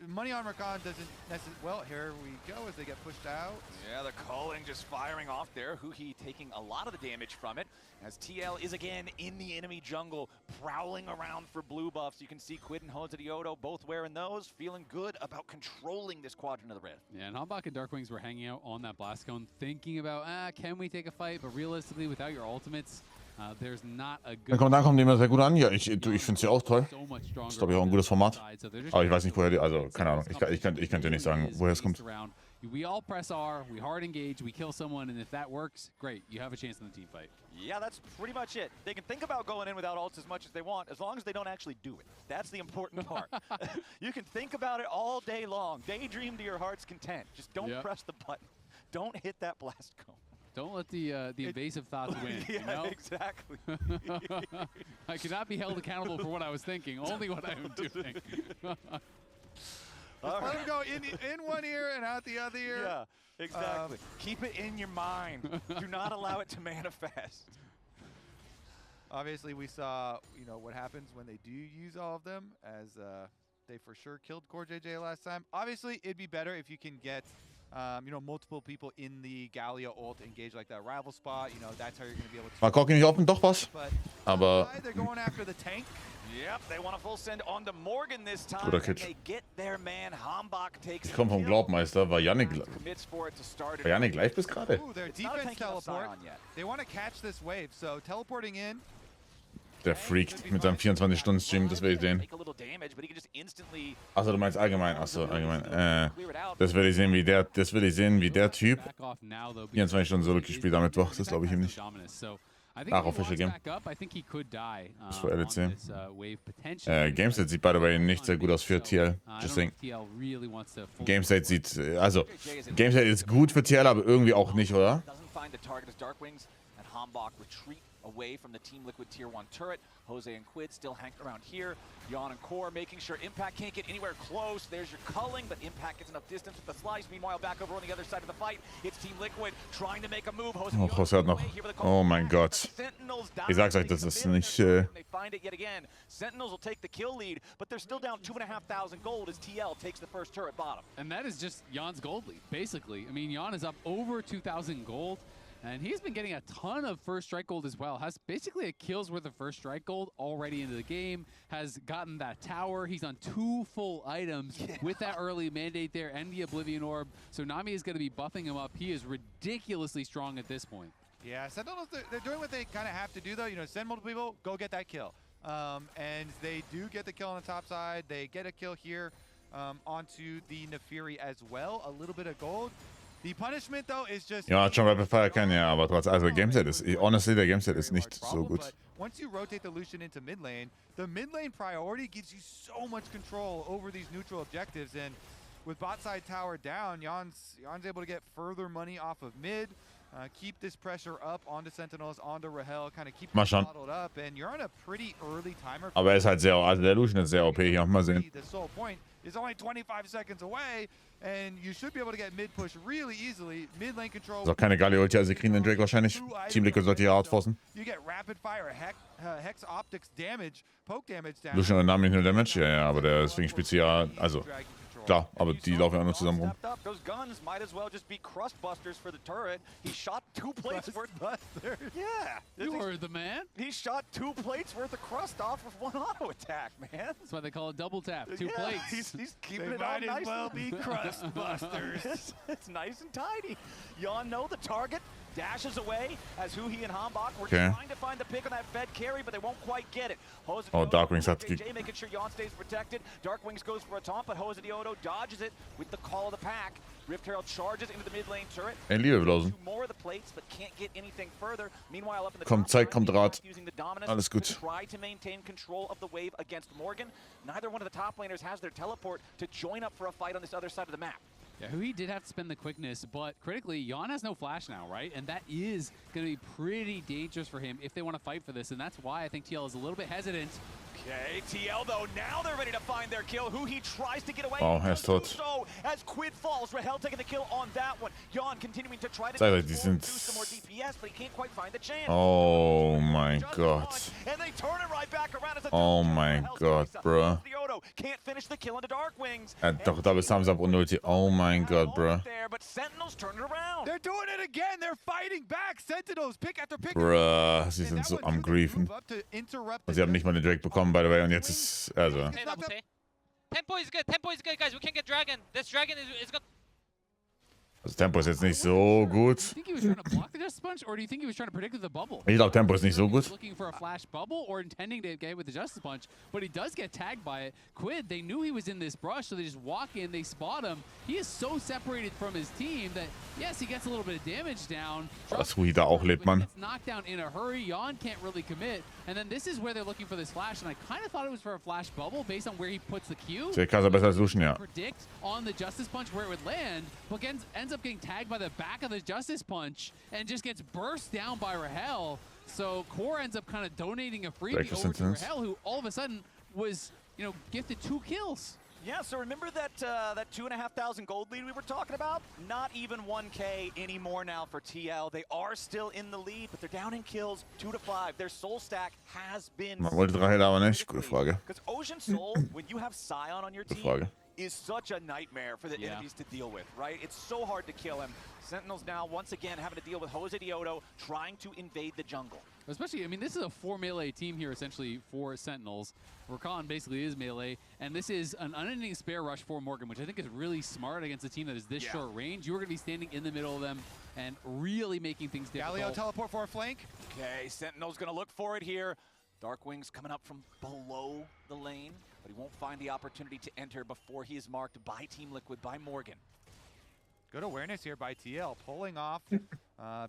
money on Rakan doesn't necessarily. Well, here we go as they get pushed out. Yeah, the culling just firing off there. Huhi taking a lot of the damage from it, as TL is again in the enemy jungle, prowling around for blue buffs. You can see Quid and Hozadioto both wearing those, feeling good about controlling this quadrant of the Rift. Yeah, and Hambach and Darkwings were hanging out on that blast cone, thinking about, can we take a fight? But realistically, without your ultimates, there's not a good. Der Kommentar kommt immer sehr gut an. Ja, ich finde es ja auch toll. Ist, glaube ich, auch ein gutes Format. Aber ich weiß nicht, woher die, also, keine Ahnung. Ich könnte dir nicht sagen, woher es kommt. We all press R, we hard engage, we kill someone, and if that works, great. You have a chance in the team fight. Yeah, that's pretty much it. They can think about going in without ults as much as they want, as long as they don't actually do it. That's the important part. You can think about it all day long. Daydream to your heart's content. Just don't press the button. Don't hit that blast cone. Don't let the invasive thoughts win. Yeah, you know? Exactly. I cannot be held accountable for what I was thinking, only what I am doing. Let them go in one ear and out the other ear. Yeah, exactly. Keep it in your mind. Do not allow it to manifest. Obviously, we saw what happens when they do use all of them, as they for sure killed Core JJ last time. Obviously, it'd be better if you can get multiple people in the Gallia ult engage like that rival spot. That's how you're going to be able to. Mal gucken, hier oben doch was. Aber they're going after the tank. Yep, they want a full send onto Morgan this time. Guter And Kitsch. they get their man. Hambach takes Ich komme vom Glaubmeister. War Yannick live bis gerade? Ooh, their It's not a defense tanky enough teleport. Scion yet. They want to catch this wave, so teleporting in. Der freakt mit seinem 24-Stunden-Stream, das will ich sehen. Achso, du meinst allgemein. Achso, allgemein. Das will ich sehen, wie der Typ 24 Stunden Solo gespielt am Mittwoch. Das glaube ich ihm nicht. Ach, Official Game. Das war LCS. Gamestate sieht by the way nicht sehr gut aus für TL. Just saying. Gamestate sieht, also, Gamestate ist gut für TL, aber irgendwie auch nicht, oder? Away from the Team Liquid Tier 1 turret. Jose and Quid still hanging around here. Yon and Core making sure Impact can't get anywhere close. There's your culling, but Impact gets enough distance with the slice. Meanwhile, back over on the other side of the fight, it's Team Liquid trying to make a move. Jose hat noch. Oh mein Gott. Ich sag's euch, das ist nicht. They find it yet again. Sentinels will take the kill lead, but they're still down 2,500 gold as TL takes the first turret bottom. And that is just Yon's gold lead, basically. I mean, Yon is up over 2,000 gold. And he's been getting a ton of first strike gold as well. Has basically a kill's worth of first strike gold already into the game. Has gotten that tower. He's on 2 full items with that early mandate there and the Oblivion Orb. So Nami is going to be buffing him up. He is ridiculously strong at this point. Yeah, Sentinels, they're doing what they kind of have to do, though. You know, send multiple people, go get that kill. And they do get the kill on the top side. They get a kill here onto the Nefiri as well. A little bit of gold. The punishment, though, is just... Ja, hat schon Rapid Fire kann, ja, aber trotzdem, also Gameset ist, honestly, der Gameset ist nicht so gut. Once you rotate the Lucian into mid lane, the mid lane priority gives you so much control over these neutral objectives, and with bot side tower down, Jan's able to get further money off of mid, keep this pressure up onto Sentinels, onto Rahel, kind of keep it bottled up, and you're on a pretty early timer. Aber ist halt sehr, also der Lucian ist sehr OP hier, mal sehen. The sole point is only 25 seconds away, and you should be able to get mid push really easily. Mid lane control. Ist auch keine geile Ulti, also sie kriegen den Drake wahrscheinlich. Team Liquid sollte hier outforcen. You get rapid fire, hex optics damage, poke damage down. Lucian und Nami nur Damage, ja, aber der deswegen speziell, also klar, aber die laufen ja nur zusammen rum. Those guns might as well just be crust busters for the turret. He shot 2 plates worth. Yeah, you were the man. He shot 2 plates worth of crust off with 1 auto attack, man. That's why they call it double tap. 2 plates. He's keeping it on nice. Might as well be crust busters. It's nice and tidy. Yon know the target. Dashes away as Huhi and Hambach were trying to find the pick on that Fed carry, but they won't quite get it. Oh, Darkwings hat making sure Yon stays protected. Darkwings goes for a taunt, but Jose Diodo dodges it with the call of the pack. Rift Herald charges into the mid lane turret. More of the plates, but can't get anything further. Meanwhile, up in the kommt Zeit, kommt Rat. using the dominance Alles gut. to try to maintain control of the wave against Morgan. Neither one of the top laners has their teleport to join up for a fight on this other side of the map. Yeah, Hui did have to spend the quickness, but critically, Yon has no flash now, right? And that is going to be pretty dangerous for him if they want to fight for this, and that's why I think TL is a little bit hesitant. Okay, TL though, now they're ready to find their kill. Huhi tries to get away. Oh, er ist tot. So, as Quid falls, Rahel taking the kill on that one. Yon continuing to try to die sind... some more DPS, but he can't quite find the chance. Oh mein Gott. And they turn it right back around as a Oh mein Gott, bro. Can't finish the kill into Darkwings. Doch, Double Thumbs Up und Ulti. Oh mein Gott, bro. But Sentinels turn it around. They're doing it again. They're fighting back. Sentinels pick after pick. Bruh, sie sind so am Griefen. Und sie haben nicht mal den Drake bekommen, by the way, und jetzt ist, also... Tempo is good, guys. We can get Dragon. This Dragon is good. Also Tempo ist jetzt nicht so gut. Do you think he was trying to block the Justice Punch, or do you think he was trying to predict the bubble? Ich glaube, Tempo ist nicht so gut. Looking for a flash bubble or intending to get with the Justice Punch, but he does get tagged by it. Quid, they knew he was in this brush, so they just walk in, they spot him. He is so separated from his team that, yes, he gets a little bit of damage down. Dass Hui da auch lebt, man. Gets knocked down in a hurry. Yon can't really commit. And then this is where they're looking for this flash, and I kind of thought it was for a flash bubble based on where he puts the Q. CK ist besser als Lucian, ja. Predict on the Justice Punch where it would land, but ends up getting tagged by the back of the Justice Punch and just gets burst down by Rahel. So Core ends up kind of donating a freebie over to Rahel, who all of a sudden was, you know, gifted 2 kills. Yeah, so remember that that 2,500 gold lead we were talking about? Not even 1K anymore now for TL. They are still in the lead, but they're down in kills 2 to 5. Their soul stack has been... Man wollte Rahel aber nicht. Gute Frage. Because Ocean Soul, when you have Scion on your team, is such a nightmare for the enemies to deal with, right? It's so hard to kill him. Sentinels now, once again, having to deal with Jose Diodo trying to invade the jungle. Especially, I mean, this is a 4 melee team here, essentially, for Sentinels. Rakan basically is melee, and this is an unending spare rush for Morgan, which I think is really smart against a team that is this short range. You are going to be standing in the middle of them and really making things difficult. Galio teleport for a flank. Okay, Sentinel's going to look for it here. Darkwing's coming up from below the lane, but he won't find the opportunity to enter before he is marked by Team Liquid, by Morgan. Good awareness here by TL, pulling off,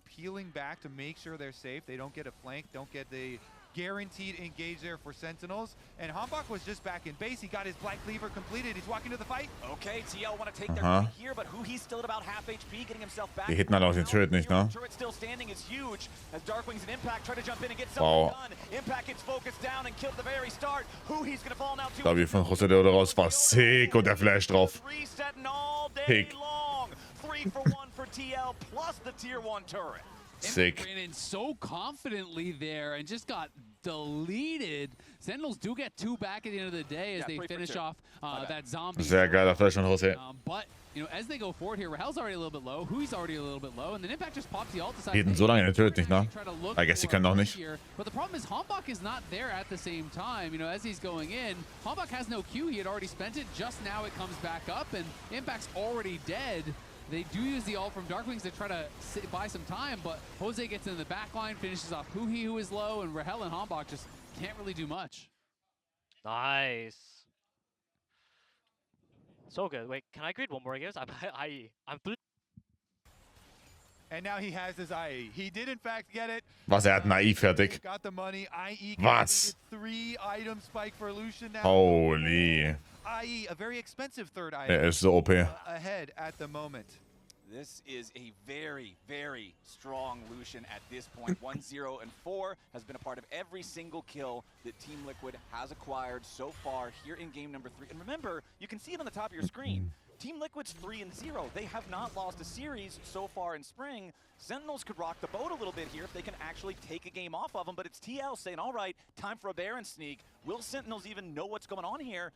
peeling back to make sure they're safe. They don't get a flank, don't get the guaranteed engage there for Sentinels. And Hambach was just back in base. He got his Black Cleaver completed. He's walking to the fight. Okay, TL want to take their lead here, but who he's still at about half HP, getting himself back. Die hitten halt auch den Turret nicht, ne? Turret still standing is huge as Darkwings and Impact try to jump in and get something done. Impact gets focused down and killed the very start. Who he's gonna fall now to. W von José de Odo raus war sick und der Flash drauf. Resetting all day Pick. long. 3 for 1 for TL plus the tier 1 turret. Sick. Ran in so confidently there and just got deleted. Sentinels do get 2 back at the end of the day as they finish off that zombie. Sehr geiler Flash von José. But you know, as they go forward here, Rahel's already a little bit low, Hui's already a little bit low, and then Impact just pops the ult aside. Hielten so lange den Turret nicht, ne? I guess sie können noch nicht. But the problem is Hambach is not there at the same time. You know, as he's going in, Hambach has no Q. He had already spent it. Just now it comes back up, and Impact's already dead. They do use the ult from Darkwings to try to buy some time, but Jose gets in the back line, finishes off Huhi, who is low, and Rahel and Hambach just can't really do much. Nice. So good. Wait, can I grade one more against? I'm blue. And now he has his IE. He did in fact get it. Was, hat ein AI fertig? Got the money. IE Was? 3 item spike for Lucian now. Holy. IE, a very expensive third item. Er ist so OP. Ahead at the moment. This is a very, very strong Lucian at this point. 1-0 and 4 has been a part of every single kill that Team Liquid has acquired so far here in game number 3. And remember, you can see it on the top of your screen. Team Liquid's 3-0. They have not lost a series so far in spring. Sentinels could rock the boat a little bit here if they can actually take a game off of them, but it's TL saying, all right, time for a Baron sneak. Will Sentinels even know what's going on here?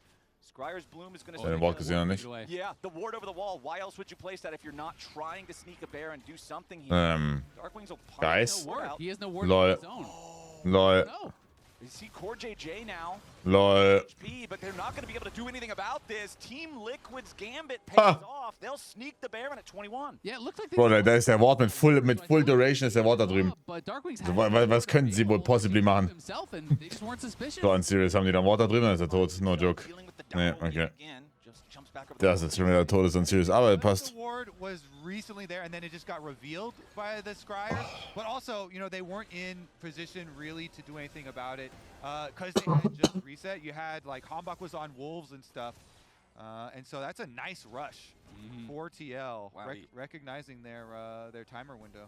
Scryer's Bloom is going to Ward gesehen oder nicht? Yeah, the ward over the wall. Why else would you place that if you're not trying to sneak a bear and do something here? Darkwings will Guys. No ward. He has no ward Lol. of his own. Lol. No. You see Core JJ now. Lol. HP, but they're not going to be able to do anything about this. Team Liquid's Gambit pays off. They'll sneak the Baron at 21. Yeah, it looked like Bro, da ist der Ward mit Full Duration, ist der Ward da drüben. So, was könnten sie wohl possibly machen? So, ein Serious haben die da Ward da drüben, ist er tot. No joke. Nee, okay. Das ist schon wieder tot, ist ein Serious, aber passt. The ward was recently there, and then it just got revealed by the Scryers. But also, you know, they weren't in position really to do anything about it because they had just reset. You had like Hambach was on Wolves and stuff, and so that's a nice rush for TL, recognizing their timer window.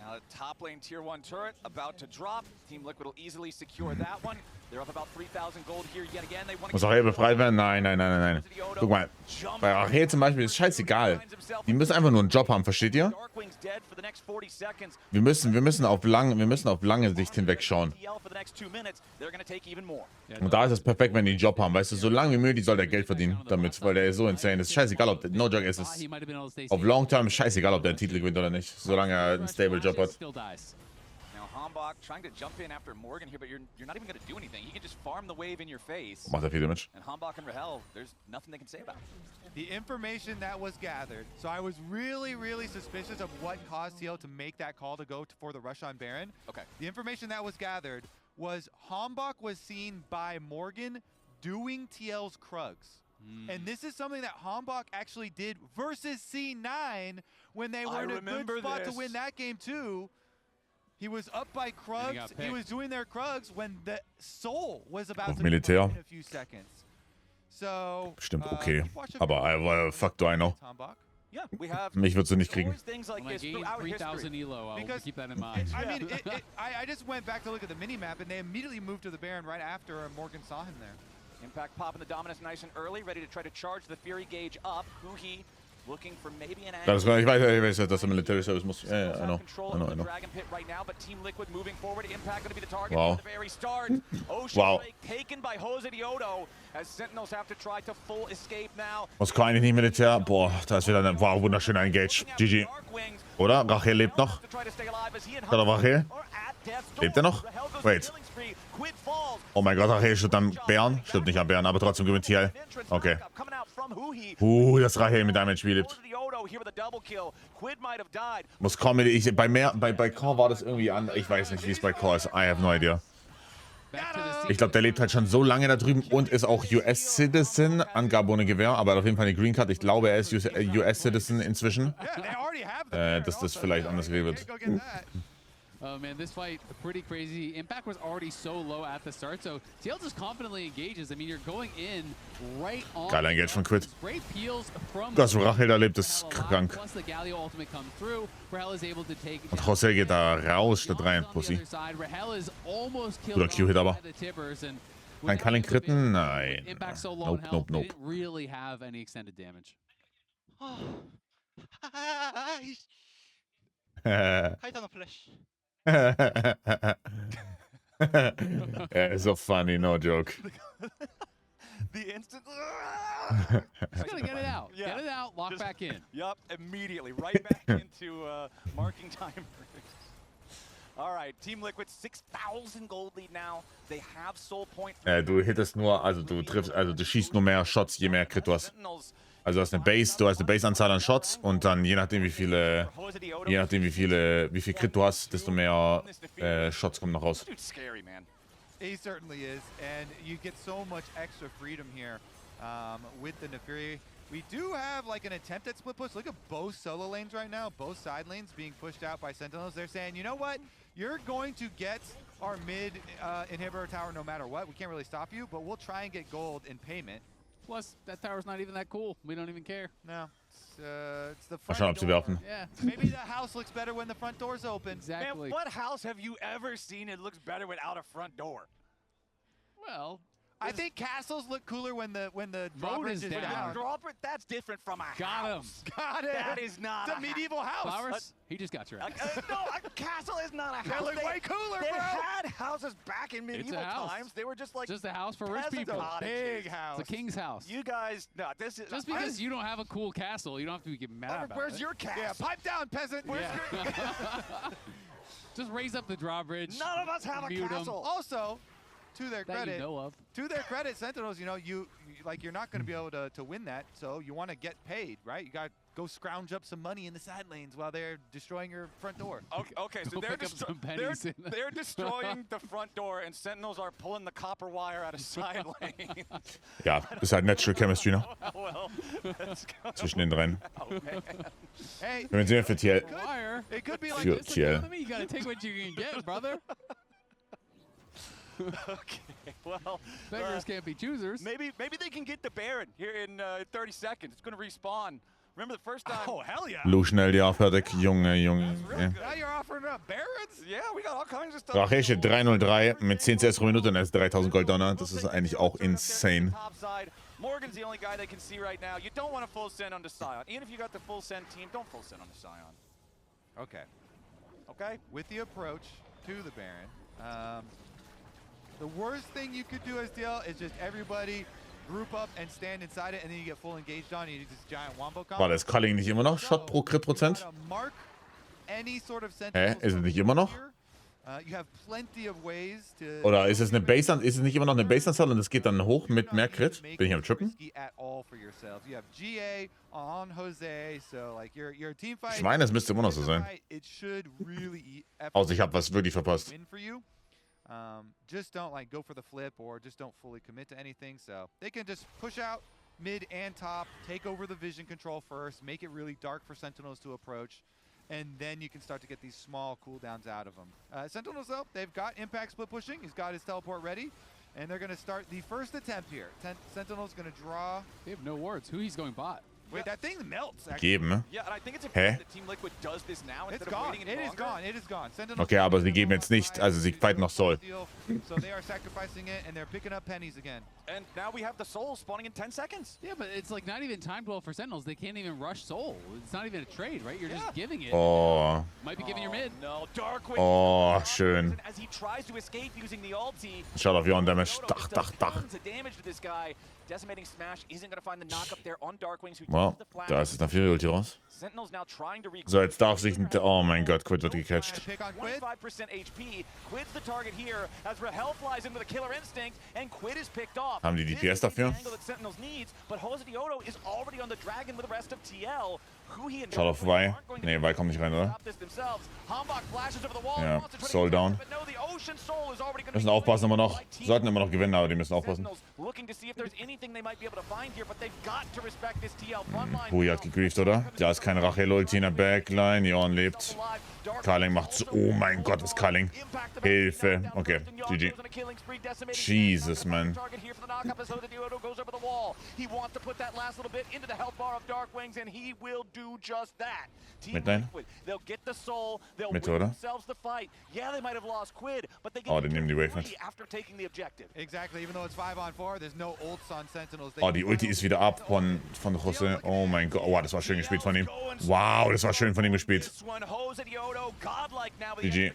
Now the top lane tier 1 turret about to drop. Team Liquid will easily secure that one. They're up about 3,000 gold here yet again. They want to Muss Rahel befreit werden? Nein, nein, nein, nein, nein. Guck mal, bei Rahel zum Beispiel ist scheißegal. Die müssen einfach nur einen Job haben, versteht ihr? Wir müssen auf lange Sicht hinweg schauen. Und da ist es perfekt, wenn die einen Job haben. Weißt du, so lange wie möglich soll der Geld verdienen damit, weil der ist so insane. Es ist scheißegal, ob der, no joke, es ist auf long term scheißegal, ob der einen Titel gewinnt oder nicht, solange er einen stable Job hat. Hambach trying to jump in after Morgan here, but you're not even going to do anything. He can just farm the wave in your face. Macht er viel Damage. And Hambach and Rahel, there's nothing they can say about it. The information that was gathered, so I was really suspicious of what caused TL to make that call to go for the rush on Baron. Okay. The information that was gathered was Hambach was seen by Morgan doing TL's Krugs. And this is something that Hambach actually did versus C9 when they were in a good spot to win that game too. He was up by Krugs. He was doing their Krugs when the Soul was about to Militär. in a few seconds. So, Stimmt, okay. Aber fuck do I know. Yeah, we have Mich würdest du nicht kriegen. things like When I this gain throughout 3,000 history. elo, I'll keep that in mind. I mean, I just went back to look at the mini-map, and they immediately moved to the Baron right after Morgan saw him there. Impact popping the Dominus nice and early, ready to try to charge the Fury gauge up. Huhi looking for maybe an Das ich weiß, dass er Military Service muss. Ja, I know. Dragon pit right now, but Team Liquid moving forward. Impact going to be the target Wow. from the very start. Ocean Wow. Break taken by Jose Diodo as Sentinels have to try to full escape now. Moskau eigentlich nicht Militär. Boah, da ist wieder ein wunderschöner Engage. GG. Oder? Rahel lebt noch. Hat er Rahel? Lebt er noch? Wait. Oh mein Gott, Rahel stirbt am Bären. Stirbt nicht am Bären, aber trotzdem gewinnt TL. Okay. Das Rahel mit Damage lebt. Moskau mit bei Core war das irgendwie an. Ich weiß nicht, wie es bei Core ist. I have no idea. Ich glaube, der lebt halt schon so lange da drüben und ist auch US-Citizen. Angabe ohne Gewehr, aber er hat auf jeden Fall eine Green Card. Ich glaube, er ist US-Citizen inzwischen. Dass das vielleicht anders geregelt wird. Oh man, this fight pretty crazy. Impact was already so low at the start, so TL just confidently engages. I mean, you're going in right on. Geil Engage von Quid. Great peels from. Das Rachel da lebt, ist krank. Plus the Galio ultimate comes through. Rahel is able to take. Und Jose geht da raus statt rein, Pussy. Guter Q-Hit aber. Kann ihn kritten? Nein. Nope. Didn't really have any extended damage. Kaita no flash. Yeah, so funny, no joke. The instant. Just gotta get it out. Yeah. Get it out, lock back in. Yup, immediately. Right back into marking time. All right, Team Liquid, 6,000 gold lead now. They have soul point. Du hittest nur, also du triffst, also du schießt nur mehr Shots, je mehr Crit du hast. Also du hast eine Base-Anzahl an Shots und dann je nachdem wie viel Crit du hast, desto mehr Shots kommen noch raus. He certainly is, and you get so much extra freedom here with the Nefiri. We do have like an attempt at split push. Look at both solo lanes right now, both side lanes being pushed out by Sentinels. They're saying, you know what, you're going to get our mid inhibitor tower no matter what. We can't really stop you, but we'll try and get gold in payment. Plus, that tower's not even that cool. We don't even care. No, it's the Mal schauen, front ob sie door. werfen. Yeah. Maybe the house looks better when the front door's open. Exactly. Man, what house have you ever seen it looks better without a front door? Well, I think castles look cooler when the drawbridge is down. That's different from a got him. house. Got it. That is not it's a medieval house. Flowers? He just got your ass. No, a castle is not a house. They look way cooler, they bro. had houses back in medieval house. times. They were just like Just a house for rich peasant people. cottages. Big house. It's a king's house. You guys, no, this is Just because you don't have a cool castle, you don't have to get mad about Where's it. your castle? Yeah, pipe down, peasant. Just raise up the drawbridge. None of us have a mute 'em. castle. Also, to their That credit, you know of. to their credit, Sentinels, you know, you're not going to be able to win that, so you want to get paid, right? You got to go scrounge up some money in the side lanes while they're destroying your front door. Okay, so Go they're, pick up some pennies in there. they're destroying the front door, and Sentinels are pulling the copper wire out of side lanes. Ja, ist halt Natural Chemistry, ne? Well, let's go. Zwischen den dreien. Oh, man. Hey, Wir sehen für TL. Wire. it could be like Für this. TL. You gotta take what you can get, brother. Okay, well, Beggars can't be choosers. maybe they can get the Baron here in 30 seconds. It's going to respawn. Remember the first time? Oh, hell yeah. Lu schnell die fertig. Junge. Ja. Now you're offering up barons? Yeah, we got all kinds of stuff. Rache steht 3:03 mit 10 CS pro Minute und er ist 3000 Gold Donner. Das ist eigentlich auch insane. Morgan's the only guy they can see right now. You don't want to full send onto Sion. Even if you got the full send team, don't full send onto Sion. Okay. Okay? With the approach to the Baron, the worst thing you could do as DL is just everybody group up and stand inside it, and then you get full engaged on, and you do this giant wombo combo. War das Culling nicht immer noch? Shot pro Crit-Prozent? Mark any sort of Hä? Ist es nicht immer noch? You have plenty of ways to. Oder ist es nicht immer noch eine Base-Anzahl und es geht dann hoch mit mehr Crit? Bin ich am Trippen? At all for yourselves. You have GA on Jose, so like your team fight. Ich meine, es müsste immer noch so sein. It should really Außer ich habe was wirklich verpasst. win for you. Just don't like go for the flip or just don't fully commit to anything. So they can just push out mid and top, take over the vision control first, make it really dark for Sentinels to approach, and then you can start to get these small cooldowns out of them. Sentinels though, they've got Impact split pushing. He's got his teleport ready, and they're going to start the first attempt here. Sentinel's going to draw. They have no words. Who he's going bot? Wait, that thing melts. Actually. Geben, ne? Yeah, and I think it's Hä? important that Team Liquid does this now It's instead of gone. waiting It any is longer. gone. It is gone. Sentinels Okay, aber sie geben jetzt nicht, also sie fighten noch Soul. So they are sacrificing it, and they're picking up pennies again. And now we have the Soul spawning in 10 seconds. Yeah, but it's like not even time 12 for Sentinels. They can't even rush Soul. It's not even a trade, right? You're just giving it. Oh, Might be giving your mid. No, Darkwing. oh, schön. As he tries to escape using the ulti. Schaut auf Jorn Damage. Dach. Tons of damage to this guy. Decimating Smash isn't going to find the knock up there on Darkwings, who Wow, uses the flash. da ist es nach Fury-Ulti raus. Sentinels now trying to So, jetzt darf sich... Oh mein Gott, Quid wird gecatcht. Pick on Quid. 25% HP. Quid's the target here as Rahel flies into the killer instinct and Quid is picked off. Haben die This DPS is the dafür? angle that Sentinels needs, but Jose Diodo is already on the dragon with the rest of TL. Schaut auf Y. Nee, Y kommt nicht rein, oder? Ja, Soul down. Müssen aufpassen immer noch. Sollten immer noch gewinnen, aber die müssen aufpassen. Hui hat gegrieft, oder? Da ist kein Rachel-Ulti in der Backline. Jorn lebt. Karling macht's. Oh mein Gott, ist Karling. Hilfe. Okay, GG. Jesus, man. Midlane? Mit, oder? Oh, die nehmen die Wave mit. Oh, die Ulti ist wieder ab von Jose. Oh mein Gott. Oh, das war schön gespielt von ihm. Wow, das war schön von ihm gespielt. GG.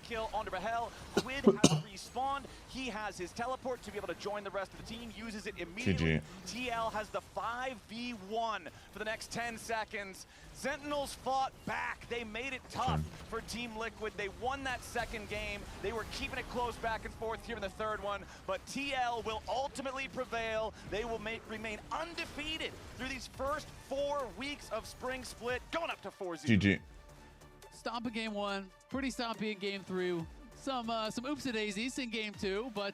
He has his teleport to be able to join the rest of the team, uses it GG. immediately. TL has the 5v1 for the next 10 seconds. Sentinels fought back. They made it tough for Team Liquid. They won that second game. They were keeping it close back and forth here in the third one, but TL will ultimately prevail. They will remain undefeated through these first 4 weeks of Spring Split, going up to 4-0. GG. Stomp in game 1, pretty stompy in game 3. Some oopsie daisies in game 2, but